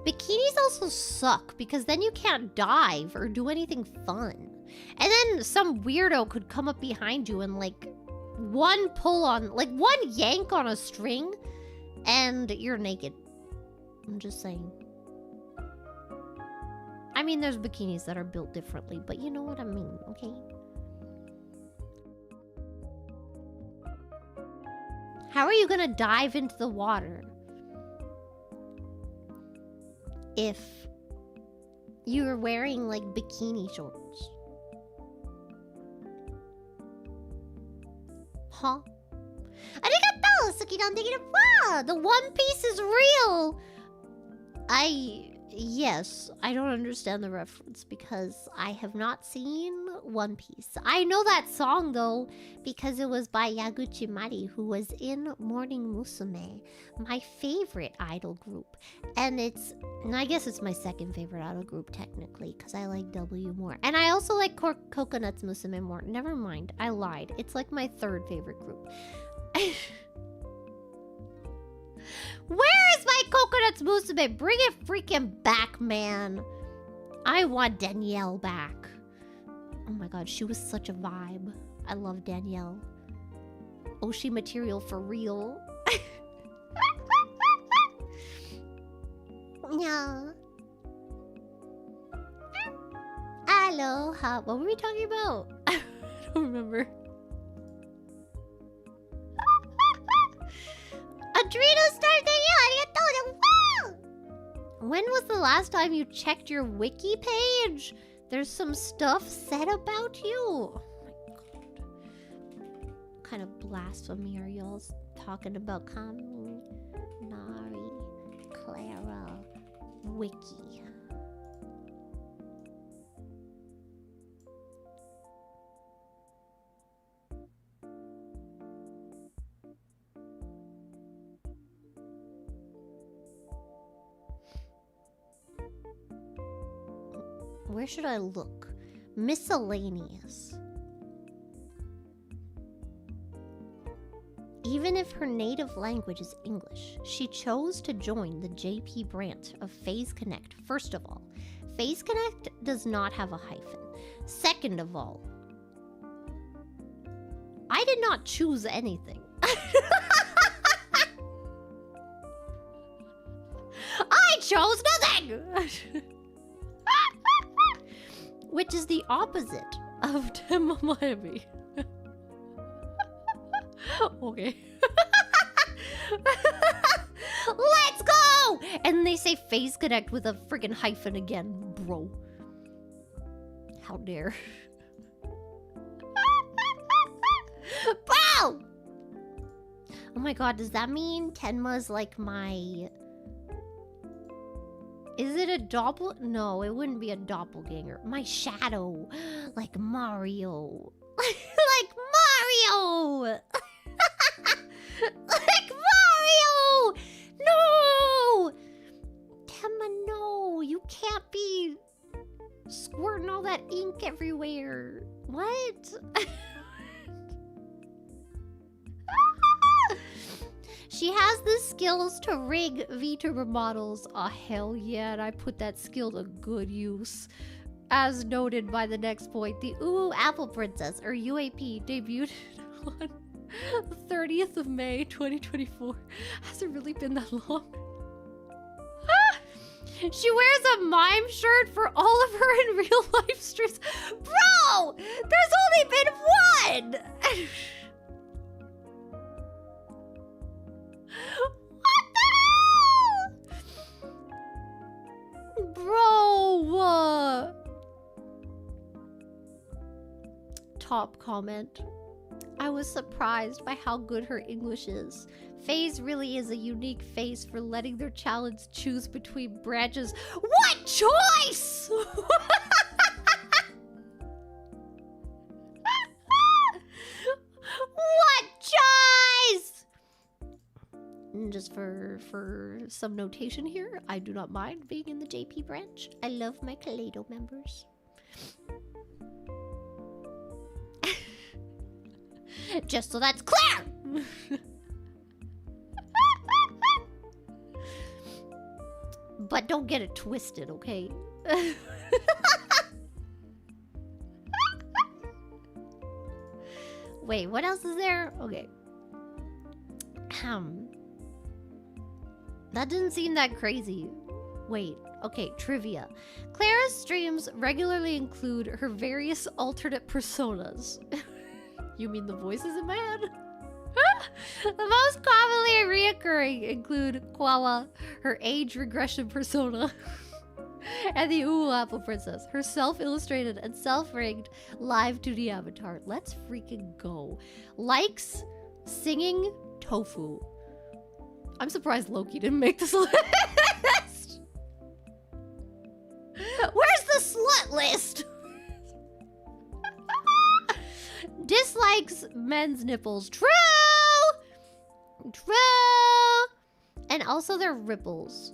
Bikinis also suck because then you can't dive or do anything fun. And then some weirdo could come up behind you and like one yank on a string and you're naked. I'm just saying. I mean, there's bikinis that are built differently, but you know what I mean, okay? How are you gonna dive into the water if you're wearing like bikini shorts? Huh? Arigato! The One Piece is real! Yes, I don't understand the reference because I have not seen One Piece. I know that song though because it was by Yaguchi Mari, who was in Morning Musume, my favorite idol group. And I guess it's my second favorite idol group technically because I like W more. And I also like Coconuts Musume more. Never mind, I lied. It's like my third favorite group. Where is my Coconuts Musume? Bring it freaking back, man. I want Danielle back. Oh my god, she was such a vibe. I love Danielle. Oshi material for real. Yeah. Aloha. What were we talking about? I don't remember. Adreno started the When was the last time you checked your wiki page? There's some stuff said about you. Oh my god. What kind of blasphemy are y'all talking about? Kami, Nari, Clara, wiki. Where should I look? Miscellaneous. Even if her native language is English, she chose to join the JP branch of FaZe Connect. First of all, FaZe Connect does not have a hyphen. Second of all, I did not choose anything. chose nothing! Which is the opposite of Tenma Miami. Okay. Let's go! And they say face connect with a freaking hyphen again, bro. How dare. Bro! Oh my god, does that mean Tenma's like my... Is it a doppel? No, it wouldn't be a doppelganger. My shadow. Like Mario. Like Mario! Like Mario! No! Tenma, no! You can't be squirting all that ink everywhere. What? She has the skills to rig VTuber models. Oh, hell yeah, and I put that skill to good use. As noted by the next point, the Ooh Apple Princess, or UAP, debuted on the 30th of May, 2024. Has it really been that long? She wears a mime shirt for all of her in real life streams. Bro! There's only been one! What the hell? Bro! Top comment. I was surprised by how good her English is. FaZe really is a unique face for letting their challenge choose between branches. What choice? What choice? And just for some notation here, I do not mind being in the JP branch. I love my Kaleido members. Just so that's clear! But don't get it twisted, okay? Wait, what else is there? Okay. That didn't seem that crazy. Wait, okay, trivia. Clara's streams regularly include her various alternate personas. You mean the voices in my head? The most commonly reoccurring include Kawa, her age regression persona, and the Ooh Apple Princess, her self-illustrated and self-rigged live 2D avatar. Let's freaking go. Likes singing tofu. I'm surprised Loki didn't make this list. Where's the slut list? Dislikes men's nipples. True! True! And also their ripples.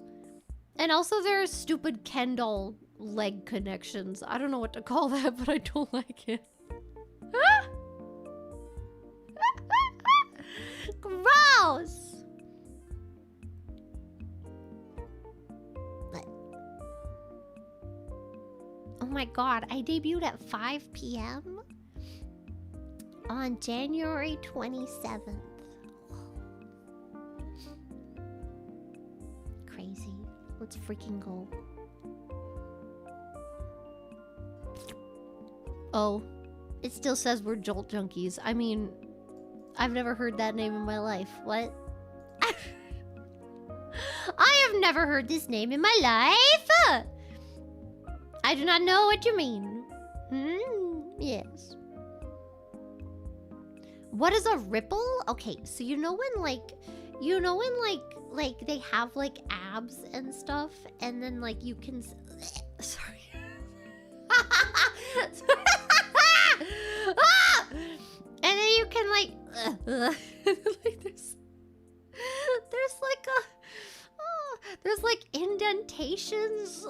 And also their stupid Ken doll leg connections. I don't know what to call that, but I don't like it. Gross! Oh my god, I debuted at 5 p.m. on January 27th. Crazy. Let's freaking go. Oh, it still says we're Jolt Junkies. I mean, I've never heard that name in my life. What? I have never heard this name in my life! I do not know what you mean. Yes. What is a ripple? Okay, so you know when like they have like abs and stuff, and then like you can sorry. And then you can like like there's like indentations.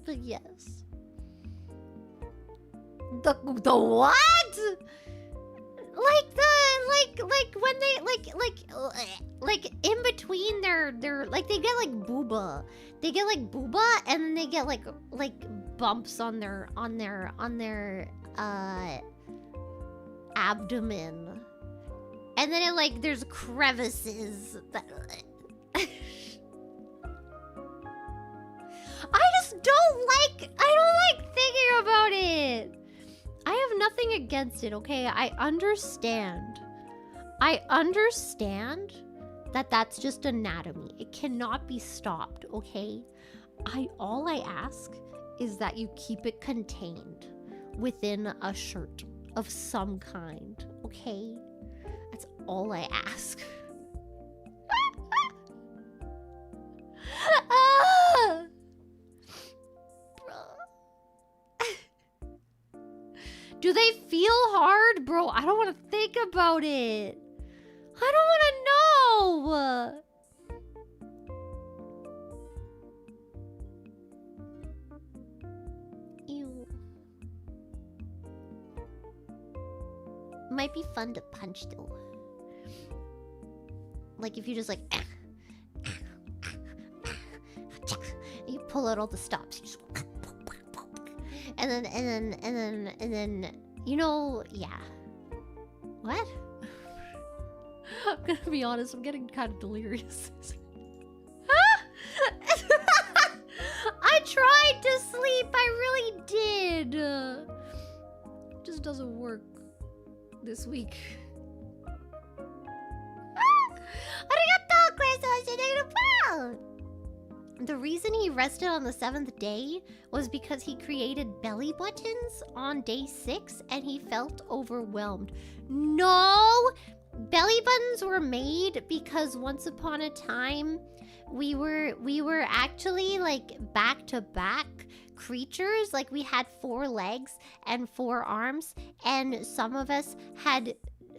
But yes. The what? Like when they like in between their like they get like booba. They get like booba and then they get like bumps on their abdomen. And then it there's crevices that I don't like thinking about it. I have nothing against it, okay? I understand that that's just anatomy. It cannot be stopped, okay? All I ask is that you keep it contained within a shirt of some kind, okay? That's all I ask. Do they feel hard? Bro, I don't want to think about it. I don't want to know. Ew. Might be fun to punch though. Like if you just you pull out all the stops. You just and then you know, yeah. What? I'm gonna be honest, I'm getting kind of delirious. I tried to sleep, I really did. It just doesn't work this week. The reason he rested on the 7th day was because he created belly buttons on day 6 and he felt overwhelmed. No! Belly buttons were made because once upon a time we were actually back-to-back creatures. Like we had 4 legs and 4 arms, and some of us had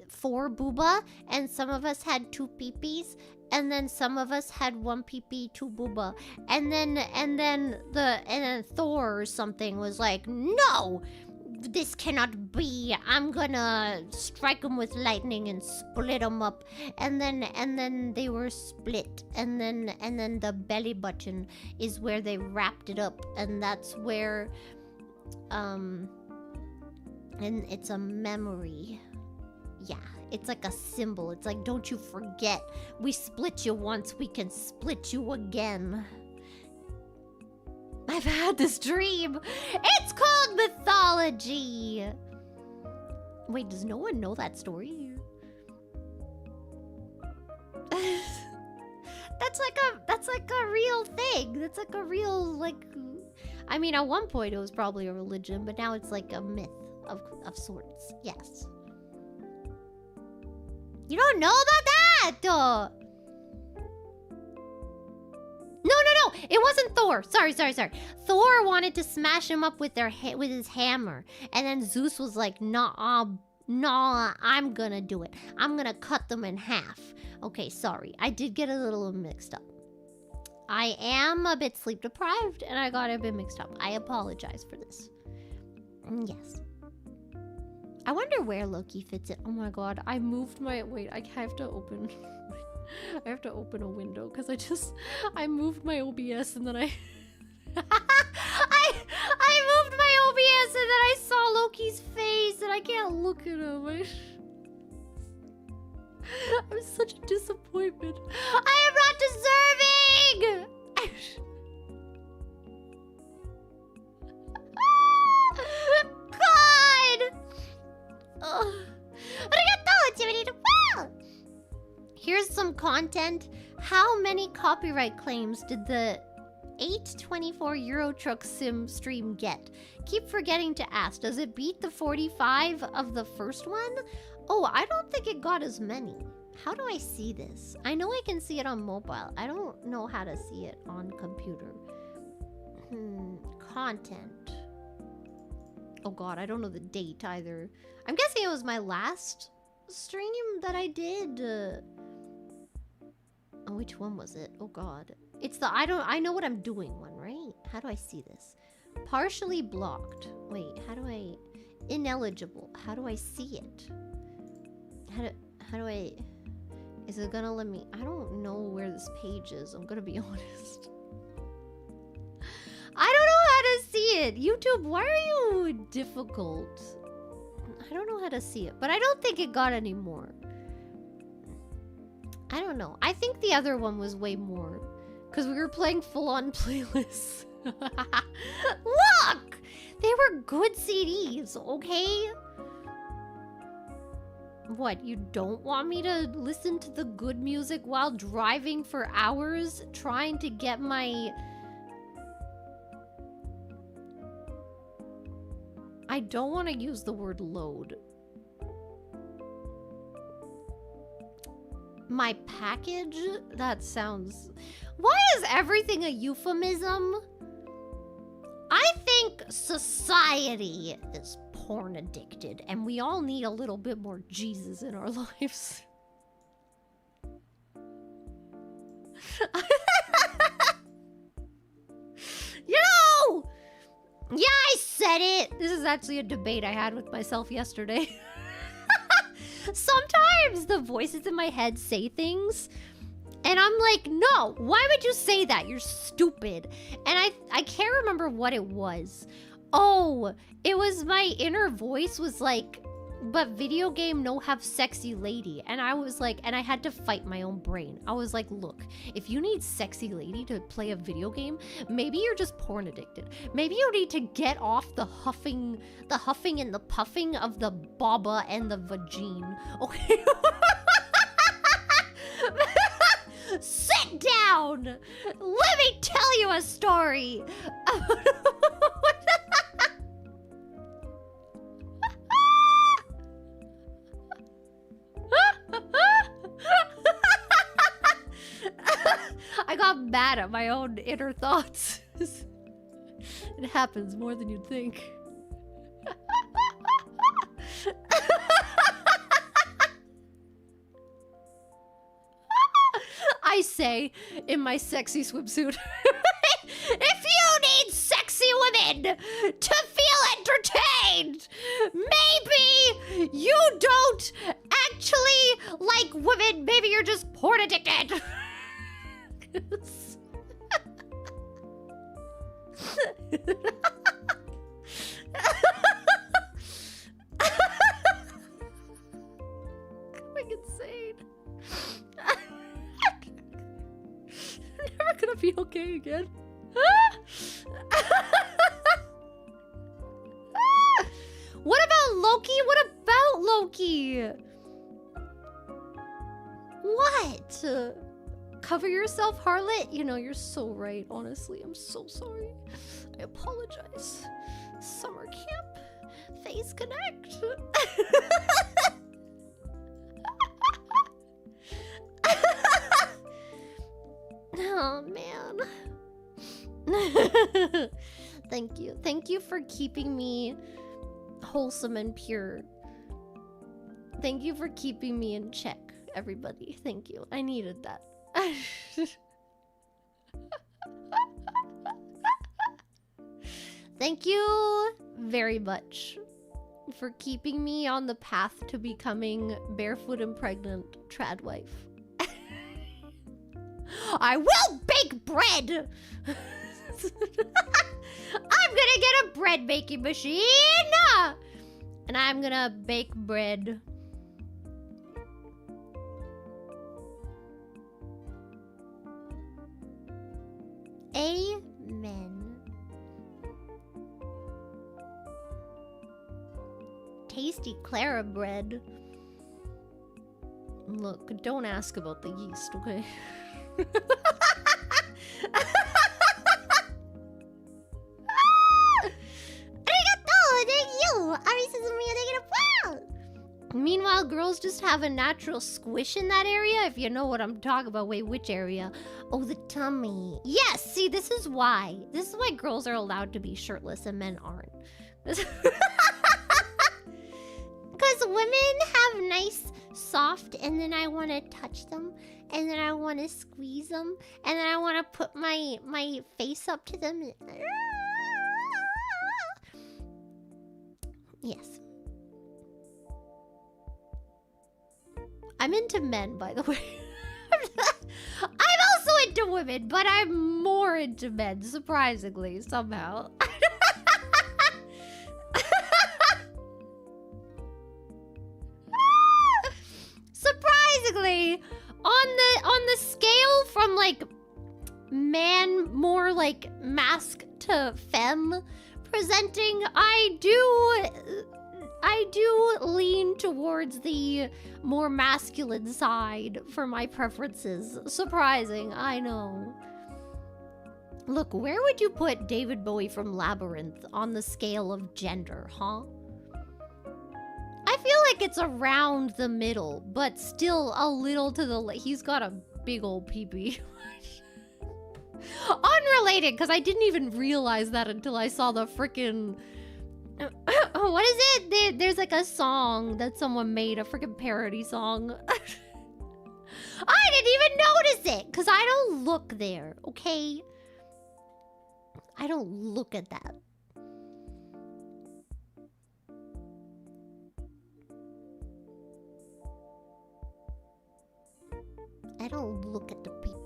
4 booba and some of us had 2 peepees. And then some of us had 1 pee-pee, 2 booba. And then Thor or something was like, no, this cannot be. I'm gonna strike them with lightning and split them up. And then they were split. And then the belly button is where they wrapped it up. And that's where, and it's a memory. Yeah, it's like a symbol. It's like, don't you forget. We split you once, we can split you again. I've had this dream. It's called mythology. Wait, does no one know that story? That's like a real thing. That's like a real, I mean, at one point it was probably a religion, but now it's like a myth of sorts. Yes. You don't know about that? No. It wasn't Thor. Sorry. Thor wanted to smash him up with his hammer. And then Zeus was like, nah, I'm gonna do it. I'm gonna cut them in half. Okay, sorry. I did get a little mixed up. I am a bit sleep deprived and I got a bit mixed up. I apologize for this. Yes. I wonder where Loki fits it. Oh my god, I moved my... Wait, I have to open... I have to open a window because I moved my OBS and then I... I moved my OBS and then I saw Loki's face and I can't look at him. I'm such a disappointment. I am not deserving! God! Here's some content. How many copyright claims did the 824 Euro Truck Sim stream get? Keep forgetting to ask. Does it beat the 45 of the first one? Oh, I don't think it got as many. How do I see this? I know I can see it on mobile. I don't know how to see it on computer. Content. Oh god, I don't know the date either. I'm guessing it was my last stream that I did. Oh, which one was it? Oh god. It's the I know what I'm doing one, right? How do I see this? Partially blocked. Wait, how do I... Ineligible. How do I see it? How do I... Is it gonna let me... I don't know where this page is. I'm gonna be honest. I don't know how to see see it. YouTube, why are you difficult? I don't know how to see it, but I don't think it got any more. I don't know. I think the other one was way more. Because we were playing full-on playlists. Look! They were good CDs, okay? What, you don't want me to listen to the good music while driving for hours trying to get my... I don't want to use the word load. My package? That sounds... Why is everything a euphemism? I think society is porn addicted, and we all need a little bit more Jesus in our lives. You know! Yeah, I said it! This is actually a debate I had with myself yesterday. Sometimes the voices in my head say things, and I'm like, no, why would you say that? You're stupid. And I can't remember what it was. Oh, it was my inner voice was like, but video game no have sexy lady. And I was like, and I had to fight my own brain. I was like, look, if you need sexy lady to play a video game, maybe you're just porn addicted. Maybe you need to get off the huffing and the puffing of the baba and the vagine. Okay? Sit down! Let me tell you a story! I got mad at my own inner thoughts. It happens more than you'd think. I say in my sexy swimsuit, if you need sexy women to feel entertained, maybe you don't actually like women, maybe you're just porn addicted. Going insane. Never gonna be okay again. What about Loki? What about Loki? What? Cover yourself, harlot? You know, you're so right, honestly. I'm so sorry. I apologize. Summer camp. Face connect. Oh, man. Thank you. Thank you for keeping me wholesome and pure. Thank you for keeping me in check, everybody. Thank you. I needed that. Thank you very much for keeping me on the path to becoming barefoot and pregnant trad wife. I will bake bread! I'm gonna get a bread making machine! And I'm gonna bake bread. Amen. Tasty Clara bread. Look, don't ask about the yeast, okay? Meanwhile, girls just have a natural squish in that area, if you know what I'm talking about. Wait, which area? Oh, the tummy. Yes, see, this is why. This is why girls are allowed to be shirtless and men aren't. Because women have nice, soft, and then I want to touch them, and then I want to squeeze them, and then I want to put my face up to them. Yes. I'm into men, by the way. I'm also into women, but I'm more into men, surprisingly, somehow. like man, more like mask to femme presenting, I do lean towards the more masculine side for my preferences. Surprising, I know. Look, where would you put David Bowie from Labyrinth on the scale of gender, huh? I feel like it's around the middle, but still a little to the he's got a big old peepee. Unrelated, because I didn't even realize that until I saw the frickin' what is it? There's like a song that someone made, a freaking parody song. I didn't even notice it, because I don't look there, okay? I don't look at that. I don't look at the people.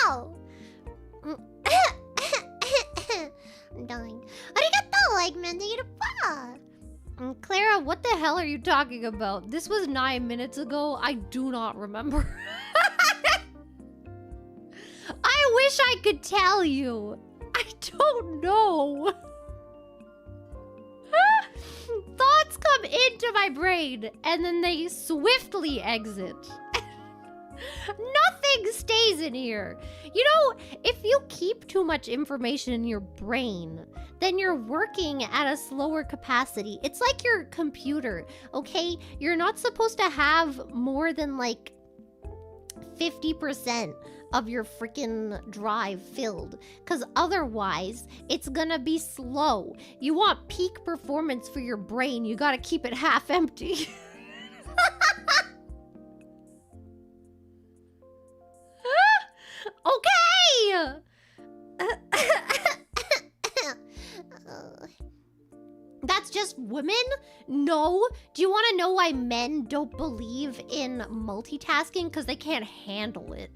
No! I'm dying. Arigato, like Clara, what the hell are you talking about? This was 9 minutes ago. I do not remember. I wish I could tell you. I don't know. Thoughts come into my brain and then they swiftly exit. Nothing stays in here. You know, if you keep too much information in your brain, then you're working at a slower capacity. It's like your computer, okay? You're not supposed to have more than like 50% of your freaking drive filled, because otherwise it's gonna be slow. You want peak performance for your brain, you gotta keep it half empty. Okay! That's just women? No. Do you want to know why men don't believe in multitasking? Because they can't handle it.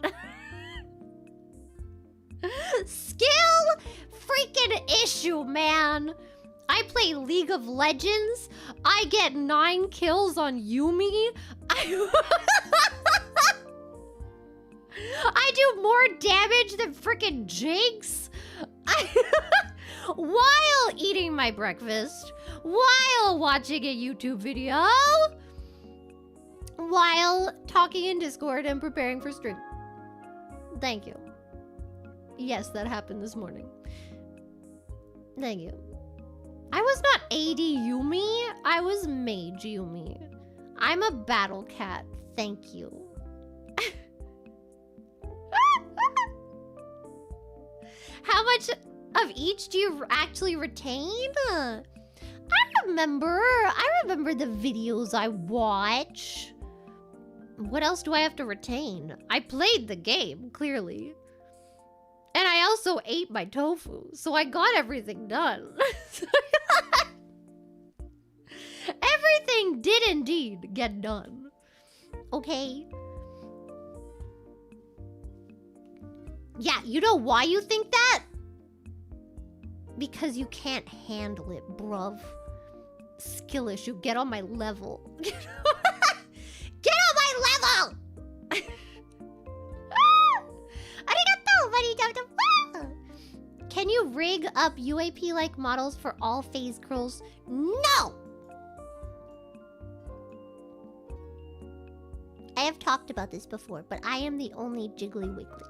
Skill freaking issue, man. I play League of Legends. I get 9 kills on Yumi. I do more damage than freaking Jinx. While eating my breakfast, while watching a YouTube video, while talking in Discord and preparing for stream. Thank you. Yes, that happened this morning. Thank you. I was not AD Yumi, I was Mage Yumi. I'm a battle cat, thank you. How much of each do you actually retain? I remember the videos I watch. What else do I have to retain? I played the game, clearly. And I also ate my tofu, so I got everything done. Everything did indeed get done. Okay? Yeah, you know why you think that? Because you can't handle it, bruv. Skill issue. Get on my level. Get on my level! Can you rig up UAP-like models for all phase curls? No! I have talked about this before, but I am the only Jiggly Wiggly.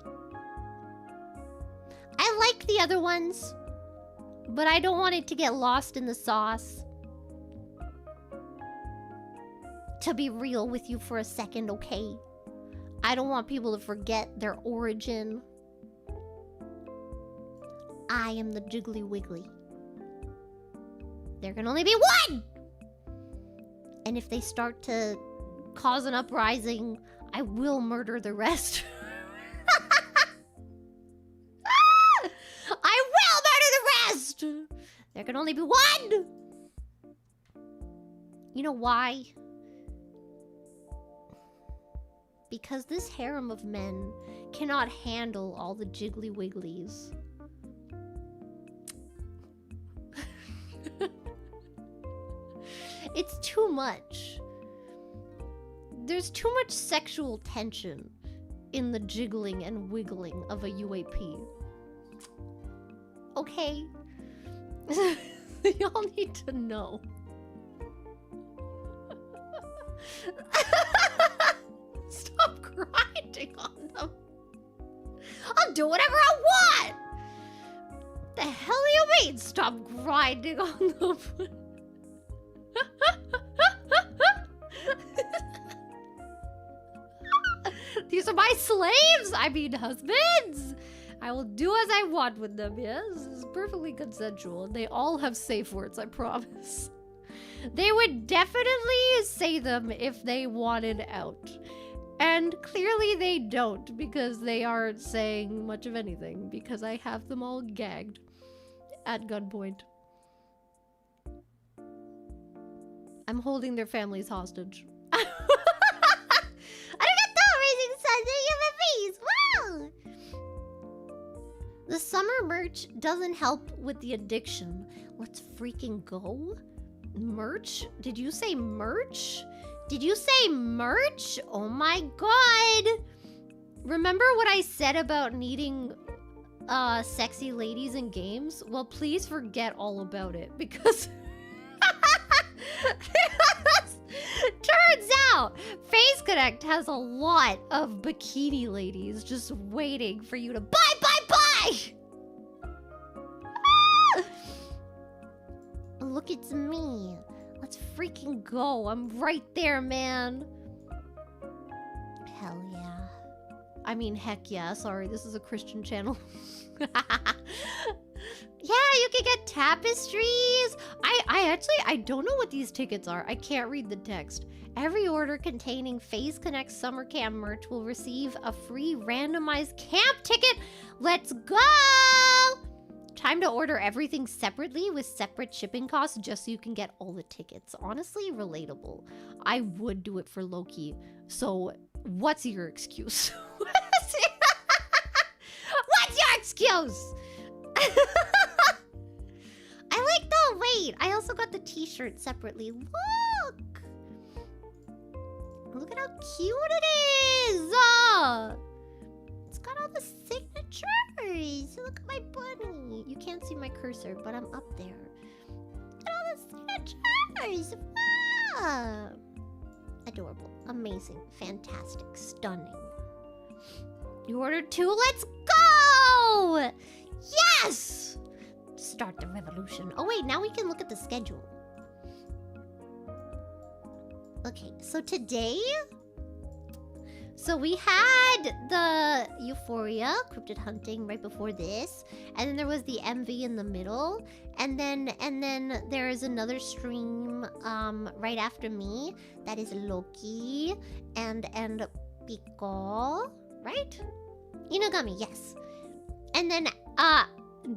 I like the other ones, but I don't want it to get lost in the sauce. To be real with you for a second, okay? I don't want people to forget their origin. I am the Jiggly Wiggly. There can only be one! And if they start to cause an uprising, I will murder the rest. I will murder the rest! There can only be one! You know why? Because this harem of men cannot handle all the Jiggly Wigglies. It's too much. There's too much sexual tension in the jiggling and wiggling of a UAP. Okay? Y'all need to know. Stop grinding on them. I'll do whatever I want! The hell do you mean, stop grinding on them? These are my slaves! I mean husbands! I will do as I want with them, yes? This is perfectly consensual. They all have safe words, I promise. They would definitely say them if they wanted out. And clearly they don't, because they aren't saying much of anything, because I have them all gagged at gunpoint. I'm holding their families hostage. The summer merch doesn't help with the addiction. Let's freaking go. Merch? Did you say merch? Did you say merch? Oh my god. Remember what I said about needing sexy ladies in games? Well, please forget all about it, because turns out Face Connect has a lot of bikini ladies just waiting for you to buy. Look, it's me. Let's freaking go. I'm right there, man. Hell yeah. I mean, heck yeah. Sorry, this is a Christian channel. Yeah, you can get tapestries. I don't know what these tickets are. I can't read the text. Every order containing Phase Connect Summer Camp merch will receive a free randomized camp ticket. Let's go! Time to order everything separately with separate shipping costs just so you can get all the tickets. Honestly, relatable. I would do it for Loki. So, what's your excuse? What's your excuse? I like the wait. I also got the t-shirt separately. Look! Look at how cute it is! It's got all the signatures. Look at my bunny. You can't see my cursor, but I'm up there. Look at all the signatures. Wow. Adorable. Amazing. Fantastic. Stunning. You ordered 2? Let's go! Yes! Start the revolution. Oh wait, now we can look at the schedule. Okay, so today... So we had the Euphoria, Cryptid Hunting right before this. And then there was the MV in the middle. And then there is another stream right after me. That is Loki and Pico, right? Inugami, yes. And then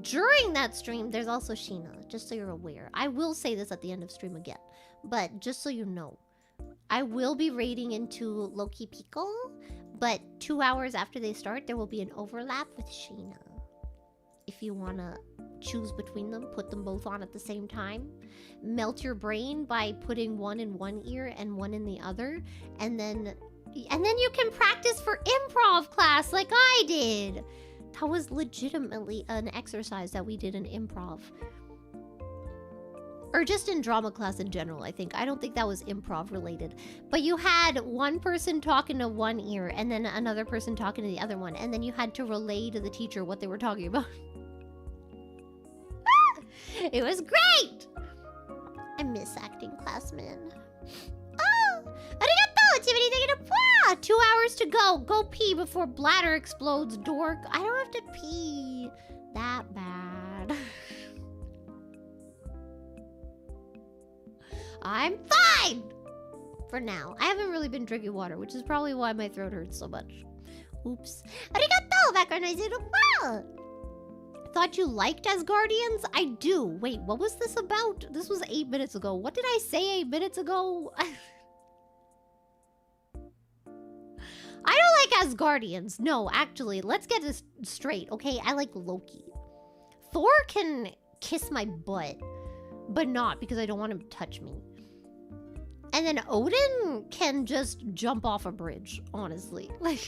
during that stream, there's also Sheena, just so you're aware. I will say this at the end of stream again, but just so you know. I will be raiding into Loki Pico, but 2 hours after they start, there will be an overlap with Sheena. If you want to choose between them, put them both on at the same time. Melt your brain by putting one in one ear and one in the other. And then you can practice for improv class like I did. That was legitimately an exercise that we did in improv. Or just in drama class in general, I think. I don't think that was improv related. But you had one person talking to one ear and then another person talking to the other one. And then you had to relay to the teacher what they were talking about. It was great! I miss acting class, man. Oh! Arigato! 2 hours to go. Go pee before bladder explodes, dork. I don't have to pee that bad. I'm fine! For now. I haven't really been drinking water, which is probably why my throat hurts so much. Oops. Arigato! Background noise in the world! Thought you liked Asgardians? I do. Wait, what was this about? This was 8 minutes ago. What did I say 8 minutes ago? I don't like Asgardians. No, actually, let's get this straight, okay? I like Loki. Thor can kiss my butt, but not because I don't want him to touch me. And then Odin can just jump off a bridge, honestly. Like,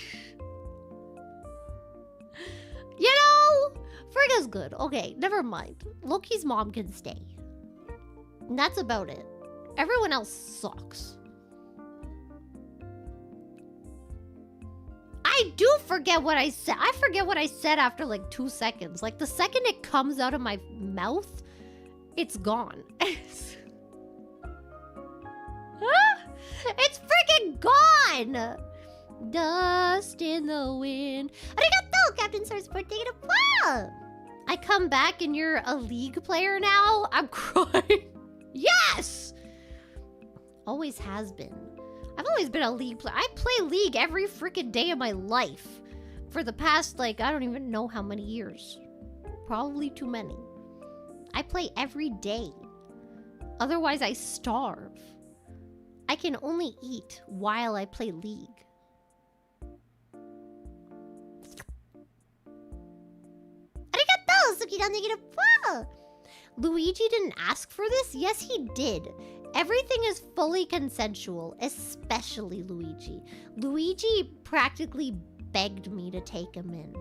you know, Frigga's good. Okay, never mind. Loki's mom can stay. And that's about it. Everyone else sucks. I do forget what I said. I forget what I said after like 2 seconds. Like the second it comes out of my mouth, it's gone. It's freaking gone! Dust in the wind. Arigato, Captain Source, for taking a photo. I come back and you're a League player now? I'm crying. Yes! Always has been. I've always been a League player. I play League every freaking day of my life. For the past, like, I don't even know how many years. Probably too many. I play every day. Otherwise, I starve. I can only eat while I play League. Arigato, Suki-dan negative. Luigi didn't ask for this? Yes, he did. Everything is fully consensual, especially Luigi. Luigi practically begged me to take him in.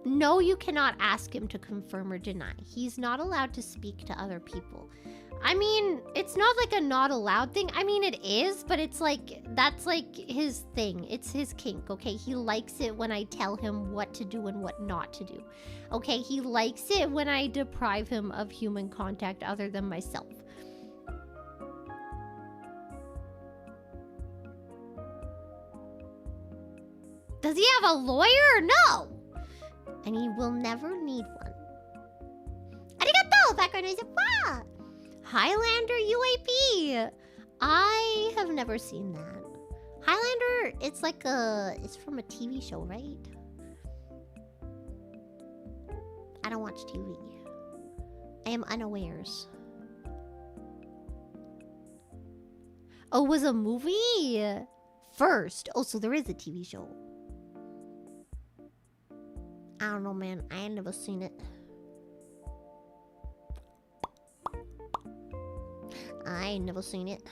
No, you cannot ask him to confirm or deny. He's not allowed to speak to other people. I mean, it's not like a not allowed thing. I mean, it is, but it's like, that's like his thing. It's his kink, okay? He likes it when I tell him what to do and what not to do. Okay, he likes it when I deprive him of human contact other than myself. Does he have a lawyer? No! And he will never need one. Arigato! Background noise. Highlander UAP. I have never seen that. Highlander, it's like it's from a TV show, right? I don't watch TV. I am unawares. Oh, it was a movie first. Oh, so there is a TV show. I don't know, man. I ain't never seen it. I ain't never seen it.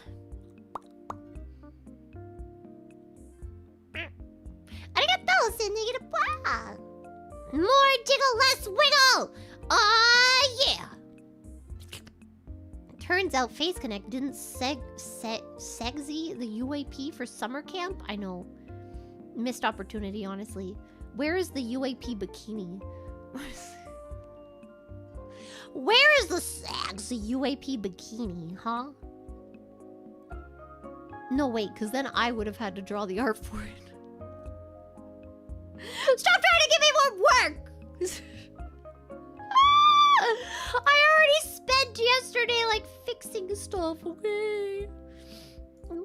Arigato, negative. More jiggle, less wiggle! Yeah! Turns out Face Connect didn't segsy the UAP for summer camp. I know. Missed opportunity, honestly. Where is the UAP bikini? Where is the sexy UAP bikini, huh? No, wait, because then I would have had to draw the art for it. Stop trying to give me more work! I already spent yesterday, like, fixing stuff, okay?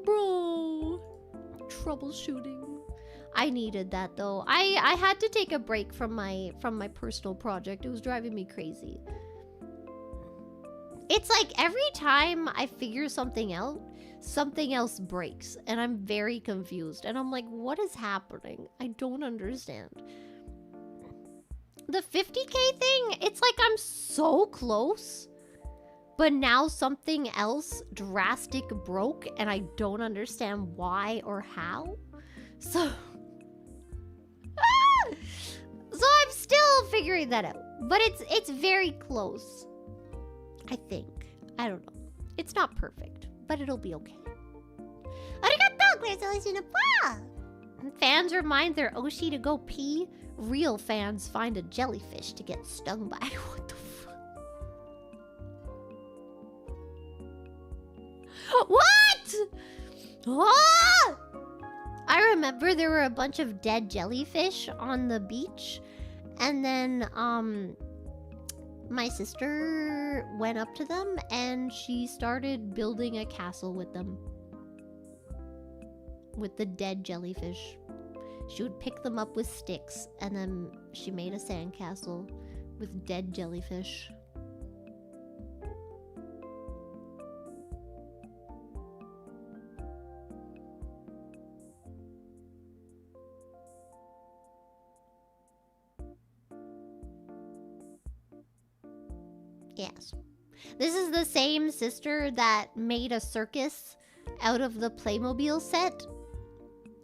Bro. Troubleshooting. I needed that, though. I had to take a break from my personal project. It was driving me crazy. It's like every time I figure something out, something else breaks. And I'm very confused. And I'm like, what is happening? I don't understand. The 50K thing, it's like I'm so close. But now something else drastic broke. And I don't understand why or how. So... So I'm still figuring that out. But it's very close. I think. I don't know. It's not perfect, but it'll be okay. Arigato! Fans remind their Oshi to go pee. Real fans find a jellyfish to get stung by. What the fuck? What? Ah! I remember there were a bunch of dead jellyfish on the beach. And then, my sister went up to them and she started building a castle with them. With the dead jellyfish. She would pick them up with sticks and then she made a sandcastle with dead jellyfish. Yes. This is the same sister that made a circus out of the Playmobil set.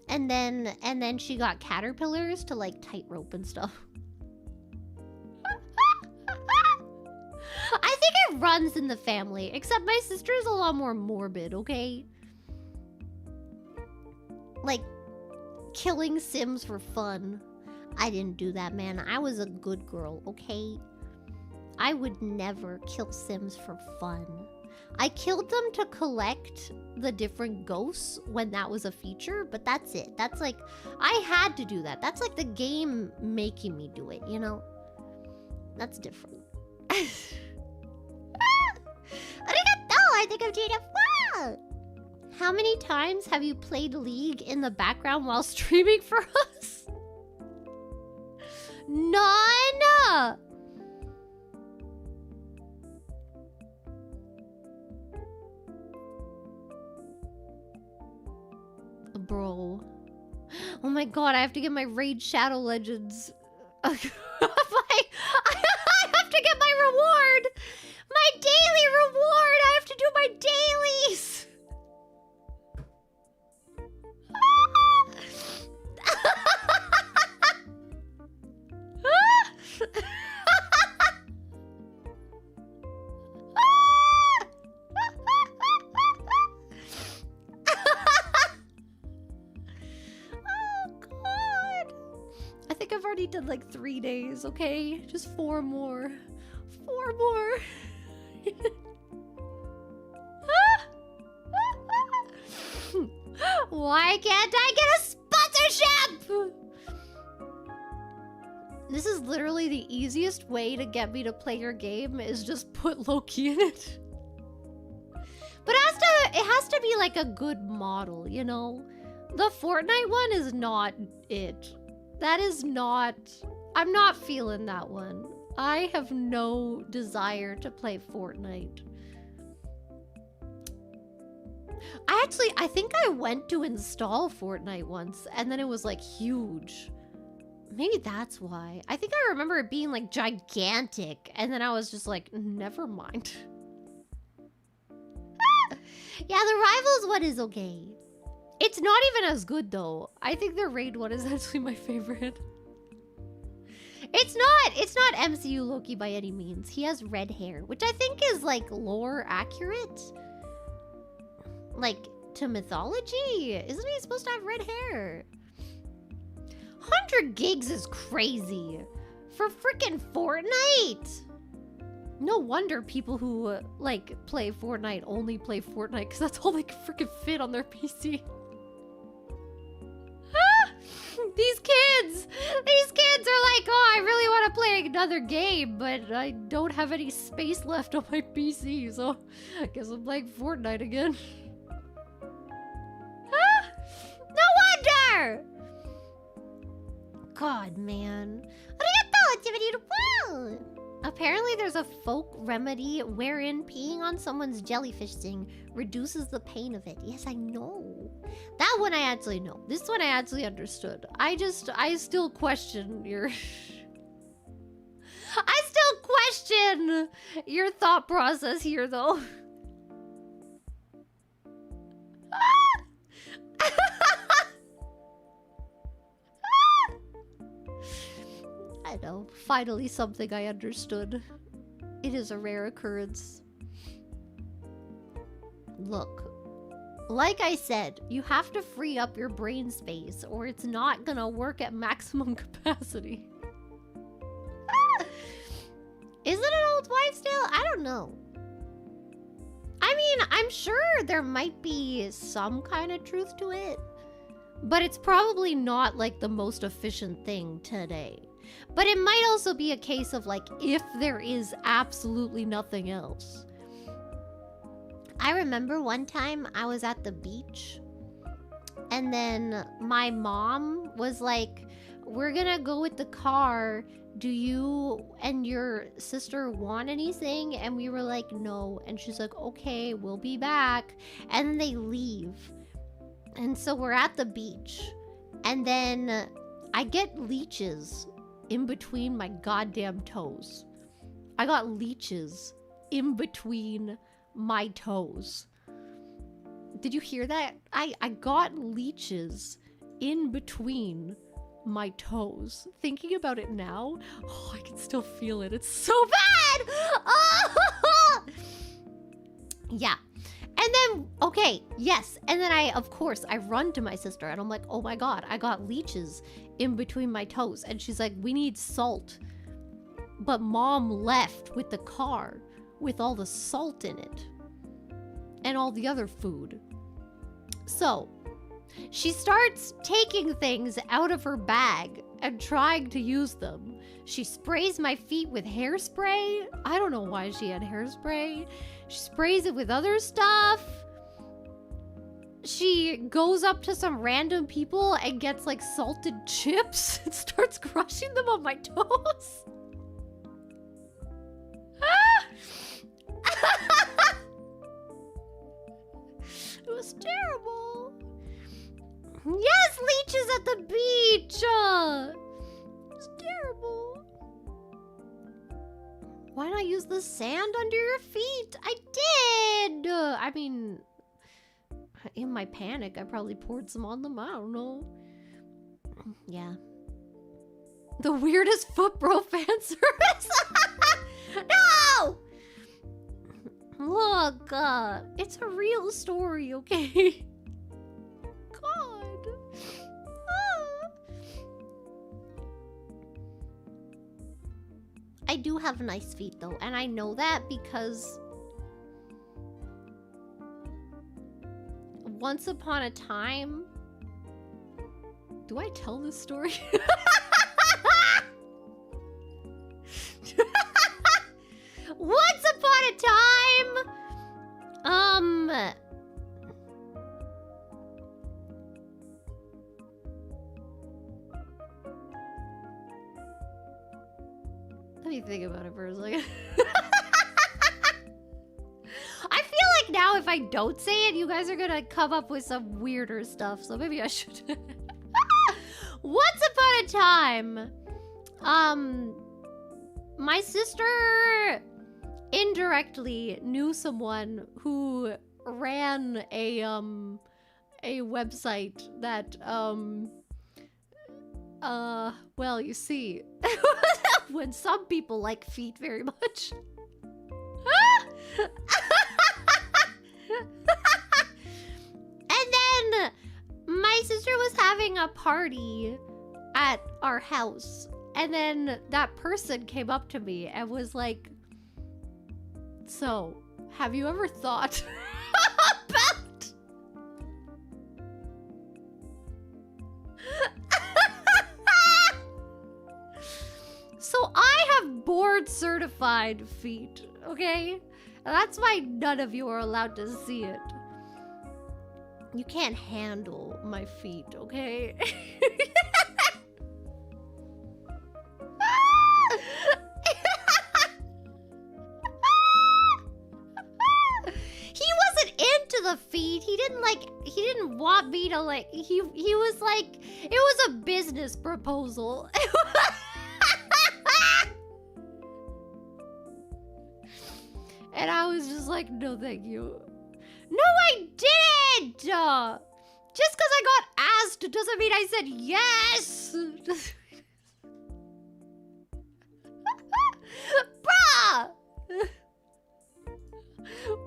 And then she got caterpillars to like tightrope and stuff. I think it runs in the family, except my sister is a lot more morbid, okay? Like, killing Sims for fun. I didn't do that, man. I was a good girl, okay? I would never kill Sims for fun. I killed them to collect the different ghosts when that was a feature, but that's it. That's like, I had to do that. That's like the game making me do it, you know? That's different. Arigato! I think I'm doing it well! How many times have you played League in the background while streaming for us? None! Bro. Oh my god, I have to get my Raid Shadow Legends. I have to get my reward! My daily reward! I have to do my dailies! I think I've already done like 3 days, okay? Just 4 more. 4 more. Why can't I get a sponsorship? This is literally the easiest way to get me to play your game is just put Loki in it. But it has to be like a good model, you know? The Fortnite one is not it. That is not... I'm not feeling that one. I have no desire to play Fortnite. I think I went to install Fortnite once, and then it was like huge. Maybe that's why. I think I remember it being like gigantic, and then I was just like, never mind. Yeah, the Rivals one is okay. It's not even as good though. I think the Raid one is actually my favorite. It's not MCU Loki by any means. He has red hair, which I think is like lore accurate. Like to mythology. Isn't he supposed to have red hair? 100 gigs is crazy. For freaking Fortnite. No wonder people who like play Fortnite only play Fortnite because that's all they can freaking fit on their PC. These kids are like, oh, I really want to play another game, but I don't have any space left on my PC, so I guess I'm playing Fortnite again. No wonder! God, man. Apparently there's a folk remedy wherein peeing on someone's jellyfish thing reduces the pain of it. Yes, I know. That one I actually know. This one I actually understood. I still question your... I still question your thought process here, though. I know. Finally something I understood. It is a rare occurrence. Look. Like I said, you have to free up your brain space or it's not gonna work at maximum capacity. Is it an old wives' tale? I don't know. I mean, I'm sure there might be some kind of truth to it. But it's probably not like the most efficient thing today. But it might also be a case of like, if there is absolutely nothing else. I remember one time I was at the beach and then my mom was like, we're gonna go with the car. Do you and your sister want anything? And we were like, no. And she's like, okay, we'll be back. And then they leave. And so we're at the beach. And then I get leeches in between my goddamn toes. I got leeches in between my toes. Did you hear that? I got leeches in between my toes. Thinking about it now, oh, I can still feel it. It's so bad! Oh! Yeah. And then, okay, yes. And then I run to my sister and I'm like, oh my God, I got leeches in between my toes. And she's like, we need salt. But mom left with the car with all the salt in it and all the other food. So she starts taking things out of her bag and trying to use them. She sprays my feet with hairspray. I don't know why she had hairspray. She sprays it with other stuff. She goes up to some random people and gets like salted chips and starts crushing them on my toes. It was terrible. Yes, leeches at the beach. It's terrible. Why not use the sand under your feet? I did. I mean, in my panic, I probably poured some on them. I don't know. Yeah. The weirdest foot bro fan service. No! Look, it's a real story, okay? God. I do have nice feet, though, and I know that because once upon a time... Do I tell this story? Once upon a time, let me think about it for a second. I feel like now if I don't say it, you guys are gonna come up with some weirder stuff, so maybe I should. Once upon a time, my sister indirectly knew someone who ran a website that well, you see, when some people like feet very much. And then my sister was having a party at our house, and then that person came up to me and was like, so, have you ever thought about... So I have board certified feet, okay? And that's why none of you are allowed to see it. You can't handle my feet, okay? He wasn't into the feet. He didn't want me to like, he was like, it was a business proposal. And I was just like, no, thank you. No, I didn't! Just because I got asked doesn't mean I said yes! Bruh!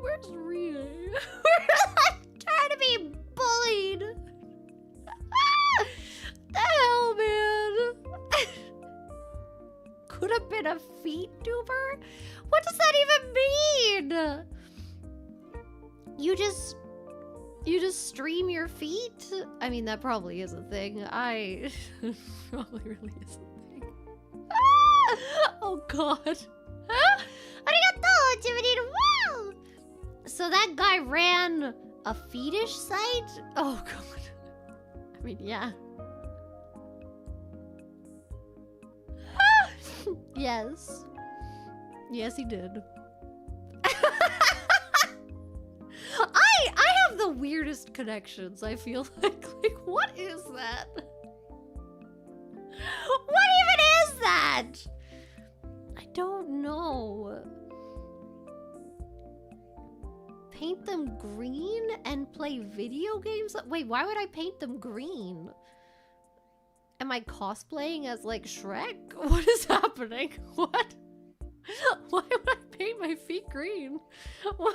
Where's Ria? I'm trying to be bullied. The hell, man? Could have been a feet tuber? What does that even mean? You just stream your feet? I mean, that probably is a thing. Probably really is a thing. Oh god. Arigato, Jiminy. Wow! So that guy ran a fetish site? Oh god. I mean, yeah. Yes. Yes, he did. I have the weirdest connections, I feel like. Like, what is that? What even is that? I don't know. paint them green and play video games? Wait, why would I paint them green? Am I cosplaying as like Shrek? What is happening? What? Why would I paint my feet green? What?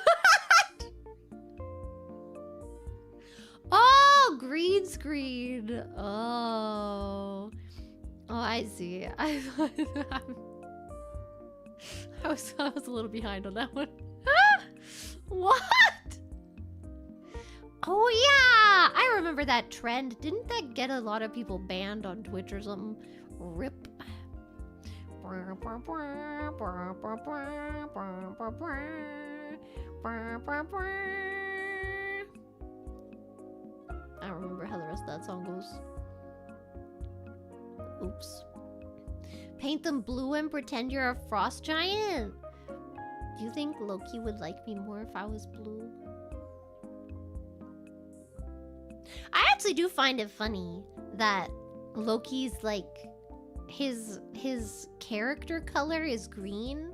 Oh, green screen. Oh. Oh, I see. I was a little behind on that one. What? Oh yeah, I remember that trend. Didn't that get a lot of people banned on Twitch or something? RIP. I don't remember how the rest of that song goes. Oops. Paint them blue and pretend you're a frost giant. Do you think Loki would like me more if I was blue? I actually do find it funny that Loki's like his character color is green,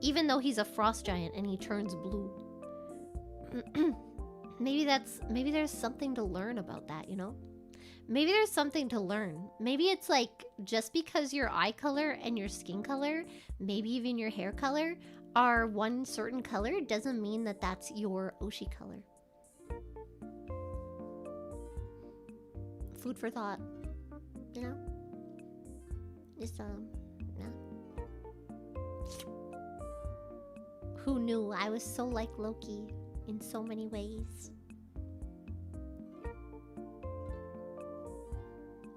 even though he's a frost giant and he turns blue. Maybe there's something to learn about that, you know? Maybe there's something to learn. Maybe it's like just because your eye color and your skin color, maybe even your hair color, are one certain color doesn't mean that that's your Oshi color. Food for thought, you know? Just, no. Who knew I was so like Loki in so many ways?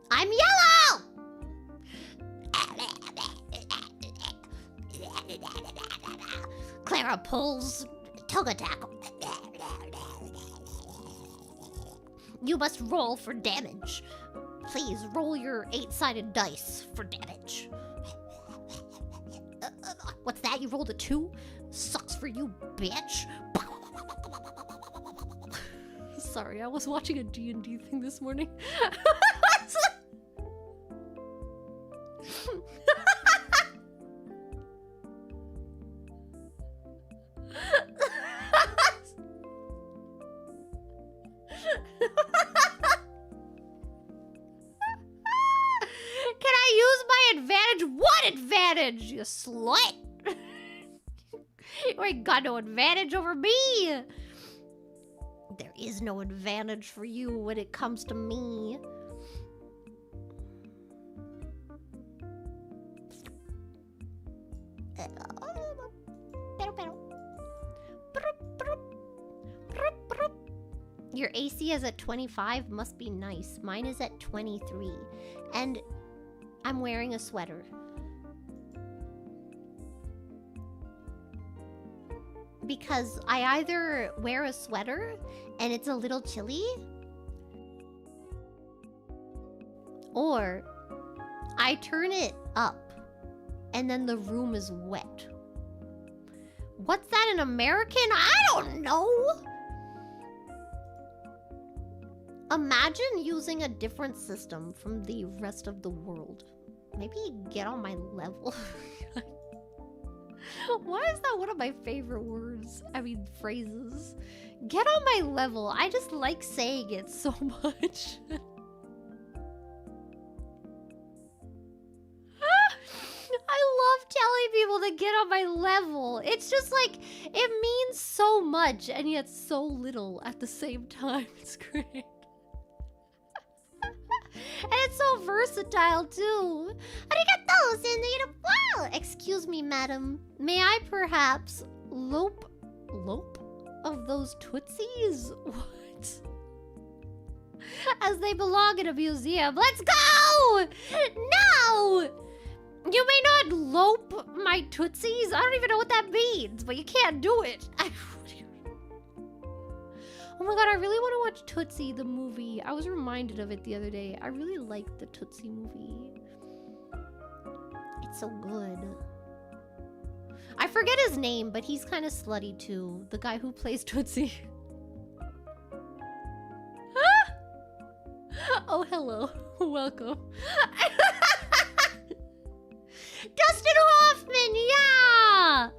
I'm yellow! Clara pulls tug attack. You must roll for damage. Please roll your 8-sided dice for damage. What's that? You rolled a 2? Sucks for you, bitch. Sorry, I was watching a D&D thing this morning. Can I use my advantage? What advantage, you slut? You ain't got no advantage over me. There is no advantage for you when it comes to me. Your AC is at 25, must be nice. Mine is at 23. And I'm wearing a sweater. Because I either wear a sweater and it's a little chilly, or I turn it up and then the room is wet. What's that in American? I don't know. Imagine using a different system from the rest of the world. Maybe get on my level. Why is that one of my favorite words? I mean, phrases. Get on my level. I just like saying it so much. I love telling people to get on my level. It's just like, it means so much and yet so little at the same time. It's great. And it's so versatile too. Arigato, senorita. Wow. Excuse me, madam. May I perhaps lope of those tootsies? What? As they belong in a museum. Let's go! No! You may not lope my tootsies. I don't even know what that means, but you can't do it. Oh my god, I really want to watch Tootsie, the movie. I was reminded of it the other day. I really liked the Tootsie movie. It's so good. I forget his name, but he's kind of slutty too. The guy who plays Tootsie. Oh, hello. Welcome. Dustin Hoffman, yeah!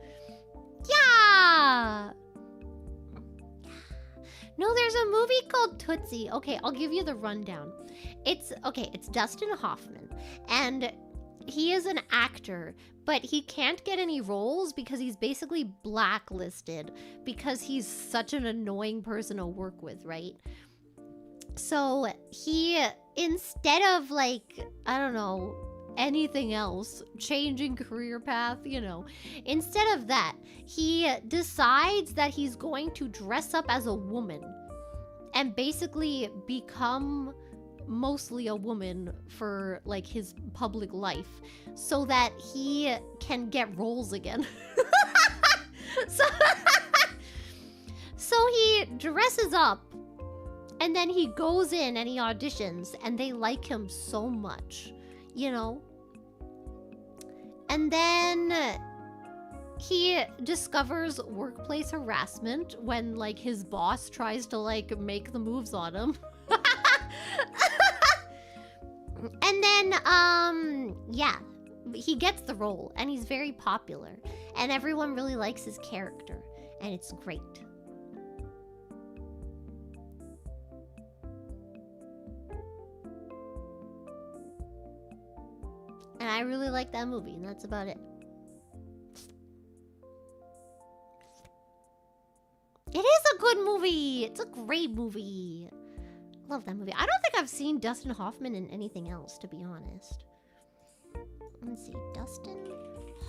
Yeah! There's a movie called Tootsie. Okay, I'll give you the rundown. It's Dustin Hoffman, and he is an actor, but he can't get any roles because he's basically blacklisted because he's such an annoying person to work with, right? So he, instead of like, I don't know, anything else, changing career path, you know, instead of that, he decides that he's going to dress up as a woman and basically become mostly a woman for like his public life so that he can get roles again. So he dresses up and then he goes in and he auditions and they like him so much, you know? And then he discovers workplace harassment when like his boss tries to like make the moves on him. And then, yeah, he gets the role and he's very popular and everyone really likes his character and it's great. And I really like that movie and that's about it. It is a good movie. It's a great movie. Love that movie. I don't think I've seen Dustin Hoffman in anything else, to be honest. Let's see. Dustin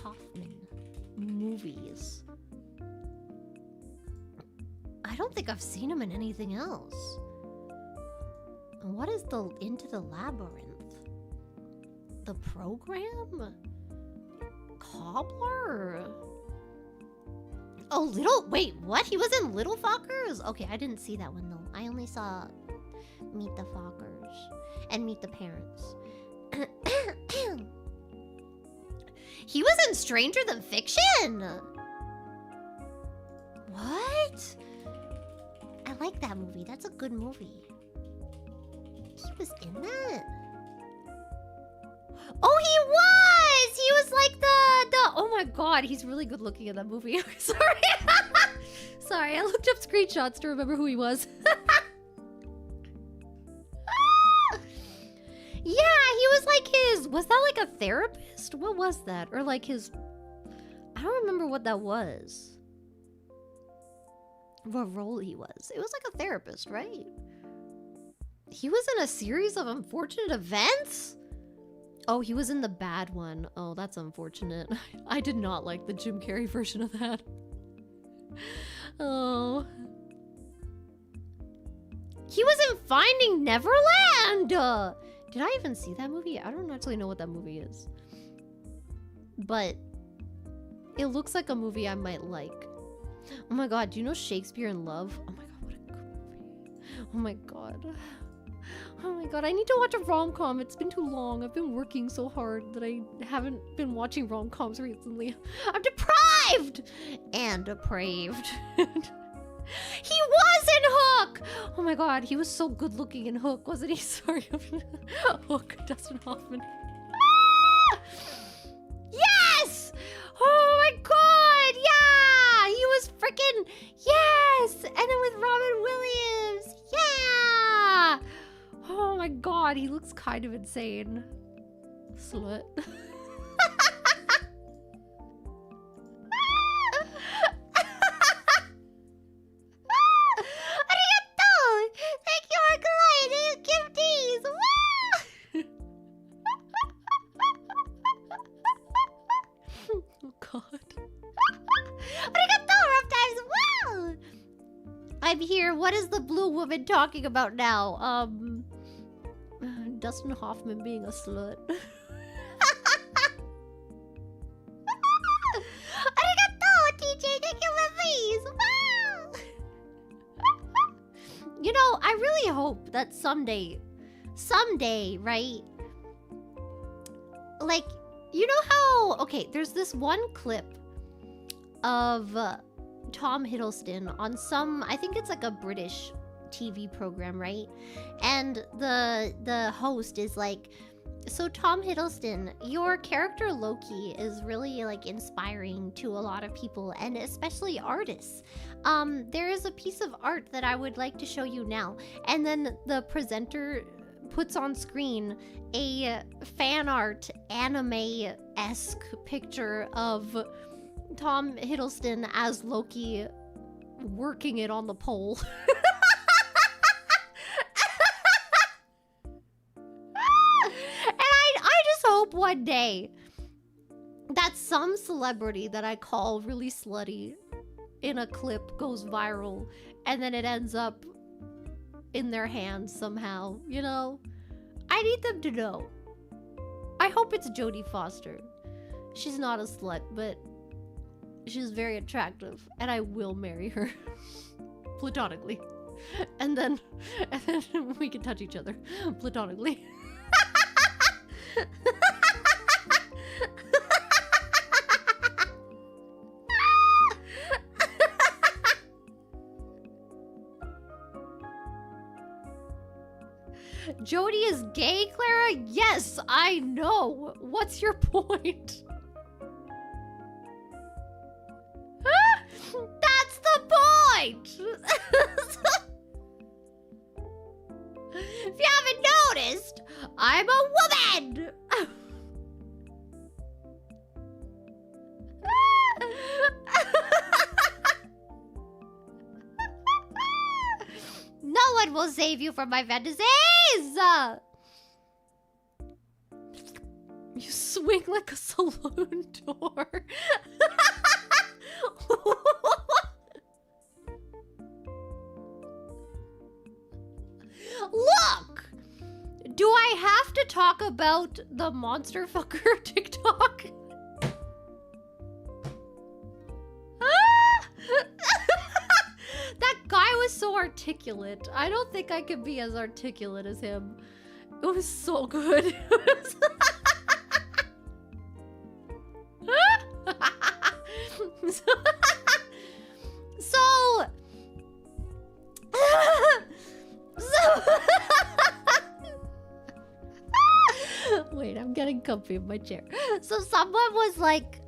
Hoffman movies. I don't think I've seen him in anything else. What is the Into the Labyrinth? The Program? Cobbler? Oh, wait, what? He was in Little Fockers? Okay, I didn't see that one though. I only saw Meet the Fockers and Meet the Parents. He was in Stranger Than Fiction! What? I like that movie. That's a good movie. He was in that? Oh, he was! He was like the oh my god, he's really good looking in that movie. Sorry. Sorry, I looked up screenshots to remember who he was. Yeah, he was like was that like a therapist? What was that? Or like his, I don't remember what that was. What role he was. It was like a therapist, right? He was in a series of unfortunate events? Oh, he was in the bad one. Oh, that's unfortunate. I did not like the Jim Carrey version of that. Oh. He was in Finding Neverland! Did I even see that movie? I don't actually know what that movie is. But it looks like a movie I might like. Oh my god, do you know Shakespeare in Love? Oh my god, what a good movie. Oh my god. Oh my god, I need to watch a rom-com. It's been too long. I've been working so hard that I haven't been watching rom-coms recently. I'm deprived! And depraved. He was in Hook! Oh my god, he was so good looking in Hook, wasn't he? Sorry. Hook, Dustin Hoffman. Ah! Yes! Oh my god, yeah! He was freaking, yes! And then with Robin Williams, yeah! Oh my god, he looks kind of insane. Slut. I'm here. What is the blue woman talking about now? Dustin Hoffman being a slut. Arigato, TJ. Thank you, please. You know, I really hope that someday, right? Like, you know how... Okay, there's this one clip of... Tom Hiddleston on some, I think it's like a British TV program, right? And the host is like, So Tom Hiddleston, your character Loki is really like inspiring to a lot of people, and especially artists. There is a piece of art that I would like to show you now, and then the presenter puts on screen a fan art anime-esque picture of Tom Hiddleston as Loki working it on the pole. Hope one day that some celebrity that I call really slutty in a clip goes viral, and then it ends up in their hands somehow, you know? I need them to know. I hope it's Jodie Foster. She's not a slut, but she's very attractive, and I will marry her. Platonically. And then we can touch each other. Platonically. Jodie is gay, Clara? Yes, I know. What's your point? That's the point! If you haven't noticed, I'm a woman! No one will save you from my fantasies! You swing like a saloon door. Look! Do I have to talk about the monster fucker TikTok? That guy was so articulate. I don't think I could be as articulate as him. It was so good. Wait, I'm getting comfy in my chair. So someone was like,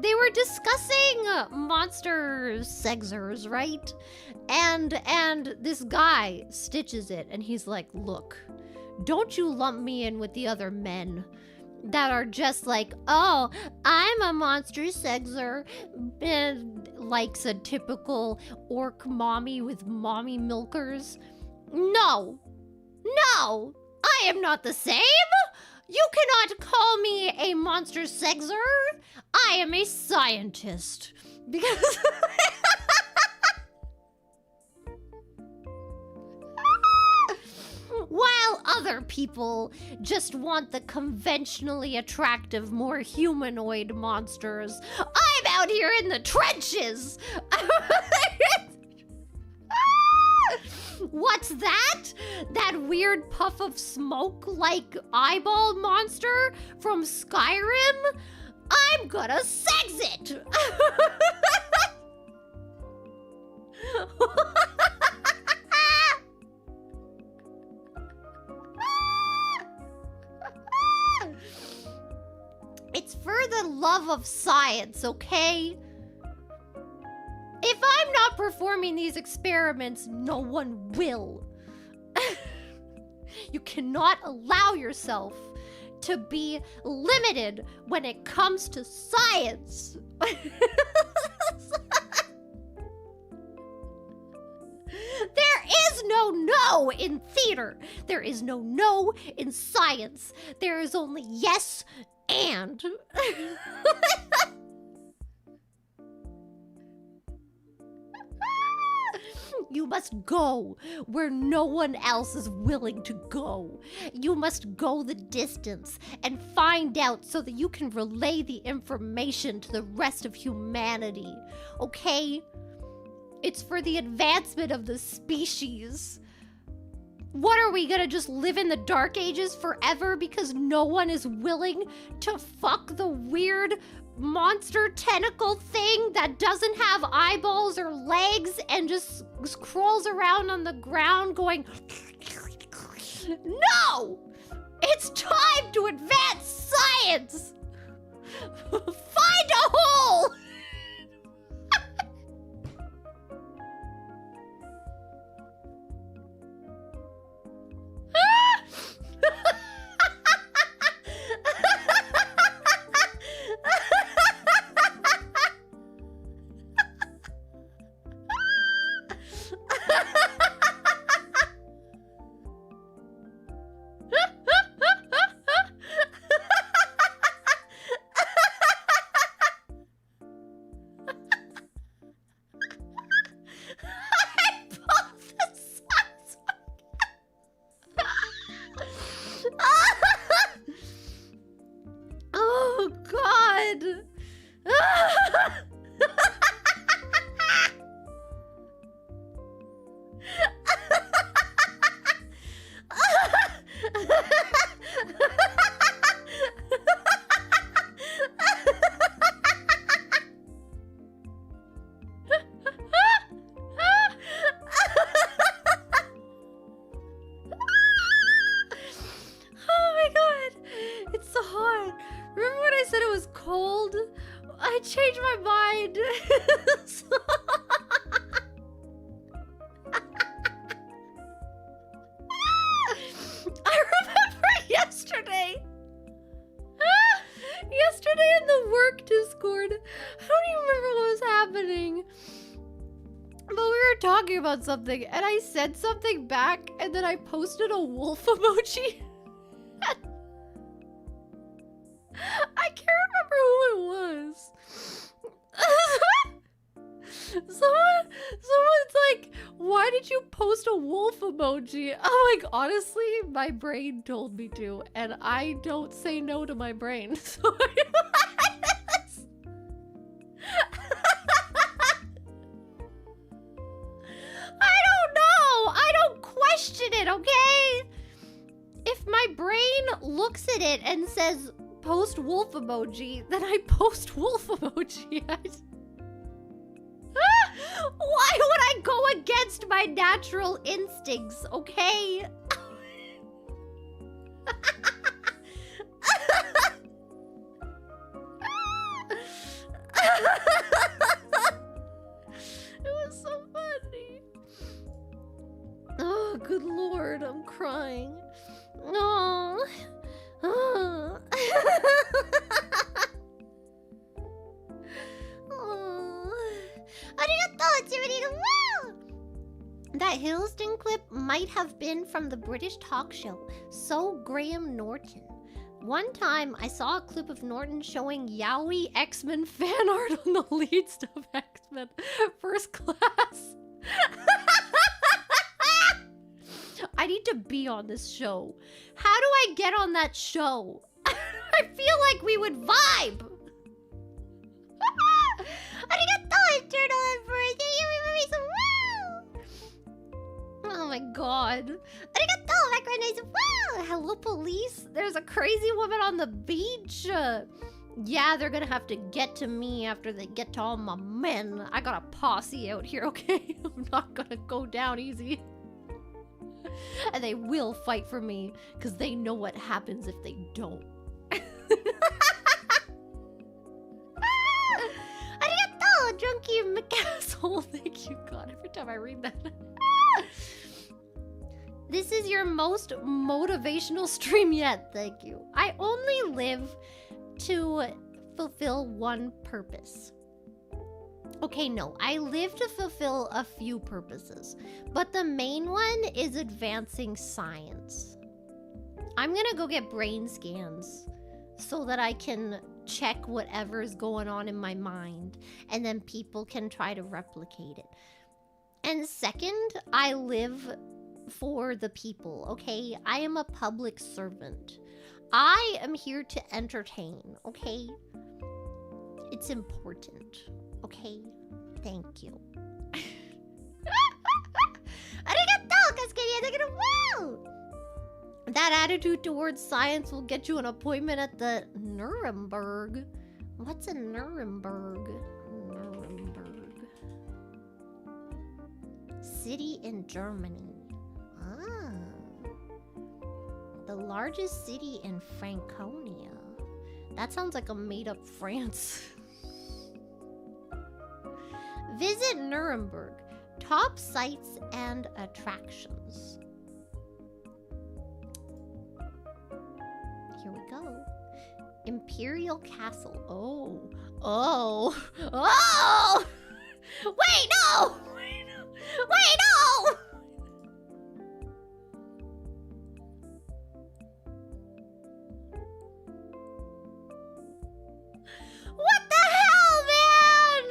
they were discussing monster sexers, right? And this guy stitches it, and he's like, look, don't you lump me in with the other men that are just like, oh, I'm a monster sexer, and likes a typical orc mommy with mommy milkers. No, I am not the same. You cannot call me a monster sexer. I am a scientist. Because while other people just want the conventionally attractive, more humanoid monsters, I'm out here in the trenches. What's that? That weird puff of smoke like eyeball monster from Skyrim? I'm gonna sex it! It's for the love of science, okay? If I'm not performing these experiments, no one will. You cannot allow yourself to be limited when it comes to science. There is no no in theater. There is no no in science. There is only yes and. You must go where no one else is willing to go. You must go the distance and find out so that you can relay the information to the rest of humanity. Okay? It's for the advancement of the species. What are we gonna just live in the Dark Ages forever because no one is willing to fuck the weird monster tentacle thing that doesn't have eyeballs or legs and just crawls around on the ground going, no! It's time to advance science! Find a hole! Oh God! Oh my God, it's so hot. Remember when I said it was cold? I changed my mind. I remember yesterday. Yesterday in the work Discord. I don't even remember what was happening. But we were talking about something and I said something back and then I posted a wolf emoji. I can't remember who it was. Someone's like, why did you post a wolf emoji? I'm like, honestly, my brain told me to, and I don't say no to my brain. So I don't know. I don't question it, okay? If my brain looks at it and says, post wolf emoji, then I post wolf emoji. Why would I go against my natural instincts, okay? It was so funny. Oh, good Lord, I'm crying. Oh. Oh. That Hiddleston clip might have been from the British talk show So Graham Norton. One time I saw a clip of Norton showing yaoi X-Men fan art on the leads of X-Men First Class. I need to be on this show. How do I get on that show? I feel like we would vibe. Oh my God. Hello, police. There's a crazy woman on the beach. Yeah, they're gonna have to get to me after they get to all my men. I got a posse out here, okay? I'm not gonna go down easy. And they will fight for me, because they know what happens if they don't. Arigato, Drunky McAsshole. Thank you, God, every time I read that. This is your most motivational stream yet, thank you. I only live to fulfill one purpose. Okay, no, I live to fulfill a few purposes, but the main one is advancing science. I'm gonna go get brain scans so that I can check whatever's going on in my mind, and then people can try to replicate it. And second, I live for the people, okay? I am a public servant. I am here to entertain, okay? It's important, okay? Thank you. That attitude towards science will get you an appointment at the Nuremberg. What's a Nuremberg? Nuremberg. City in Germany. Ah. The largest city in Franconia. That sounds like a made-up France. Visit Nuremberg. Top sites and attractions. Here we go. Imperial Castle. Oh. Oh. Oh! Wait, no! Wait, no! What the hell, man?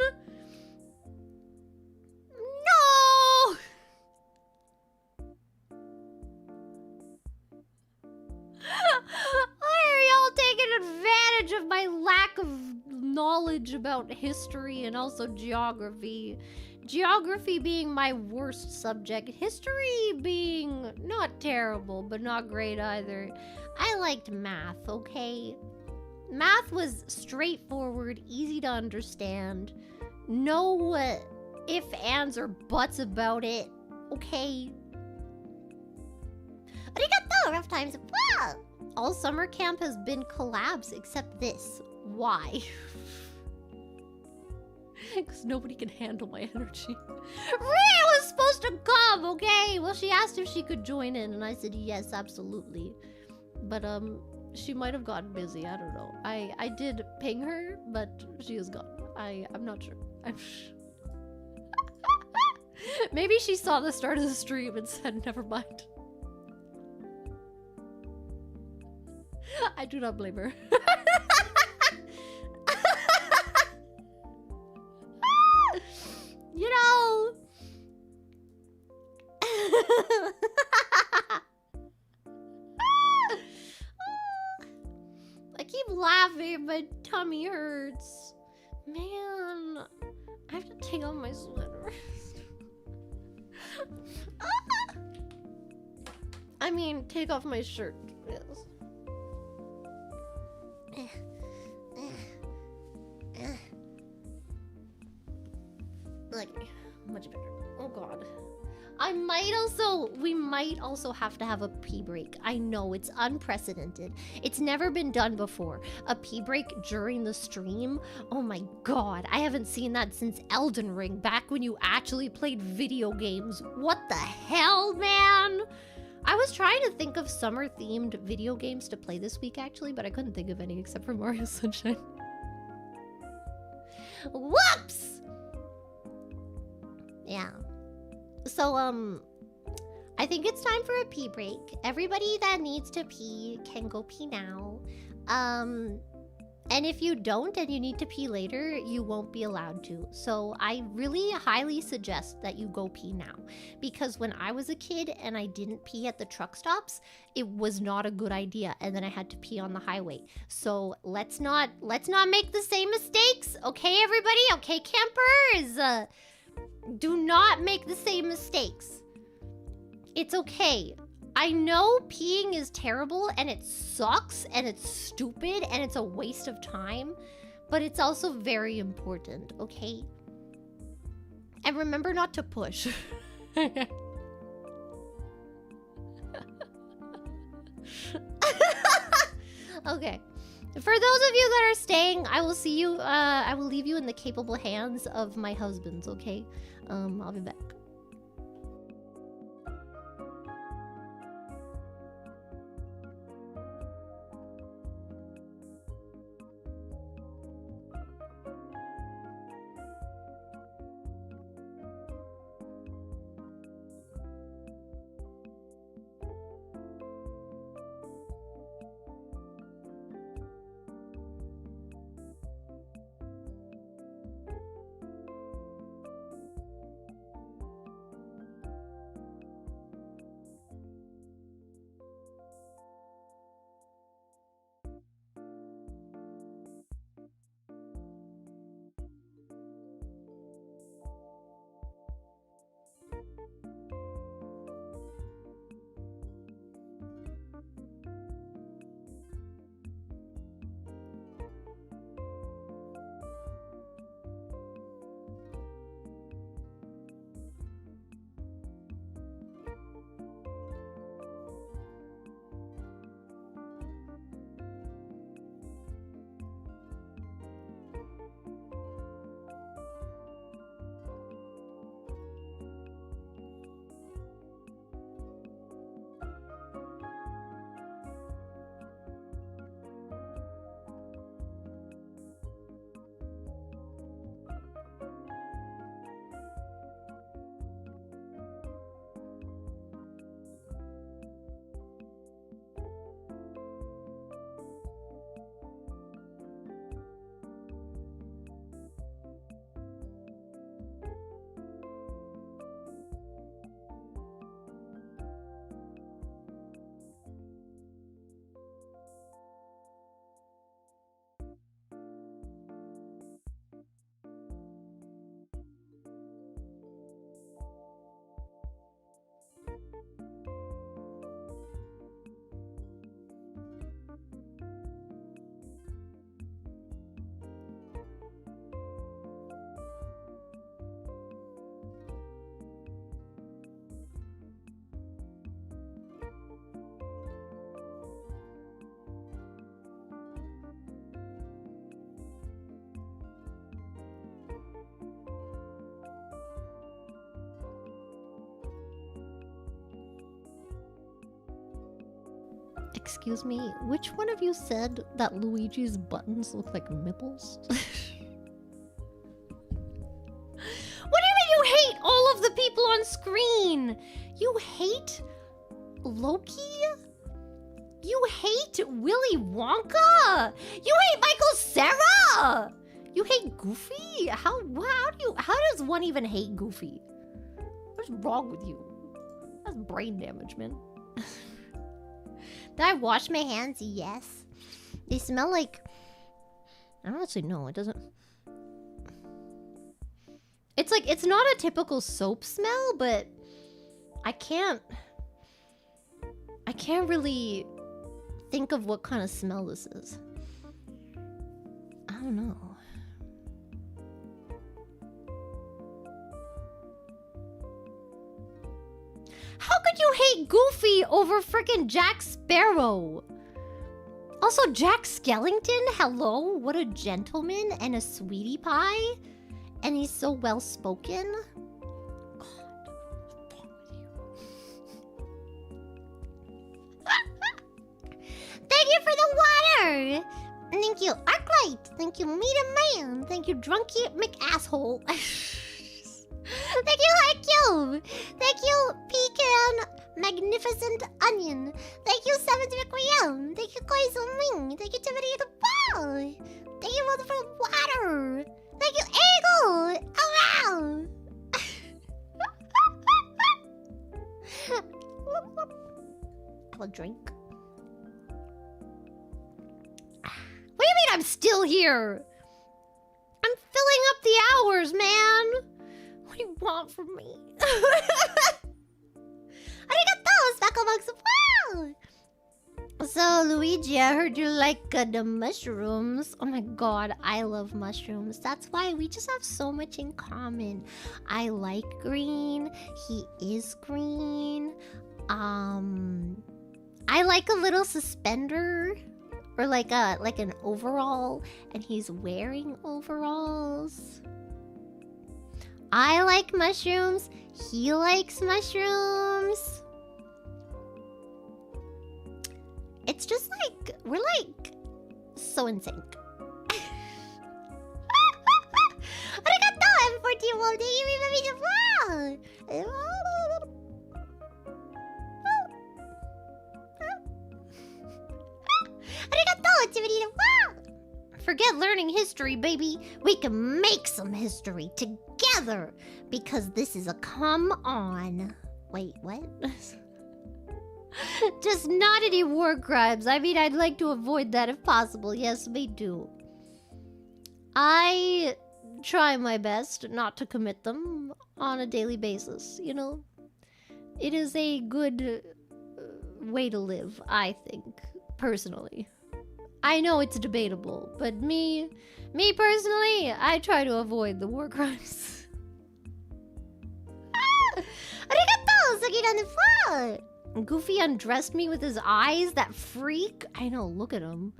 No! Why are y'all taking advantage of my lack of knowledge about history and also geography? Geography being my worst subject, history being not terrible, but not great either. I liked math, okay? Math was straightforward, easy to understand. No if, ands, or buts about it, okay? Arigato, rough times. Wow. All summer camp has been collabs except this. Why? Because nobody can handle my energy. Rhea was supposed to come, okay? Well, she asked if she could join in, and I said yes, absolutely. But, she might have gotten busy, I don't know. I did ping her, but she is gone. I'm not sure. Maybe she saw the start of the stream and said, never mind. I do not blame her. You know... I keep laughing, my tummy hurts. Man, I have to take off my sweater. I mean, take off my shirt, yes. Like, much better. Oh god. We might also have to have a pee break. I know, it's unprecedented. It's never been done before. A pee break during the stream? Oh my god, I haven't seen that since Elden Ring, back when you actually played video games. What the hell, man? I was trying to think of summer-themed video games to play this week, actually, but I couldn't think of any except for Mario Sunshine. Whoops! Yeah. So, I think it's time for a pee break. Everybody that needs to pee can go pee now. And if you don't and you need to pee later, you won't be allowed to. So I really highly suggest that you go pee now. Because when I was a kid and I didn't pee at the truck stops, it was not a good idea. And then I had to pee on the highway. So let's not make the same mistakes. Okay, everybody? Okay, campers? Do not make the same mistakes. It's okay. I know peeing is terrible and it sucks and it's stupid and it's a waste of time, but it's also very important, okay? And remember not to push. Okay. For those of you that are staying, I will see you, I will leave you in the capable hands of my husbands, okay? I'll be back. Excuse me, which one of you said that Luigi's buttons look like nipples? What do you mean you hate all of the people on screen? You hate Loki? You hate Willy Wonka? You hate Michael Cera? You hate Goofy? How does one even hate Goofy? What's wrong with you? That's brain damage, man. Did I wash my hands? Yes. They smell like... I don't actually know. It doesn't... It's like, it's not a typical soap smell, but I can't really think of what kind of smell this is. I don't know. How could you hate Goofy over freaking Jack Sparrow? Also, Jack Skellington, hello? What a gentleman and a sweetie pie. And he's so well-spoken. God, what's wrong with you? Thank you for the water! Thank you, Arclight! Thank you, Meet Man! Thank you, Drunky McAsshole! Thank you, High Thank you, Pecan Magnificent Onion! Thank you, Seventh Requiem! Thank you, Koizumi! Thank you, Timothy the Ball! Thank you, for the water! Thank you, Eagle! Oh, wow! Have a drink. What do you mean I'm still here? I'm filling up the hours, man! What do you want from me? Arigato, Sakamox! Wow! So, Luigi, I heard you like the mushrooms. Oh my god, I love mushrooms. That's why we just have so much in common. I like green. He is green. I like a little suspender. Or like an overall. And he's wearing overalls. I like mushrooms. He likes mushrooms. It's just like, we're like so in sync. Arigato, M41, thank you very much. Arigato, Timothy. Forget learning history, baby. We can make some history together because this is a come on. Wait, what? Just not any war crimes. I mean, I'd like to avoid that if possible. Yes, me too. I try my best not to commit them on a daily basis, you know? It is a good way to live, I think, personally. I know it's debatable, but me personally, I try to avoid the war crimes. Arigato, Sakira-ni-fa! Goofy undressed me with his eyes? That freak? I know, look at him.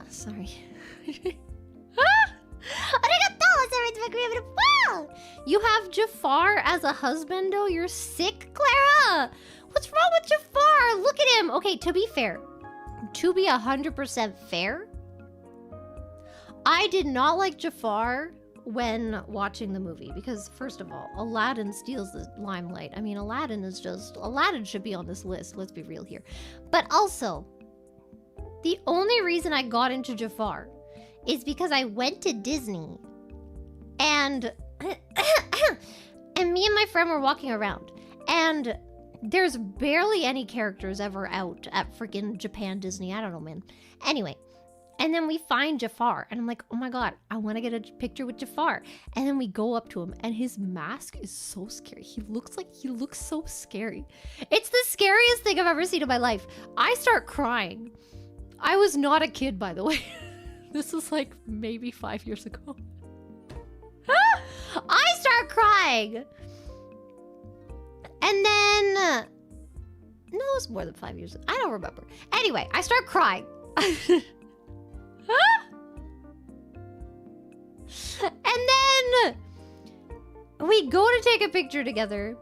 Sorry. You have Jafar as a husband, though? You're sick, Clara? What's wrong with Jafar? Look at him. Okay, to be fair. To be 100% fair. I did not like Jafar when watching the movie because, first of all, Aladdin steals the limelight. I mean, Aladdin should be on this list. Let's be real here. But also, the only reason I got into Jafar is because I went to Disney and me and my friend were walking around and there's barely any characters ever out at freaking Japan Disney. I don't know, man. Anyway, and then we find Jafar and I'm like, oh my god, I want to get a picture with Jafar. And then we go up to him and his mask is so scary. He looks so scary. It's the scariest thing I've ever seen in my life. I start crying. I was not a kid, by the way. This was like maybe 5 years ago. I start crying. And then... no, it was more than 5 years ago. I don't remember. Anyway, I start crying. And then... We go to take a picture together.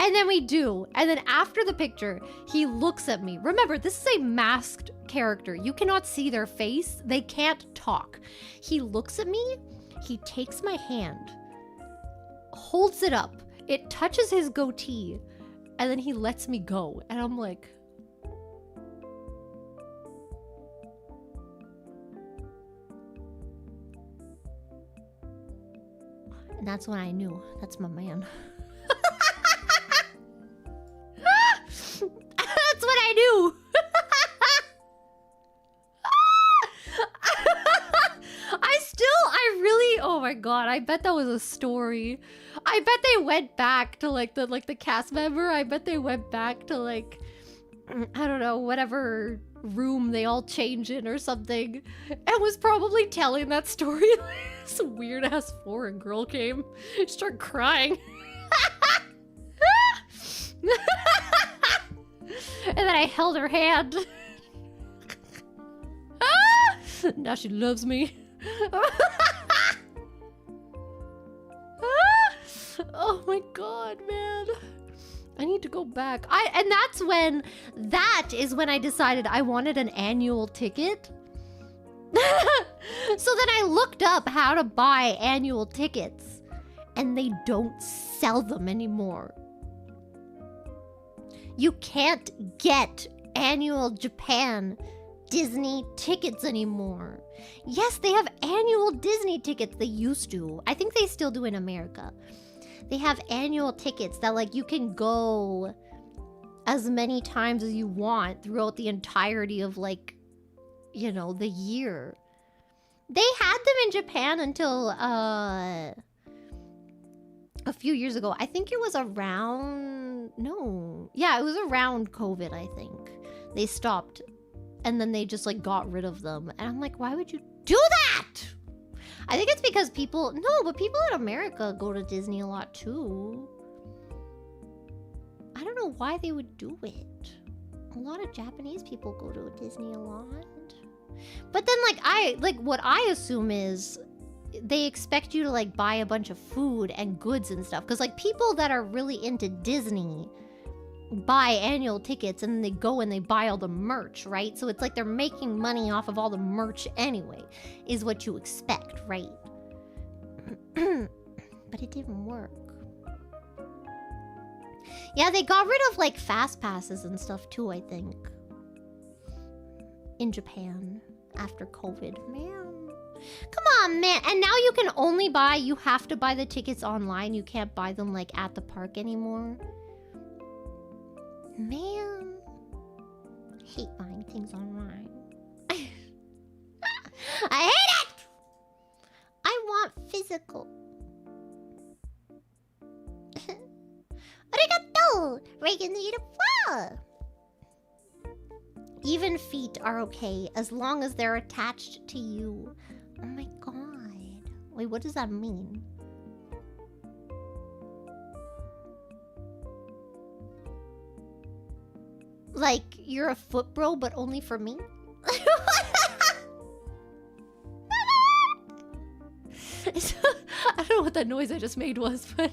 And then we do. And then after the picture, he looks at me. Remember, this is a masked character. You cannot see their face. They can't talk. He looks at me. He takes my hand, holds it up. It touches his goatee. And then he lets me go. And I'm like... And that's when I knew. That's my man. That's what I knew. I really, oh my god, I bet that was a story. I bet they went back to like the cast member. I bet they went back to like, I don't know, whatever room they all change in or something, and was probably telling that story. This weird ass foreign girl came, started crying. And then I held her hand. Now she loves me. Oh my god, man. I need to go back. And that is when I decided I wanted an annual ticket. So then I looked up how to buy annual tickets, and they don't sell them anymore. You can't get annual Japan Disney tickets anymore. Yes, they have annual Disney tickets. They used to. I think they still do in America. They have annual tickets that like you can go as many times as you want throughout the entirety of like, you know, the year. They had them in Japan until a few years ago. I think it was around, no. Yeah, it was around COVID, I think. They stopped. And then they just like got rid of them. And I'm like, why would you do that? I think it's because people in America go to Disney a lot too. I don't know why they would do it. A lot of Japanese people go to Disney a lot. But then what I assume is they expect you to like buy a bunch of food and goods and stuff. Because like people that are really into Disney buy annual tickets and then they go and they buy all the merch, right? So it's like they're making money off of all the merch anyway, is what you expect, right? But it didn't work. Yeah, they got rid of like fast passes and stuff too, I think. In Japan after COVID. Man. Come on, man. And now you can only buy, you have to buy the tickets online. You can't buy them like at the park anymore. Man, I hate buying things online. I hate it! I want physical. Arigato! Reagan the Even feet are okay as long as they're attached to you. Oh my god. Wait, what does that mean? Like, you're a foot bro, but only for me? I don't know what that noise I just made was, but...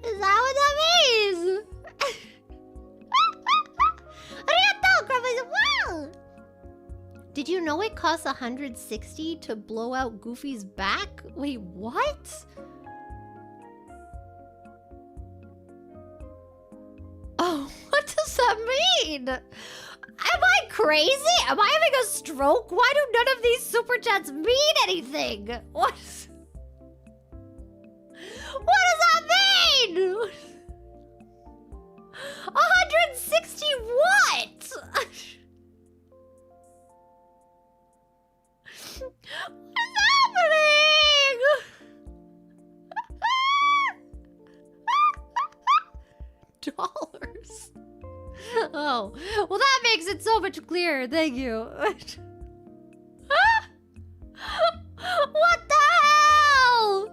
Is that what that means? Did you know it costs $160 to blow out Goofy's back? Wait, what? Oh, what does that mean? Am I crazy? Am I having a stroke? Why do none of these super chats mean anything? What does that mean? 160 what? What's happening? $. Oh, well that makes it so much clearer. Thank you. What the hell?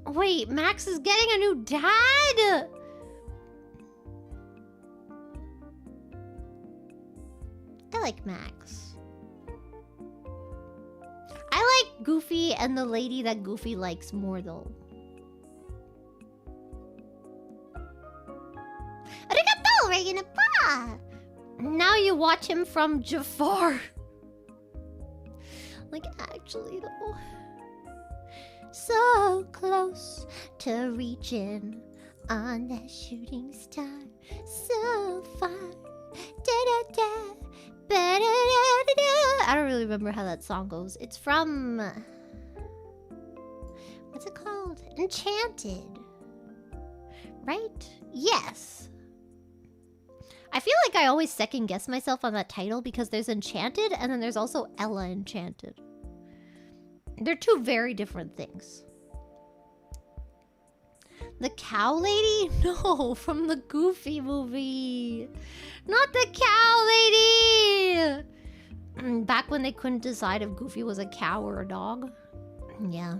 Wait, Max is getting a new dad? like Max. I like Goofy and the lady that Goofy likes more though. Arigato, Reginapa! Now you watch him from Jafar. Like, actually though. So close to reaching on that shooting star. So far. Da-da-da. Ba-da-da-da-da. I don't really remember how that song goes. It's from... what's it called? Enchanted. Right? Yes. I feel like I always second guess myself on that title because there's Enchanted and then there's also Ella Enchanted. They're two very different things. The cow lady? No, from the Goofy movie. Not the cow lady! Back when they couldn't decide if Goofy was a cow or a dog. Yeah.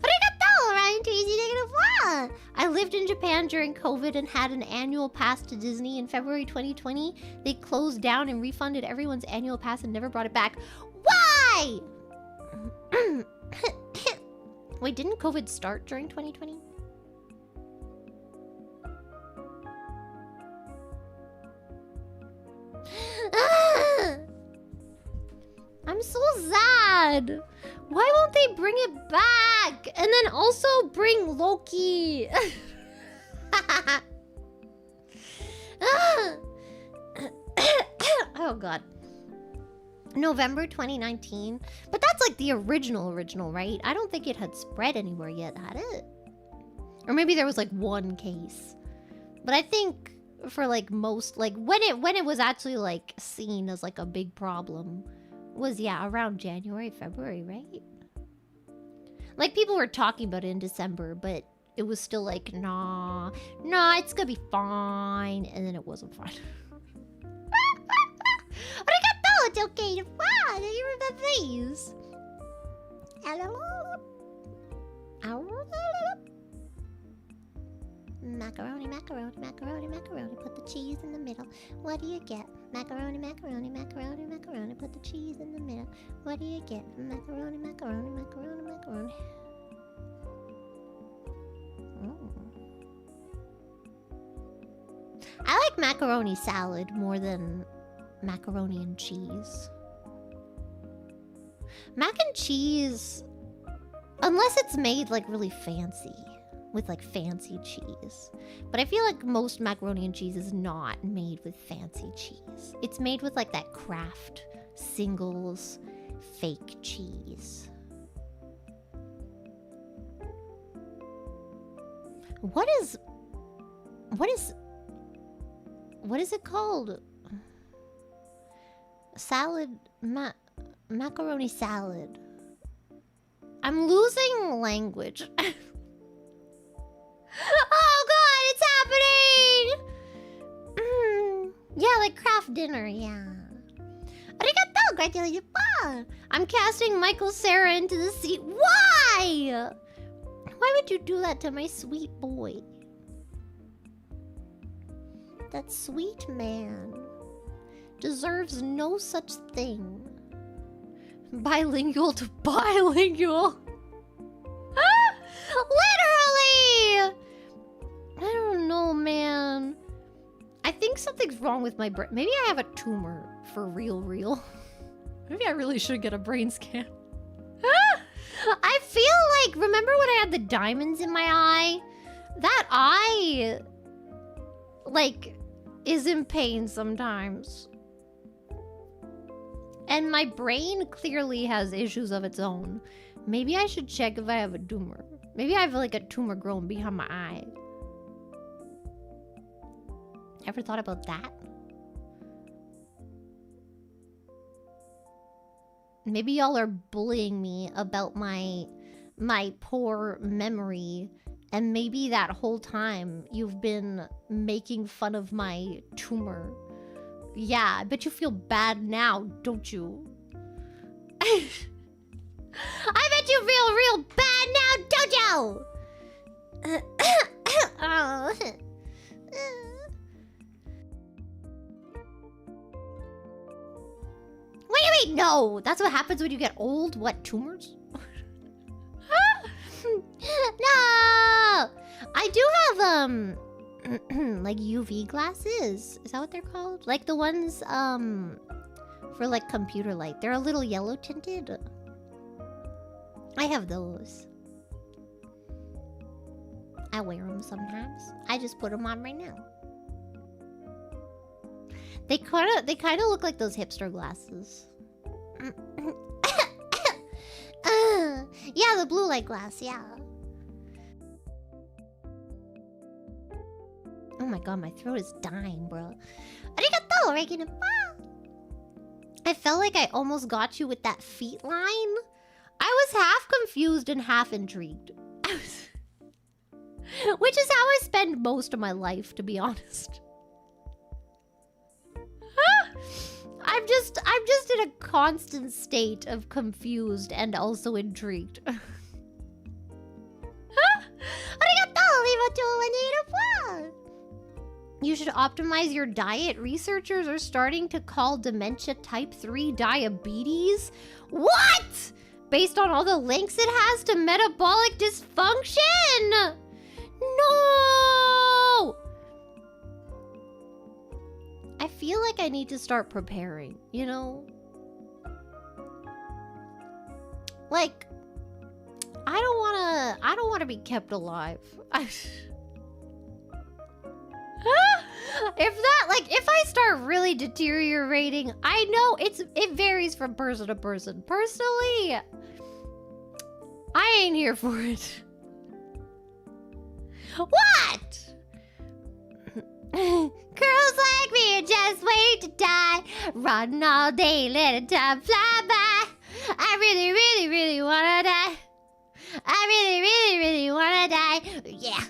Arigato, Ryan Tweezy. I lived in Japan during COVID and had an annual pass to Disney in February 2020. They closed down and refunded everyone's annual pass and never brought it back. Why? Wait, didn't COVID start during 2020? I'm so sad. Why won't they bring it back? And then also bring Loki. Oh god. November 2019. But that's like the original, right? I don't think it had spread anywhere yet, had it? Or maybe there was like one case. But I think for like most, like when it was actually like seen as like a big problem was, yeah, around January, February, right? Like people were talking about it in December, but it was still like, nah, it's gonna be fine. And then it wasn't fine. Arigato, it's okay to fly. You remember these? Macaroni, macaroni, macaroni, macaroni. Put the cheese in the middle. What do you get? Macaroni, macaroni, macaroni, macaroni. Put the cheese in the middle. What do you get? Macaroni, macaroni, macaroni, macaroni. I like macaroni salad more than macaroni and cheese. Mac and cheese, unless it's made like really fancy, with like fancy cheese. But I feel like most macaroni and cheese is not made with fancy cheese. It's made with like that Kraft Singles fake cheese. What is it called? Salad, macaroni salad. I'm losing language. Oh god, it's happening! Yeah, like Kraft dinner, yeah. Arigato, congratulations. I'm casting Michael Cera into the seat. Why? Why would you do that to my sweet boy? That sweet man deserves no such thing. Bilingual to bilingual. Literally! I don't know, man. I think something's wrong with my brain. Maybe I have a tumor for real. Maybe I really should get a brain scan. I feel like, remember when I had the diamonds in my eye? That eye, like, is in pain sometimes. And my brain clearly has issues of its own. Maybe I should check if I have a tumor. Maybe I have like a tumor growing behind my eye. Ever thought about that? Maybe y'all are bullying me about my poor memory, and maybe that whole time you've been making fun of my tumor. Yeah, I bet you feel bad now, don't you? I bet you feel real bad now, don't you? Wait, no. That's what happens when you get old? What, tumors? No! I do have, like UV glasses. Is that what they're called? Like the ones, for like computer light. They're a little yellow tinted. I have those. I wear them sometimes. I just put them on right now. They kind of look like those hipster glasses. Yeah, the blue light glass, yeah. Oh my god, my throat is dying, bro. Arigato, Regan. I felt like I almost got you with that feet line. I was half confused and half intrigued. Which is how I spend most of my life, to be honest. I'm just in a constant state of confused and also intrigued. You should optimize your diet. Researchers are starting to call dementia type 3 diabetes. What? Based on all the links it has to metabolic dysfunction? No! I feel like I need to start preparing, you know? Like, I don't wanna be kept alive. If I start really deteriorating, I know it varies from person to person. Personally, I ain't here for it. What? Girls like me just wait to die. Run all day, let time fly by. I really, really, really wanna die. I really, really, really wanna die. Yeah.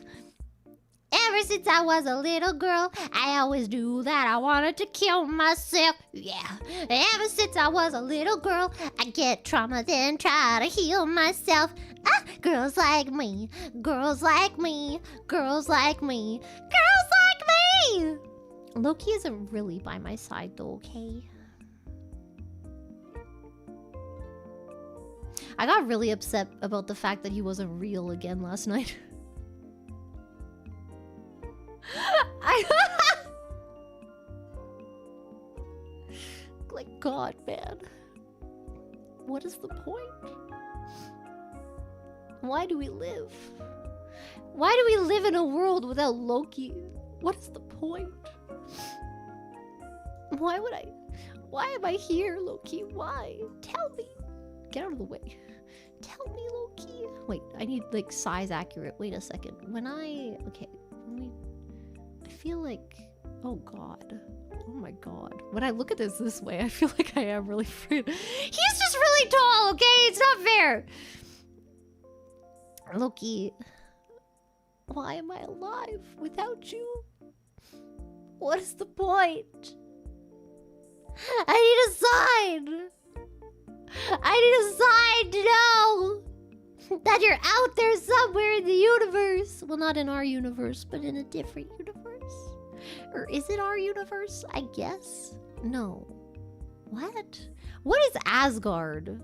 Ever since I was a little girl, I always knew that I wanted to kill myself. Yeah. Ever since I was a little girl, I get trauma then try to heal myself. Ah, girls like me, girls like me, girls like me, girls like me. Loki isn't really by my side though, okay? I got really upset about the fact that he wasn't real again last night. Like, God, man. What is the point? Why do we live? Why do we live in a world without Loki? What is the point? Why am I here, Loki? Why? Tell me. Get out of the way. Tell me, Loki. Wait, I need, like, size accurate. Wait a second. Okay. I feel like... Oh, God. Oh, my God. When I look at this way, I feel like I am really afraid. He's just really tall, okay? It's not fair. Loki. Why am I alive without you? What is the point? I need a sign. I need a sign to know that you're out there somewhere in the universe. Well, not in our universe, but in a different universe. Or is it our universe? I guess. No. What? What is Asgard?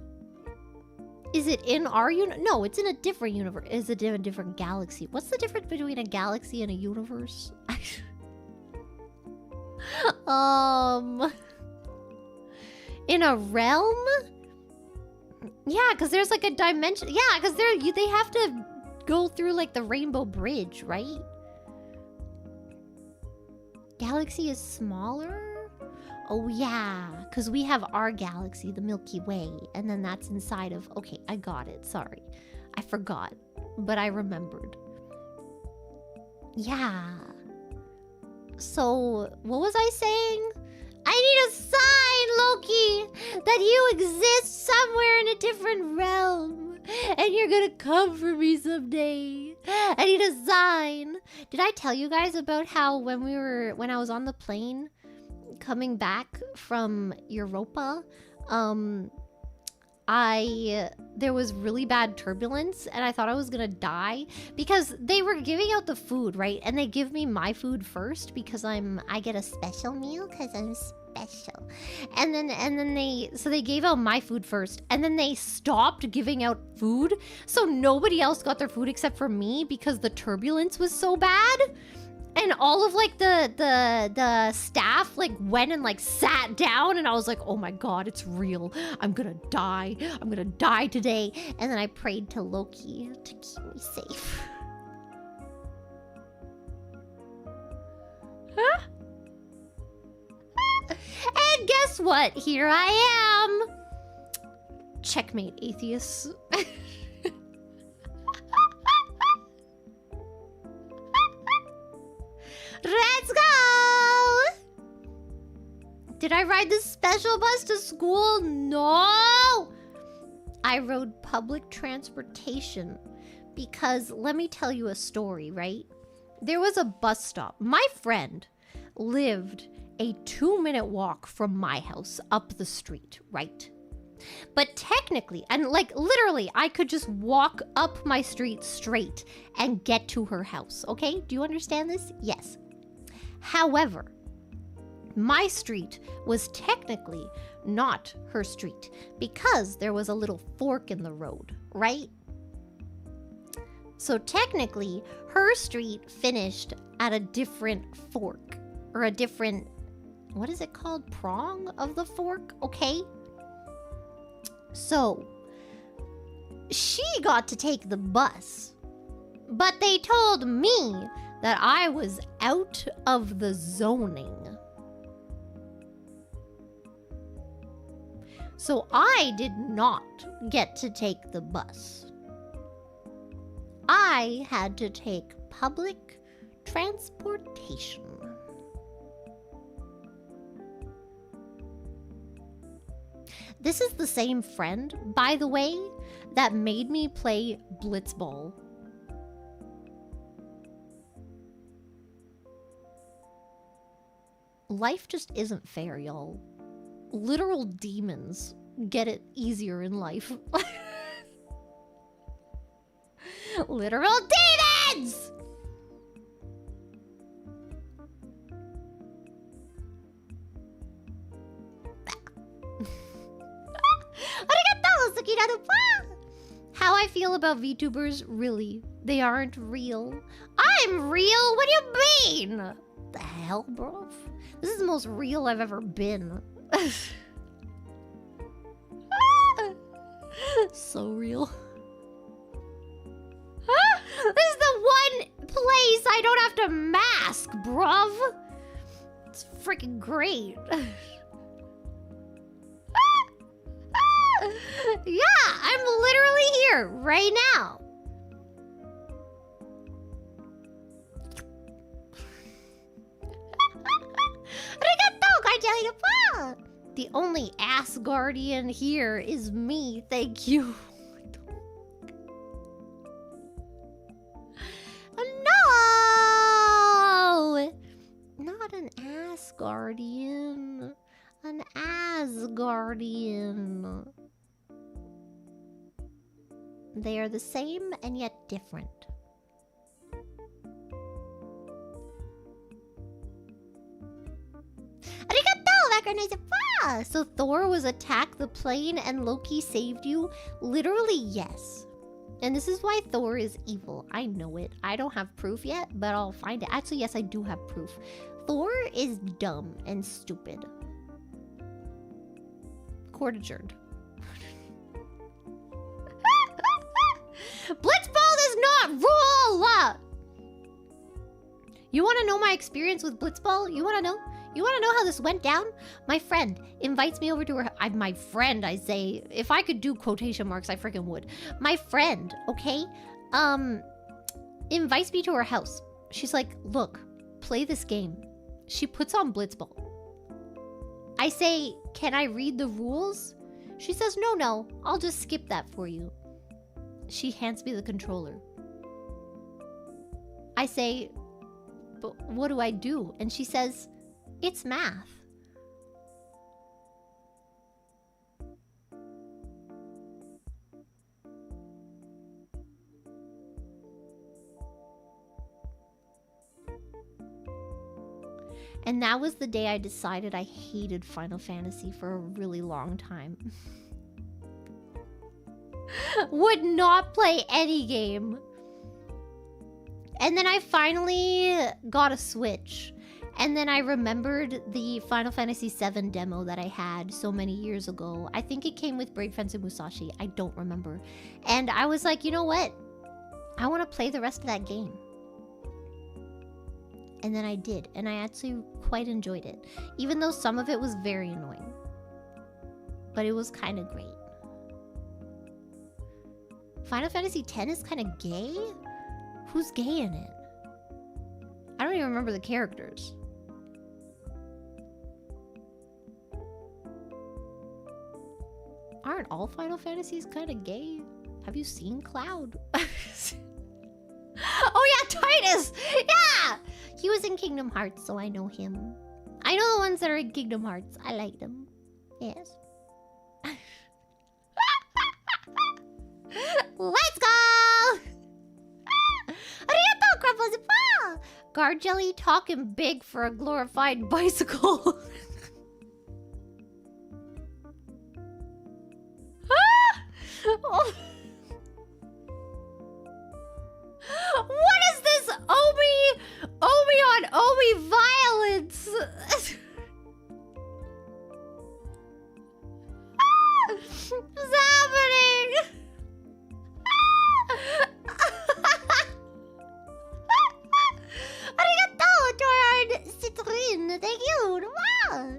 Is it in our universe? No, it's in a different universe. Is it in a different galaxy? What's the difference between a galaxy and a universe? In a realm? Yeah, because there's like a dimension. Yeah, because they have to go through like the Rainbow Bridge, right? Galaxy is smaller? Oh yeah, because we have our galaxy, the Milky Way, and then that's inside of... Okay, I got it, sorry. I forgot, but I remembered. Yeah. So, what was I saying? I need a sign, Loki, that you exist somewhere in a different realm, and you're gonna come for me someday. I need a sign. Did I tell you guys about how when I was on the plane coming back from Europa, there was really bad turbulence and I thought I was gonna die because they were giving out the food, right? And they give me my food first because I get a special meal because I'm special. And then they gave out my food first, and then they stopped giving out food, so nobody else got their food except for me because the turbulence was so bad. And all of like the staff like went and like sat down, and I was like, oh my god, it's real. I'm gonna die. I'm gonna die today. And then I prayed to Loki to keep me safe. Huh? And guess what? Here I am. Checkmate, atheists. Let's go! Did I ride the special bus to school? No! I rode public transportation because let me tell you a story, right? There was a bus stop. My friend lived a 2-minute walk from my house up the street, right? But technically, and like literally, I could just walk up my street straight and get to her house, okay? Do you understand this? Yes. However, my street was technically not her street because there was a little fork in the road, right? So technically, her street finished at a different fork, or a different, what is it called? Prong of the fork, okay? So, she got to take the bus, but they told me that I was out of the zoning. So I did not get to take the bus. I had to take public transportation. This is the same friend, by the way, that made me play blitzball. Life just isn't fair, y'all. Literal demons get it easier in life. Literal demons! How I feel about VTubers, really, they aren't real. I'm real? What do you mean? The hell, bro? This is the most real I've ever been. So real. This is the one place I don't have to mask, bruv. It's freaking great. Yeah, I'm literally here right now. The only Asgardian here is me, thank you. No! Not an Asgardian. An Asgardian. They are the same and yet different. So Thor was attacked the plane and Loki saved you? Literally, yes. And this is why Thor is evil. I know it. I don't have proof yet, but I'll find it. Actually, yes, I do have proof. Thor is dumb and stupid. Court adjourned. Blitzball does not rule! You want to know my experience with Blitzball? You want to know? You want to know how this went down? My friend invites me over to her... my friend, I say. If I could do quotation marks, I freaking would. My friend, okay? Invites me to her house. She's like, look, play this game. She puts on Blitzball. I say, can I read the rules? She says, no, I'll just skip that for you. She hands me the controller. I say, but what do I do? And she says, it's math. And that was the day I decided I hated Final Fantasy for a really long time. Would not play any game. And then I finally got a Switch. And then I remembered the Final Fantasy VII demo that I had so many years ago. I think it came with Braid Fence and Musashi. I don't remember. And I was like, you know what? I want to play the rest of that game. And then I did. And I actually quite enjoyed it. Even though some of it was very annoying. But it was kind of great. Final Fantasy X is kind of gay? Who's gay in it? I don't even remember the characters. Aren't all Final Fantasies kind of gay? Have you seen Cloud? Oh yeah, Titus! Yeah! He was in Kingdom Hearts, so I know him. I know the ones that are in Kingdom Hearts. I like them. Yes. Let's go! Arigato, Crumples! Guard Jelly talking big for a glorified bicycle. Oh. What is this Omi on Omi violence? What's happening? Arigato, Torard Citrine. Thank you. Wow.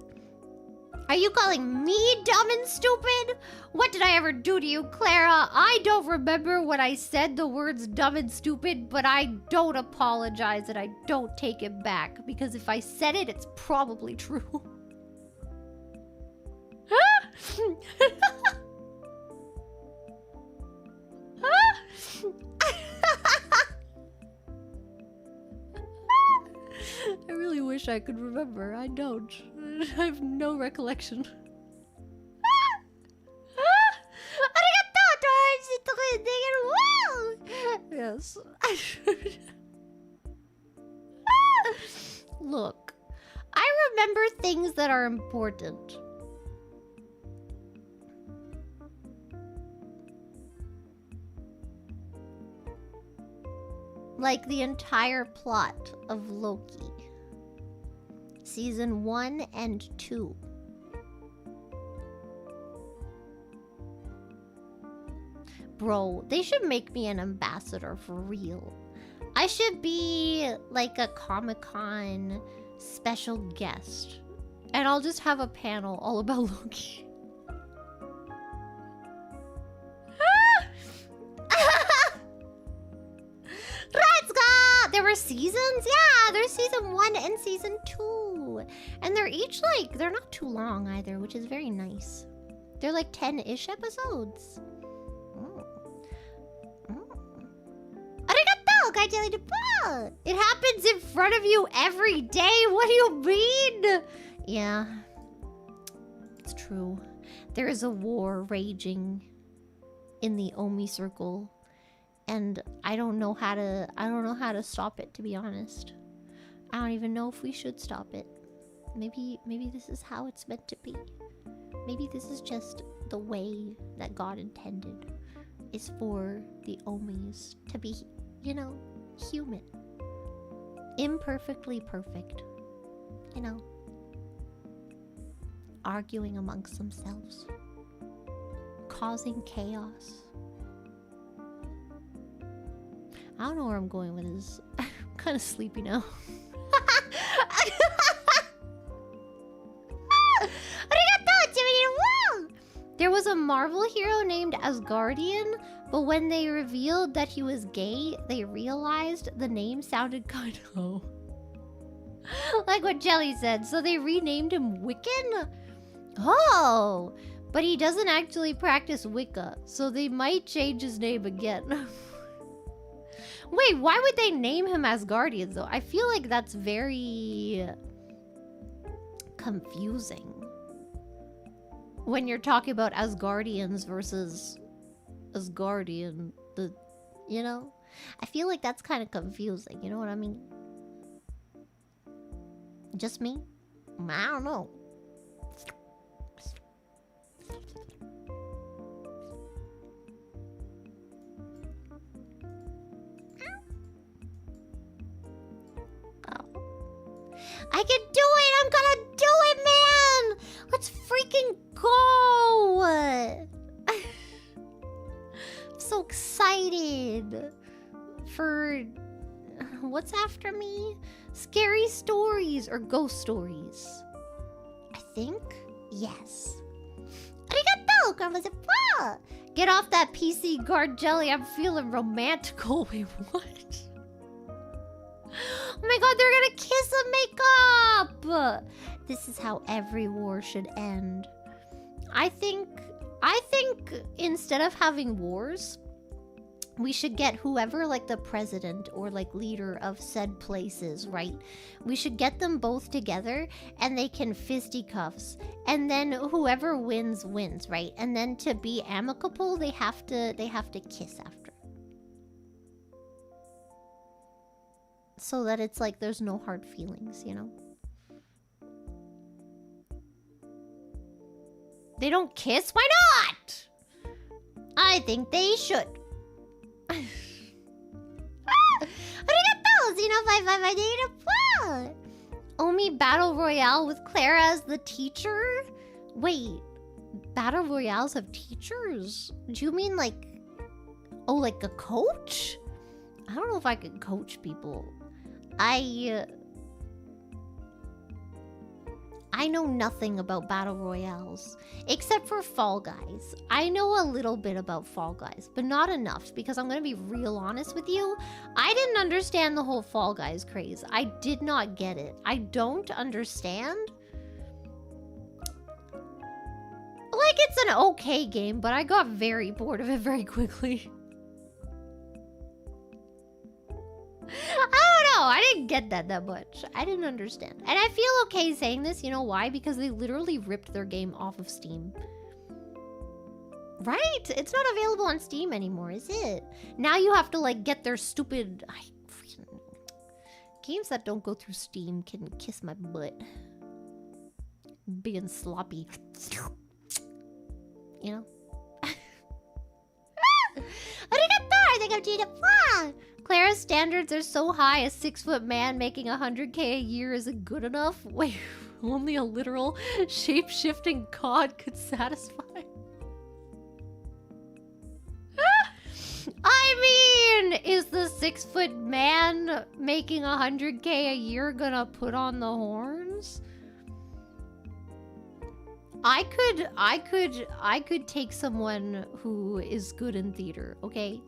Are you calling me dumb and stupid? What did I ever do to you, Clara? I don't remember when I said the words dumb and stupid, but I don't apologize and I don't take it back. Because if I said it, it's probably true. I really wish I could remember. I don't. I have no recollection. Yes. Look, I remember things that are important. Like the entire plot of Loki. Season 1 and 2. Bro, they should make me an ambassador for real. I should be like a Comic-Con special guest. And I'll just have a panel all about Loki. Let's go! There were seasons? Yeah, there's season 1 and season 2. And they're each like, they're not too long either, which is very nice. They're like 10-ish episodes. Arigato, Kaijeli de Pa! It happens in front of you every day? What do you mean? Yeah. It's true. There is a war raging in the Omi circle. And I don't know how to stop it, to be honest. I don't even know if we should stop it. Maybe this is how it's meant to be. Maybe this is just the way that God intended. Is for the Omis to be, you know, human. Imperfectly perfect. You know. Arguing amongst themselves. Causing chaos. I don't know where I'm going with this. I'm kind of sleepy now. There was a Marvel hero named Asgardian, but when they revealed that he was gay, they realized the name sounded kind of like what Jelly said, so they renamed him Wiccan? Oh! But he doesn't actually practice Wicca, so they might change his name again. Wait, why would they name him Asgardian though? I feel like that's very confusing. When you're talking about Asgardians versus Asgardian, you know? I feel like that's kind of confusing, you know what I mean? Just me? I don't know. I can do it! I'm gonna do it, man! Let's freaking go! I'm so excited for what's after me? Scary stories or ghost stories? I think? Yes. Arigato, Karma-senpai! Get off that PC guard jelly, I'm feeling romantical. Wait, what? Oh my god, they're gonna kiss and make up! This is how every war should end. I think instead of having wars, we should get whoever, like, the president or, like, leader of said places, right? We should get them both together and they can fisticuffs. And then whoever wins, wins, right? And then to be amicable, they have to kiss after. So that it's like there's no hard feelings, you know? They don't kiss? Why not? I think they should. Arigato! Xeno555 Omi Battle Royale with Clara as the teacher? Wait, Battle Royales have teachers? Do you mean like... Oh, like a coach? I don't know if I could coach people. I know nothing about Battle Royales, except for Fall Guys. I know a little bit about Fall Guys, but not enough, because I'm gonna be real honest with you. I didn't understand the whole Fall Guys craze. I did not get it. I don't understand. Like, it's an okay game, but I got very bored of it very quickly. I don't know. I didn't get that much. I didn't understand. And I feel okay saying this. You know why? Because they literally ripped their game off of Steam. Right? It's not available on Steam anymore, is it? Now you have to, like, get their stupid... Games that don't go through Steam can kiss my butt. Being sloppy. You know? Arigato! I think I'm doing it. Clara's standards are so high, a 6-foot man making 100K a year isn't good enough? Wait, only a literal shape-shifting god could satisfy? I mean, is the 6-foot man making 100K a year gonna put on the horns? I could take someone who is good in theater, okay?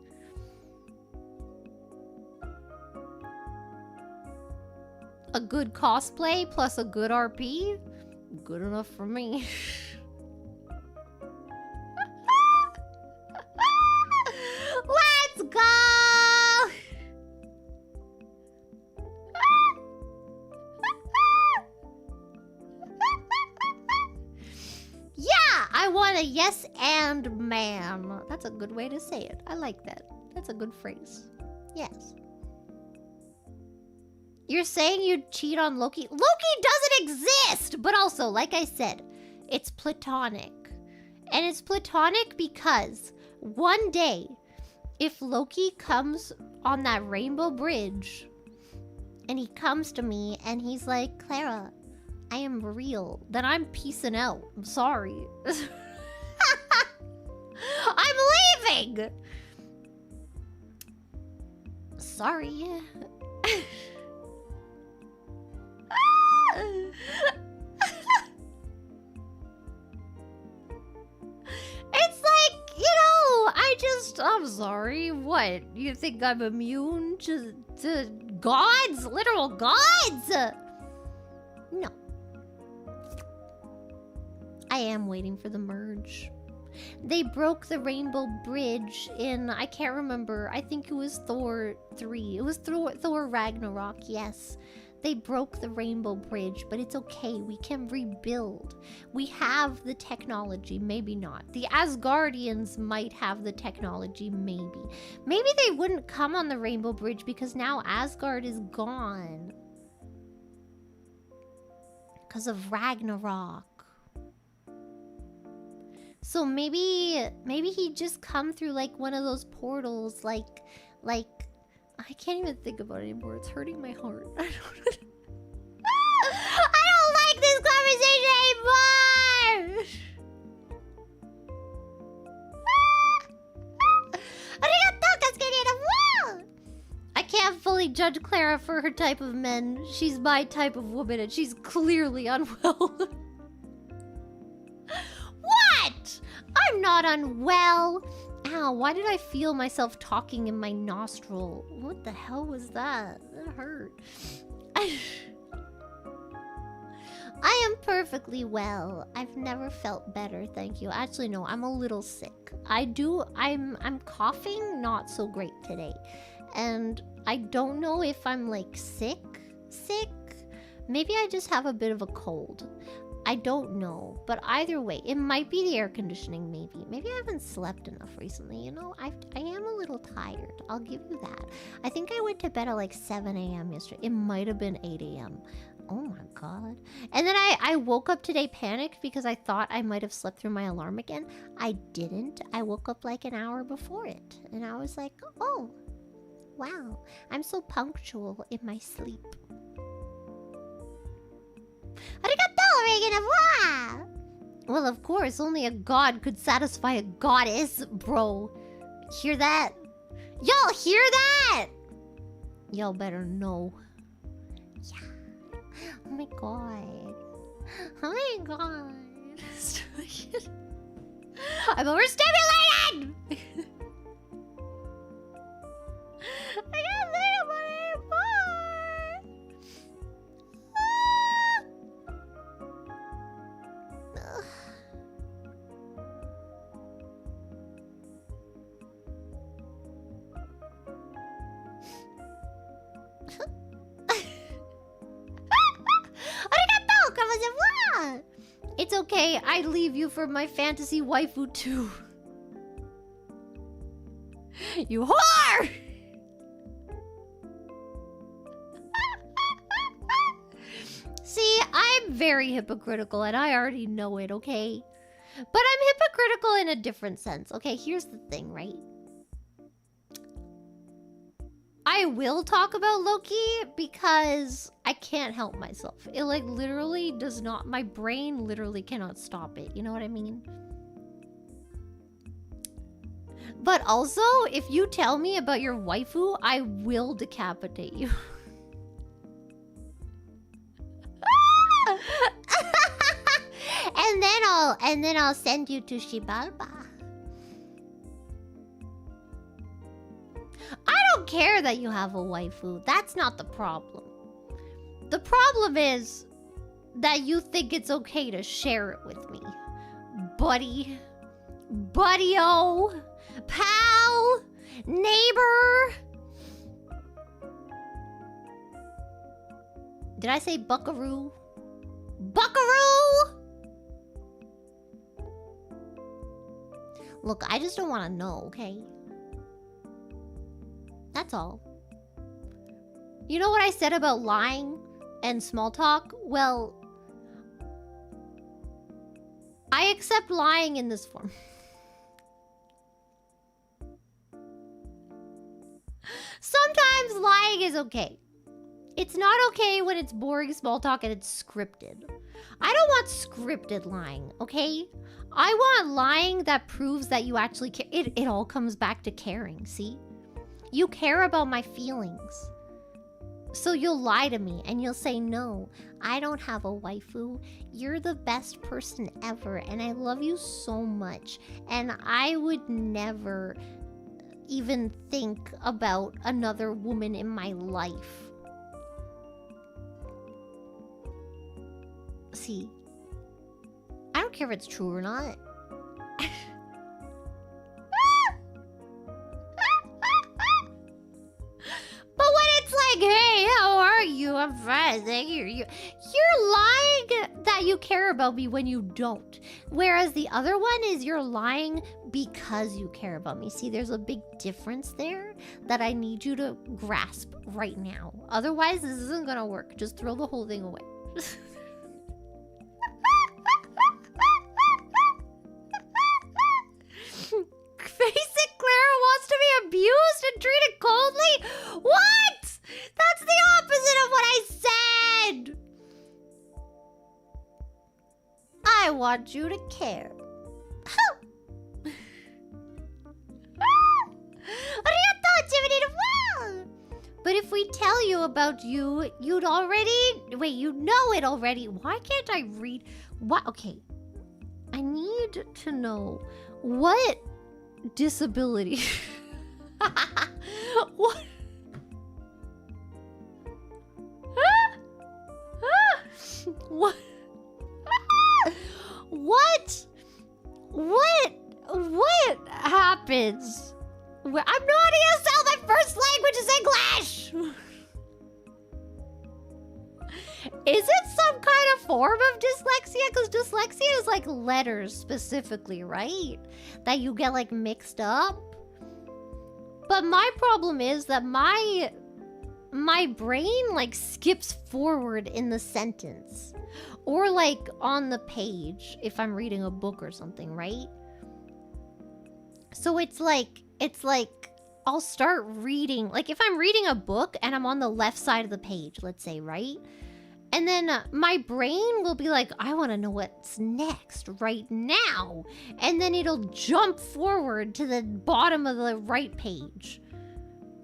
A good cosplay plus a good RP? Good enough for me. Let's go! Yeah, I want a yes and ma'am. That's a good way to say it. I like that. That's a good phrase. Yes. You're saying you'd cheat on Loki? Loki doesn't exist! But also, like I said, it's platonic. And it's platonic because one day, if Loki comes on that rainbow bridge, and he comes to me and he's like, Clara, I am real, then I'm peacing out. I'm sorry. I'm leaving! Sorry. It's like, you know, I'm sorry, what? You think I'm immune to gods? Literal gods? No. I am waiting for the merge. They broke the rainbow bridge in, I can't remember, I think it was Thor 3. It was Thor Ragnarok, yes. They broke the rainbow bridge, but it's okay. We can rebuild. We have the technology, maybe not. The Asgardians might have the technology, maybe. Maybe they wouldn't come on the rainbow bridge because now Asgard is gone. Because of Ragnarok. So maybe he just come through like one of those portals, like I can't even think about it anymore. It's hurting my heart. I don't like this conversation anymore. I can't fully judge Clara for her type of men. She's my type of woman, and she's clearly unwell. What? I'm not unwell. Ow, why did I feel myself talking in my nostril? What the hell was that? That hurt. I am perfectly well. I've never felt better, thank you. Actually, no, I'm a little sick. I'm coughing not so great today. And I don't know if I'm like sick. Maybe I just have a bit of a cold. I don't know, but either way, it might be the air conditioning, maybe. Maybe I haven't slept enough recently, you know? I am a little tired, I'll give you that. I think I went to bed at like 7 a.m. yesterday. It might have been 8 a.m. Oh my god. And then I woke up today panicked because I thought I might have slept through my alarm again. I didn't. I woke up like an hour before it. And I was like, oh, wow. I'm so punctual in my sleep. Arigato, Regan. Well, of course, only a god could satisfy a goddess, bro. Hear that? Y'all hear that? Y'all better know. Yeah. Oh my god. Oh my god. I'm overstimulated! I can't think about it anymore! It's okay, I'd leave you for my fantasy waifu too. You whore! See, I'm very hypocritical and I already know it, okay? But I'm hypocritical in a different sense. Okay, here's the thing, right? I will talk about Loki because I can't help myself. It like literally does not, my brain literally cannot stop it. You know what I mean? But also, if you tell me about your waifu, I will decapitate you. and then I'll send you to Shibalba. I don't care that you have a waifu. That's not the problem. The problem is that you think it's okay to share it with me. Buddy. Buddy-o. Pal. Neighbor. Did I say buckaroo? Buckaroo! Look, I just don't want to know, okay? That's all. You know what I said about lying and small talk? Well, I accept lying in this form. Sometimes lying is okay. It's not okay when it's boring small talk and it's scripted. I don't want scripted lying, okay? I want lying that proves that you actually care. It all comes back to caring, see? You care about my feelings. So you'll lie to me and you'll say, no, I don't have a waifu. You're the best person ever and I love you so much. And I would never even think about another woman in my life. See, I don't care if it's true or not. But when it's like, hey, how are you? I'm fine, thank you. You're lying that you care about me when you don't. Whereas the other one is you're lying because you care about me. See, there's a big difference there that I need you to grasp right now. Otherwise, this isn't gonna work. Just throw the whole thing away. want you to care. But if we tell you about you, you'd already... Wait, you know it already. Why can't I read... What? Okay. I need to know what disability... What? What? What happens? I'm not ESL, my first language is English! Is it some kind of form of dyslexia? Because dyslexia is like letters specifically, right? That you get like mixed up. But my problem is that my brain like skips forward in the sentence. Or like on the page if I'm reading a book or something, right? So it's like I'll start reading, like if I'm reading a book and I'm on the left side of the page, let's say, right? And then my brain will be like, I want to know what's next right now. And then it'll jump forward to the bottom of the right page.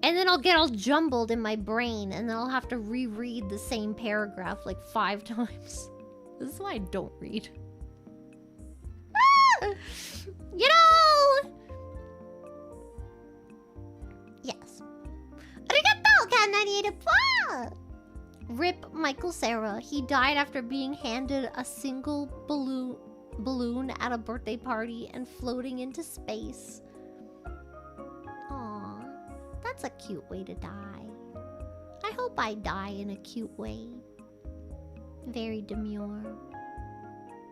And then I'll get all jumbled in my brain and then I'll have to reread the same paragraph like 5 times. This is why I don't read. You know! Yes. Arigato, Cat98. Rip Michael Sarah. He died after being handed a single balloon at a birthday party and floating into space. Aw, that's a cute way to die. I hope I die in a cute way. Very demure.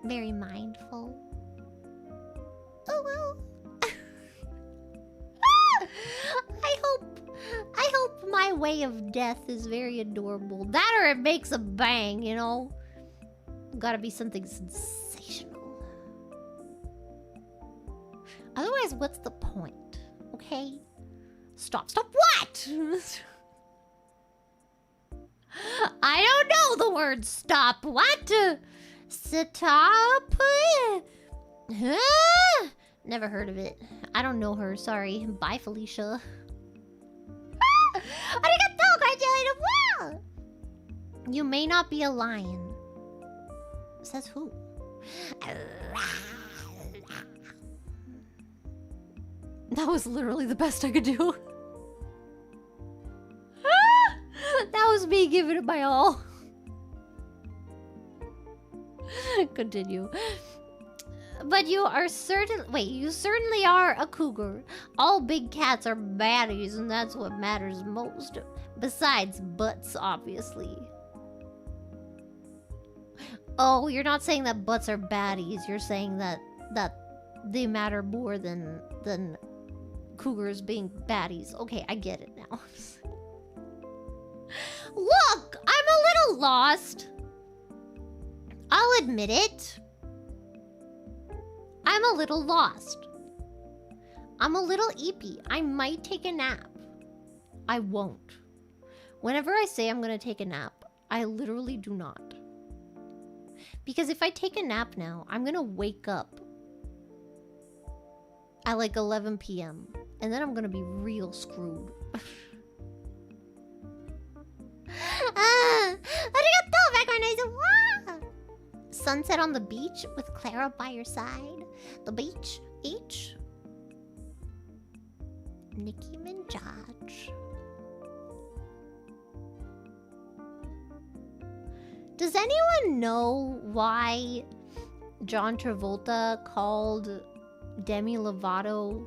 Very mindful. Oh well. I hope my way of death is very adorable. That or it makes a bang, you know? Gotta be something sensational. Otherwise, what's the point? Okay? Stop. Stop what? I don't know the word stop. What? Stop? Huh? Never heard of it. I don't know her. Sorry. Bye, Felicia. You may not be a lion. Says who? That was literally the best I could do. That was me giving it my all. Continue. But you are certain... Wait, you certainly are a cougar. All big cats are baddies, and that's what matters most. Besides butts, obviously. Oh, you're not saying that butts are baddies. You're saying that they matter more than cougars being baddies. Okay, I get it now. Look, I'm a little lost. I'll admit it. I'm a little lost. I'm a little eepy. I might take a nap. I won't. Whenever I say I'm gonna take a nap, I literally do not. Because if I take a nap now, I'm gonna wake up at like 11 p.m. and then I'm gonna be real screwed. Sunset on the beach with Clara by your side. The beach, H. Nicki Minaj. Does anyone know why John Travolta called Demi Lovato...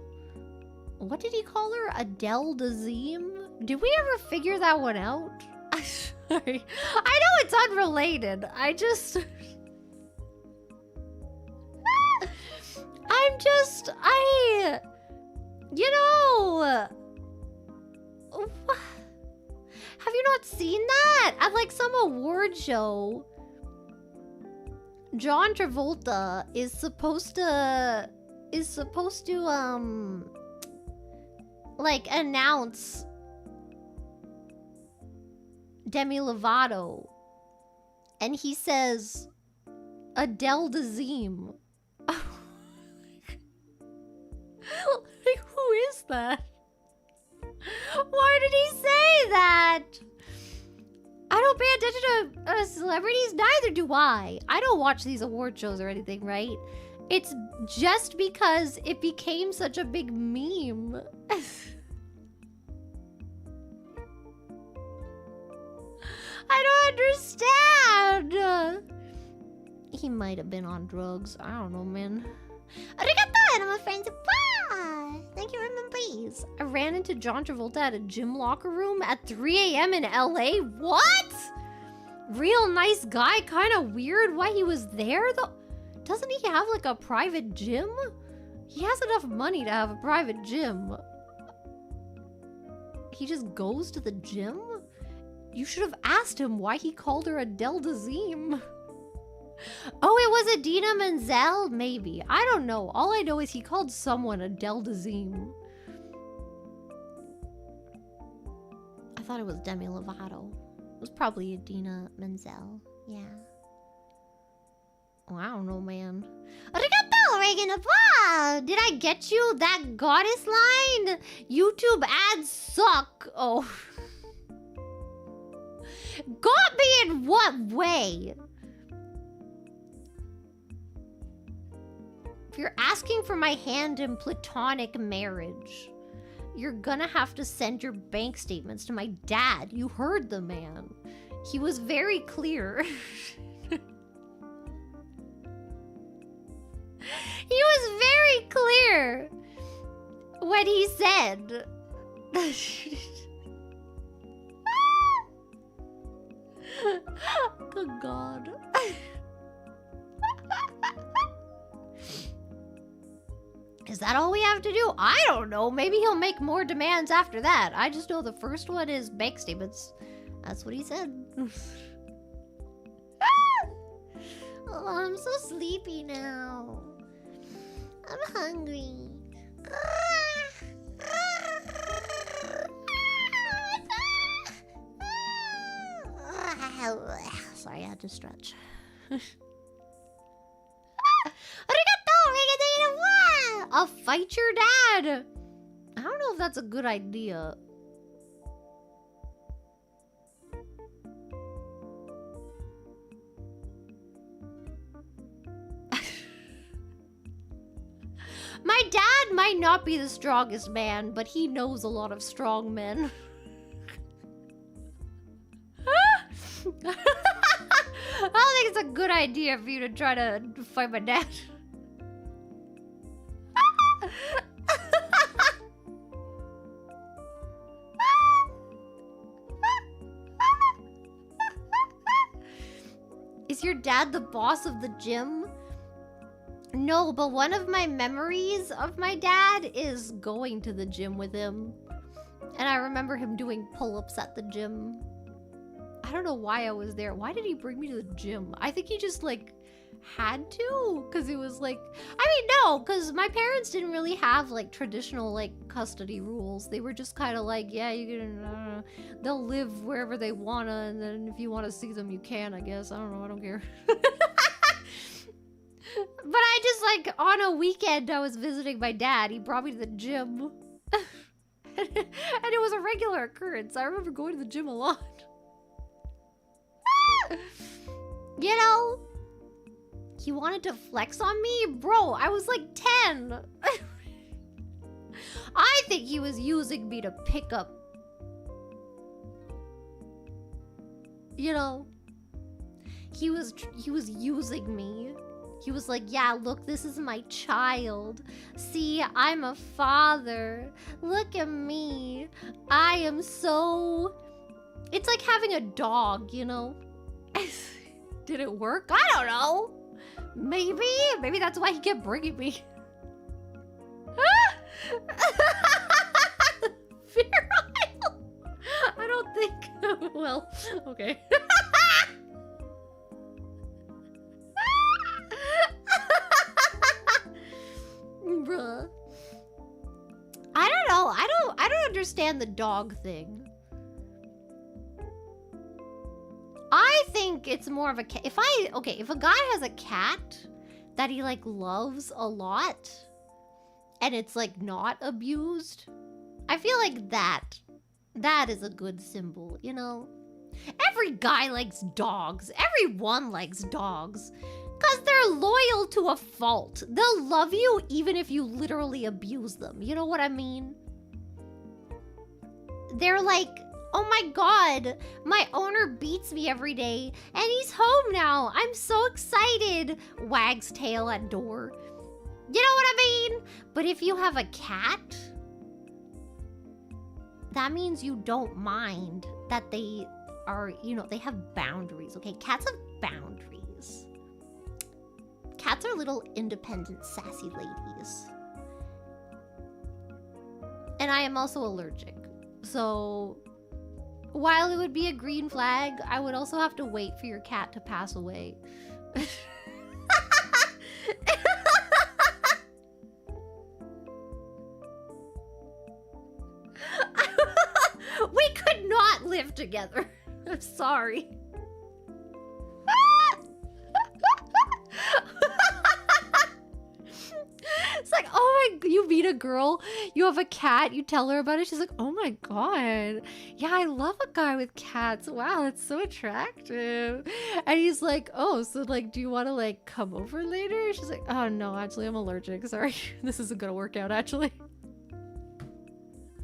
What did he call her? Adele Dazeem? Did we ever figure that one out? Sorry. I know it's unrelated. You know... Have you not seen that? At like some award show, John Travolta is supposed to like announce Demi Lovato, and he says Adele Dazeem. Like, who is that? Why did he say that? I don't pay attention to celebrities, neither do I. I don't watch these award shows or anything, right? It's just because it became such a big meme. I don't understand. He might have been on drugs. I don't know, man. Arigato, and I'm a friend. Bye. Thank you, remember, please. I ran into John Travolta at a gym locker room at 3 a.m. in LA. What? Real nice guy, kind of weird why he was there, though. Doesn't he have, like, a private gym? He has enough money to have a private gym. He just goes to the gym? You should have asked him why he called her Adele Dazeem. Oh, it was Idina Menzel? Maybe. I don't know. All I know is he called someone Adele Dazeem. I thought it was Demi Lovato. It was probably Idina Menzel. Yeah. Oh, I don't know, man. Arigato, Reagan. Did I get you that goddess line? YouTube ads suck. Oh. Got me in what way? If you're asking for my hand in platonic marriage, you're gonna have to send your bank statements to my dad. You heard the man. He was very clear. He was very clear when he said... Good God. Is that all we have to do? I don't know. Maybe he'll make more demands after that. I just know the first one is bank statements. That's what he said. Oh, I'm so sleepy now. I'm hungry. Sorry, I had to stretch. I'll fight your dad. I don't know if that's a good idea. My dad might not be the strongest man, but he knows a lot of strong men. I don't think it's a good idea for you to try to fight my dad. Is your dad the boss of the gym? No, but one of my memories of my dad is going to the gym with him. And I remember him doing pull-ups at the gym. I don't know why I was there. Why did he bring me to the gym? I think he just, like, had to. Because it was, like... I mean, no. Because my parents didn't really have, like, traditional, like, custody rules. They were just kind of like, yeah, you can... they'll live wherever they want to. And then if you want to see them, you can, I guess. I don't know. I don't care. But I just, like, on a weekend, I was visiting my dad. He brought me to the gym. And it was a regular occurrence. I remember going to the gym a lot. You know, he wanted to flex on me? Bro, I was like 10. I think he was using me to pick up. You know, he was using me. He was like, yeah, look, this is my child. See, I'm a father. Look at me. I am so... It's like having a dog, you know? Did it work? I don't know. Maybe that's why he kept bringing me. Virile. I don't think. Well, okay. Bruh. I don't know. I don't understand the dog thing. I think it's more of a cat. If a guy has a cat that he like loves a lot and it's like not abused, I feel like that is a good symbol, you know? Every guy likes dogs. Everyone likes dogs. Because they're loyal to a fault. They'll love you even if you literally abuse them. You know what I mean? They're like, oh my god, my owner beats me every day and he's home now. I'm so excited. Wags tail at door. You know what I mean? But if you have a cat, that means you don't mind that they are, you know, they have boundaries, okay? Cats have boundaries. Cats are little independent, sassy ladies. And I am also allergic. So, while it would be a green flag, I would also have to wait for your cat to pass away. We could not live together. I'm sorry. It's like, oh my, you meet a girl, you have a cat, you tell her about it, she's like, oh my god, yeah, I love a guy with cats. Wow, that's so attractive. And he's like, oh, so like, do you want to like come over later? She's like, oh no, actually, I'm allergic. Sorry, this isn't gonna work out, actually.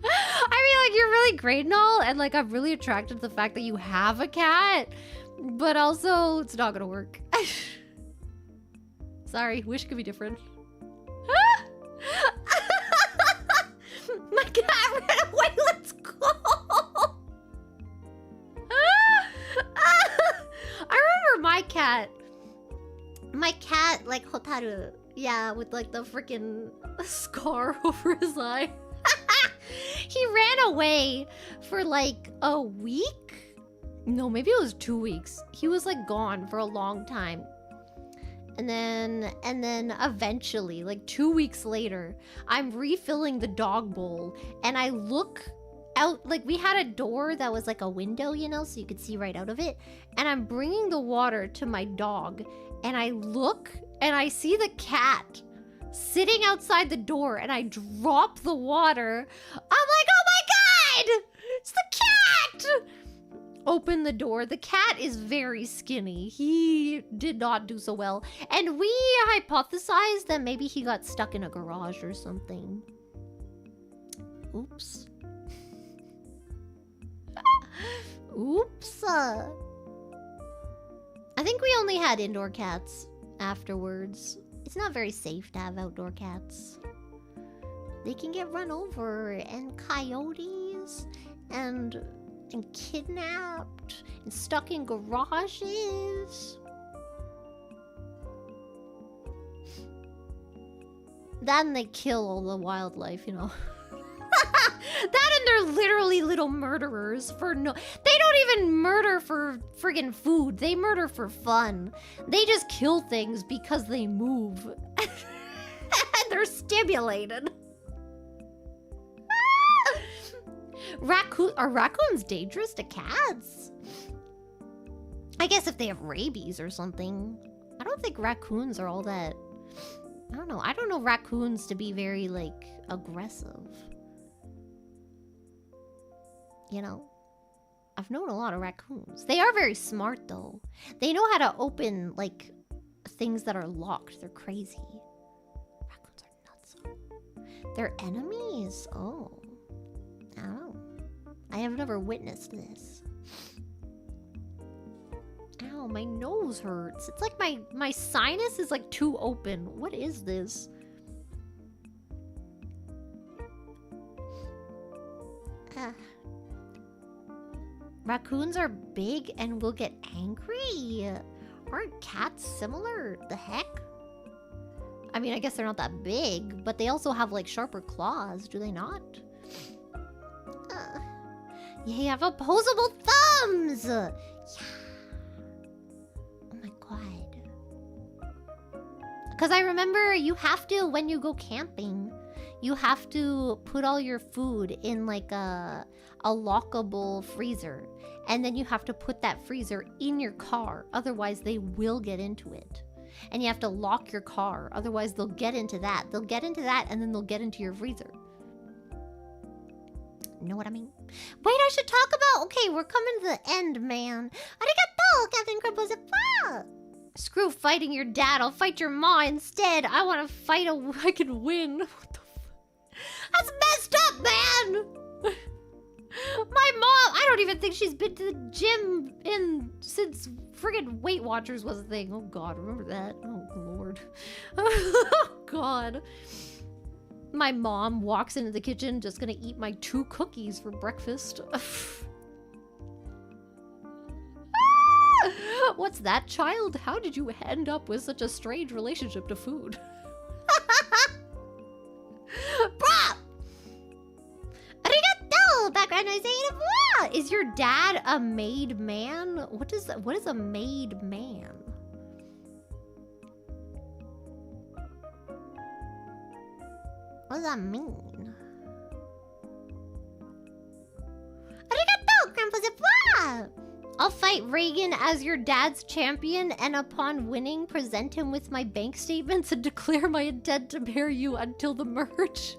I mean, like, you're really great and all, and like, I'm really attracted to the fact that you have a cat, but also, it's not gonna work. Sorry, wish could be different. My cat ran away, let's go! I remember my cat, like, Hotaru, yeah, with like the freaking scar over his eye. He ran away for like a week? No, maybe it was 2 weeks. He was like gone for a long time. And then eventually, like 2 weeks later, I'm refilling the dog bowl and I look out, like we had a door that was like a window, you know, so you could see right out of it. And I'm bringing the water to my dog and I look and I see the cat sitting outside the door and I drop the water. I'm like, oh my god! It's the cat! Open the door. The cat is very skinny. He did not do so well. And we hypothesized that maybe he got stuck in a garage or something. Oops. Oops. I think we only had indoor cats afterwards. It's not very safe to have outdoor cats. They can get run over, and coyotes, and kidnapped, and stuck in garages. Then they kill all the wildlife, you know. That and they're literally little murderers for no... They don't even murder for friggin' food. They murder for fun. They just kill things because they move. And they're stimulated. Are raccoons dangerous to cats? I guess if they have rabies or something. I don't think raccoons are all that... I don't know. I don't know raccoons to be very, like, aggressive. You know? I've known a lot of raccoons. They are very smart, though. They know how to open, like, things that are locked. They're crazy. Raccoons are nuts. They're enemies? Oh. I don't know. I have never witnessed this. Ow, my nose hurts. It's like my sinus is like too open. What is this? Raccoons are big and will get angry. Aren't cats similar? The heck? I mean, I guess they're not that big, but they also have like sharper claws, do they not? Yeah, you have opposable thumbs! Yeah. Oh my god. Because I remember you have to, when you go camping, you have to put all your food in like a lockable freezer. And then you have to put that freezer in your car. Otherwise, they will get into it. And you have to lock your car. Otherwise, they'll get into that. They'll get into that, and then they'll get into your freezer. Know what I mean? Wait, I should talk about... Okay, we're coming to the end, man. Arigato, Captain Cripple. Screw fighting your dad. I'll fight your ma instead. I want to fight I can win. What the fuck? That's messed up, man! My mom, I don't even think she's been to the gym since friggin' Weight Watchers was a thing. Oh god, remember that? Oh lord. Oh god. My mom walks into the kitchen just gonna eat my 2 cookies for breakfast. What's that, child? How did you end up with such a strange relationship to food? Bruh! Arigato! Background noise. Is your dad a made man? What is that? What is a made man? What does that mean? Arigato, Grandpa. I'll fight Reagan as your dad's champion, and upon winning, present him with my bank statements and declare my intent to marry you until the merge.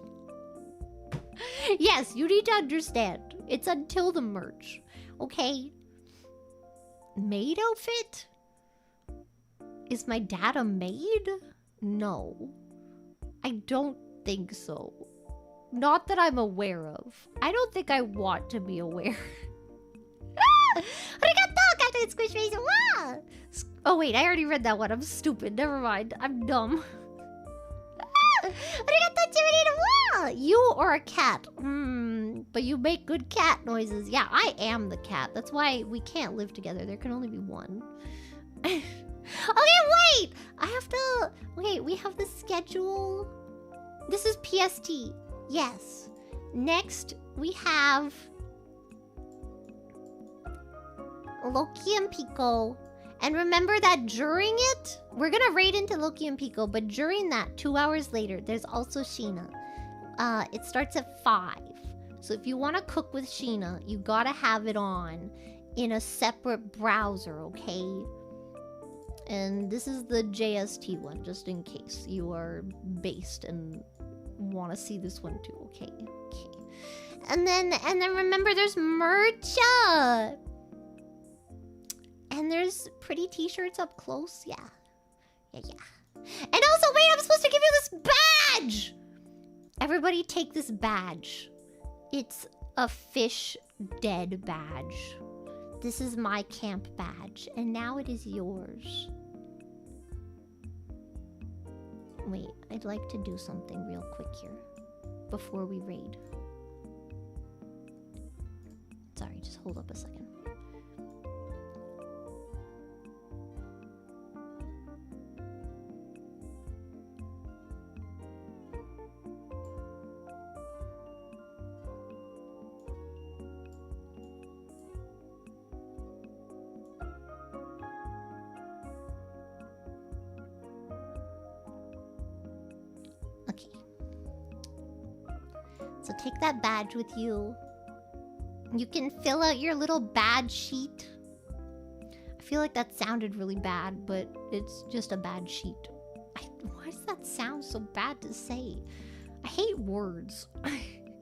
Yes, you need to understand. It's until the merge. Okay? Maid outfit? Is my dad a maid? No. I don't think so. Not that I'm aware of. I don't think I want to be aware. Oh wait, I already read that one. I'm stupid. Never mind. I'm dumb. You or a cat? But you make good cat noises. Yeah, I am the cat. That's why we can't live together. There can only be one. Okay, wait! I have to... Wait, we have the schedule. This is PST. Yes. Next, we have... Loki and Pico. And remember that during it, we're gonna raid into Loki and Pico, but during that, 2 hours later, there's also Sheena. It starts at 5. So if you want to cook with Sheena, you gotta have it on in a separate browser, okay? And this is the JST one, just in case you are based and want to see this one too, okay? Okay. And then remember, there's merch. And there's pretty t-shirts up close. Yeah. And also, wait, I'm supposed to give you this badge! Everybody take this badge. It's a fish dead badge. This is my camp badge. And now it is yours. Wait, I'd like to do something real quick here. Before we raid. Sorry, just hold up a second. Okay. So take that badge with you. You can fill out your little badge sheet. I feel like that sounded really bad, but it's just a badge sheet. Why does that sound so bad to say? I hate words. Thank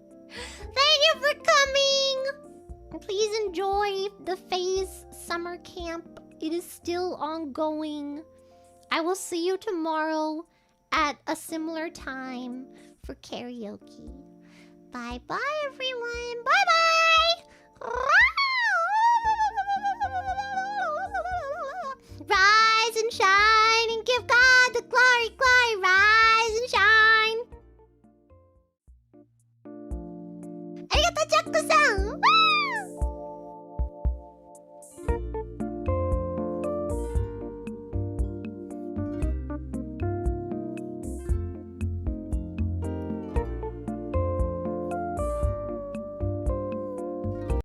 you for coming! Please enjoy the Phase Summer Camp. It is still ongoing. I will see you tomorrow at a similar time for karaoke. Bye-bye, everyone. Bye-bye! Rise and shine!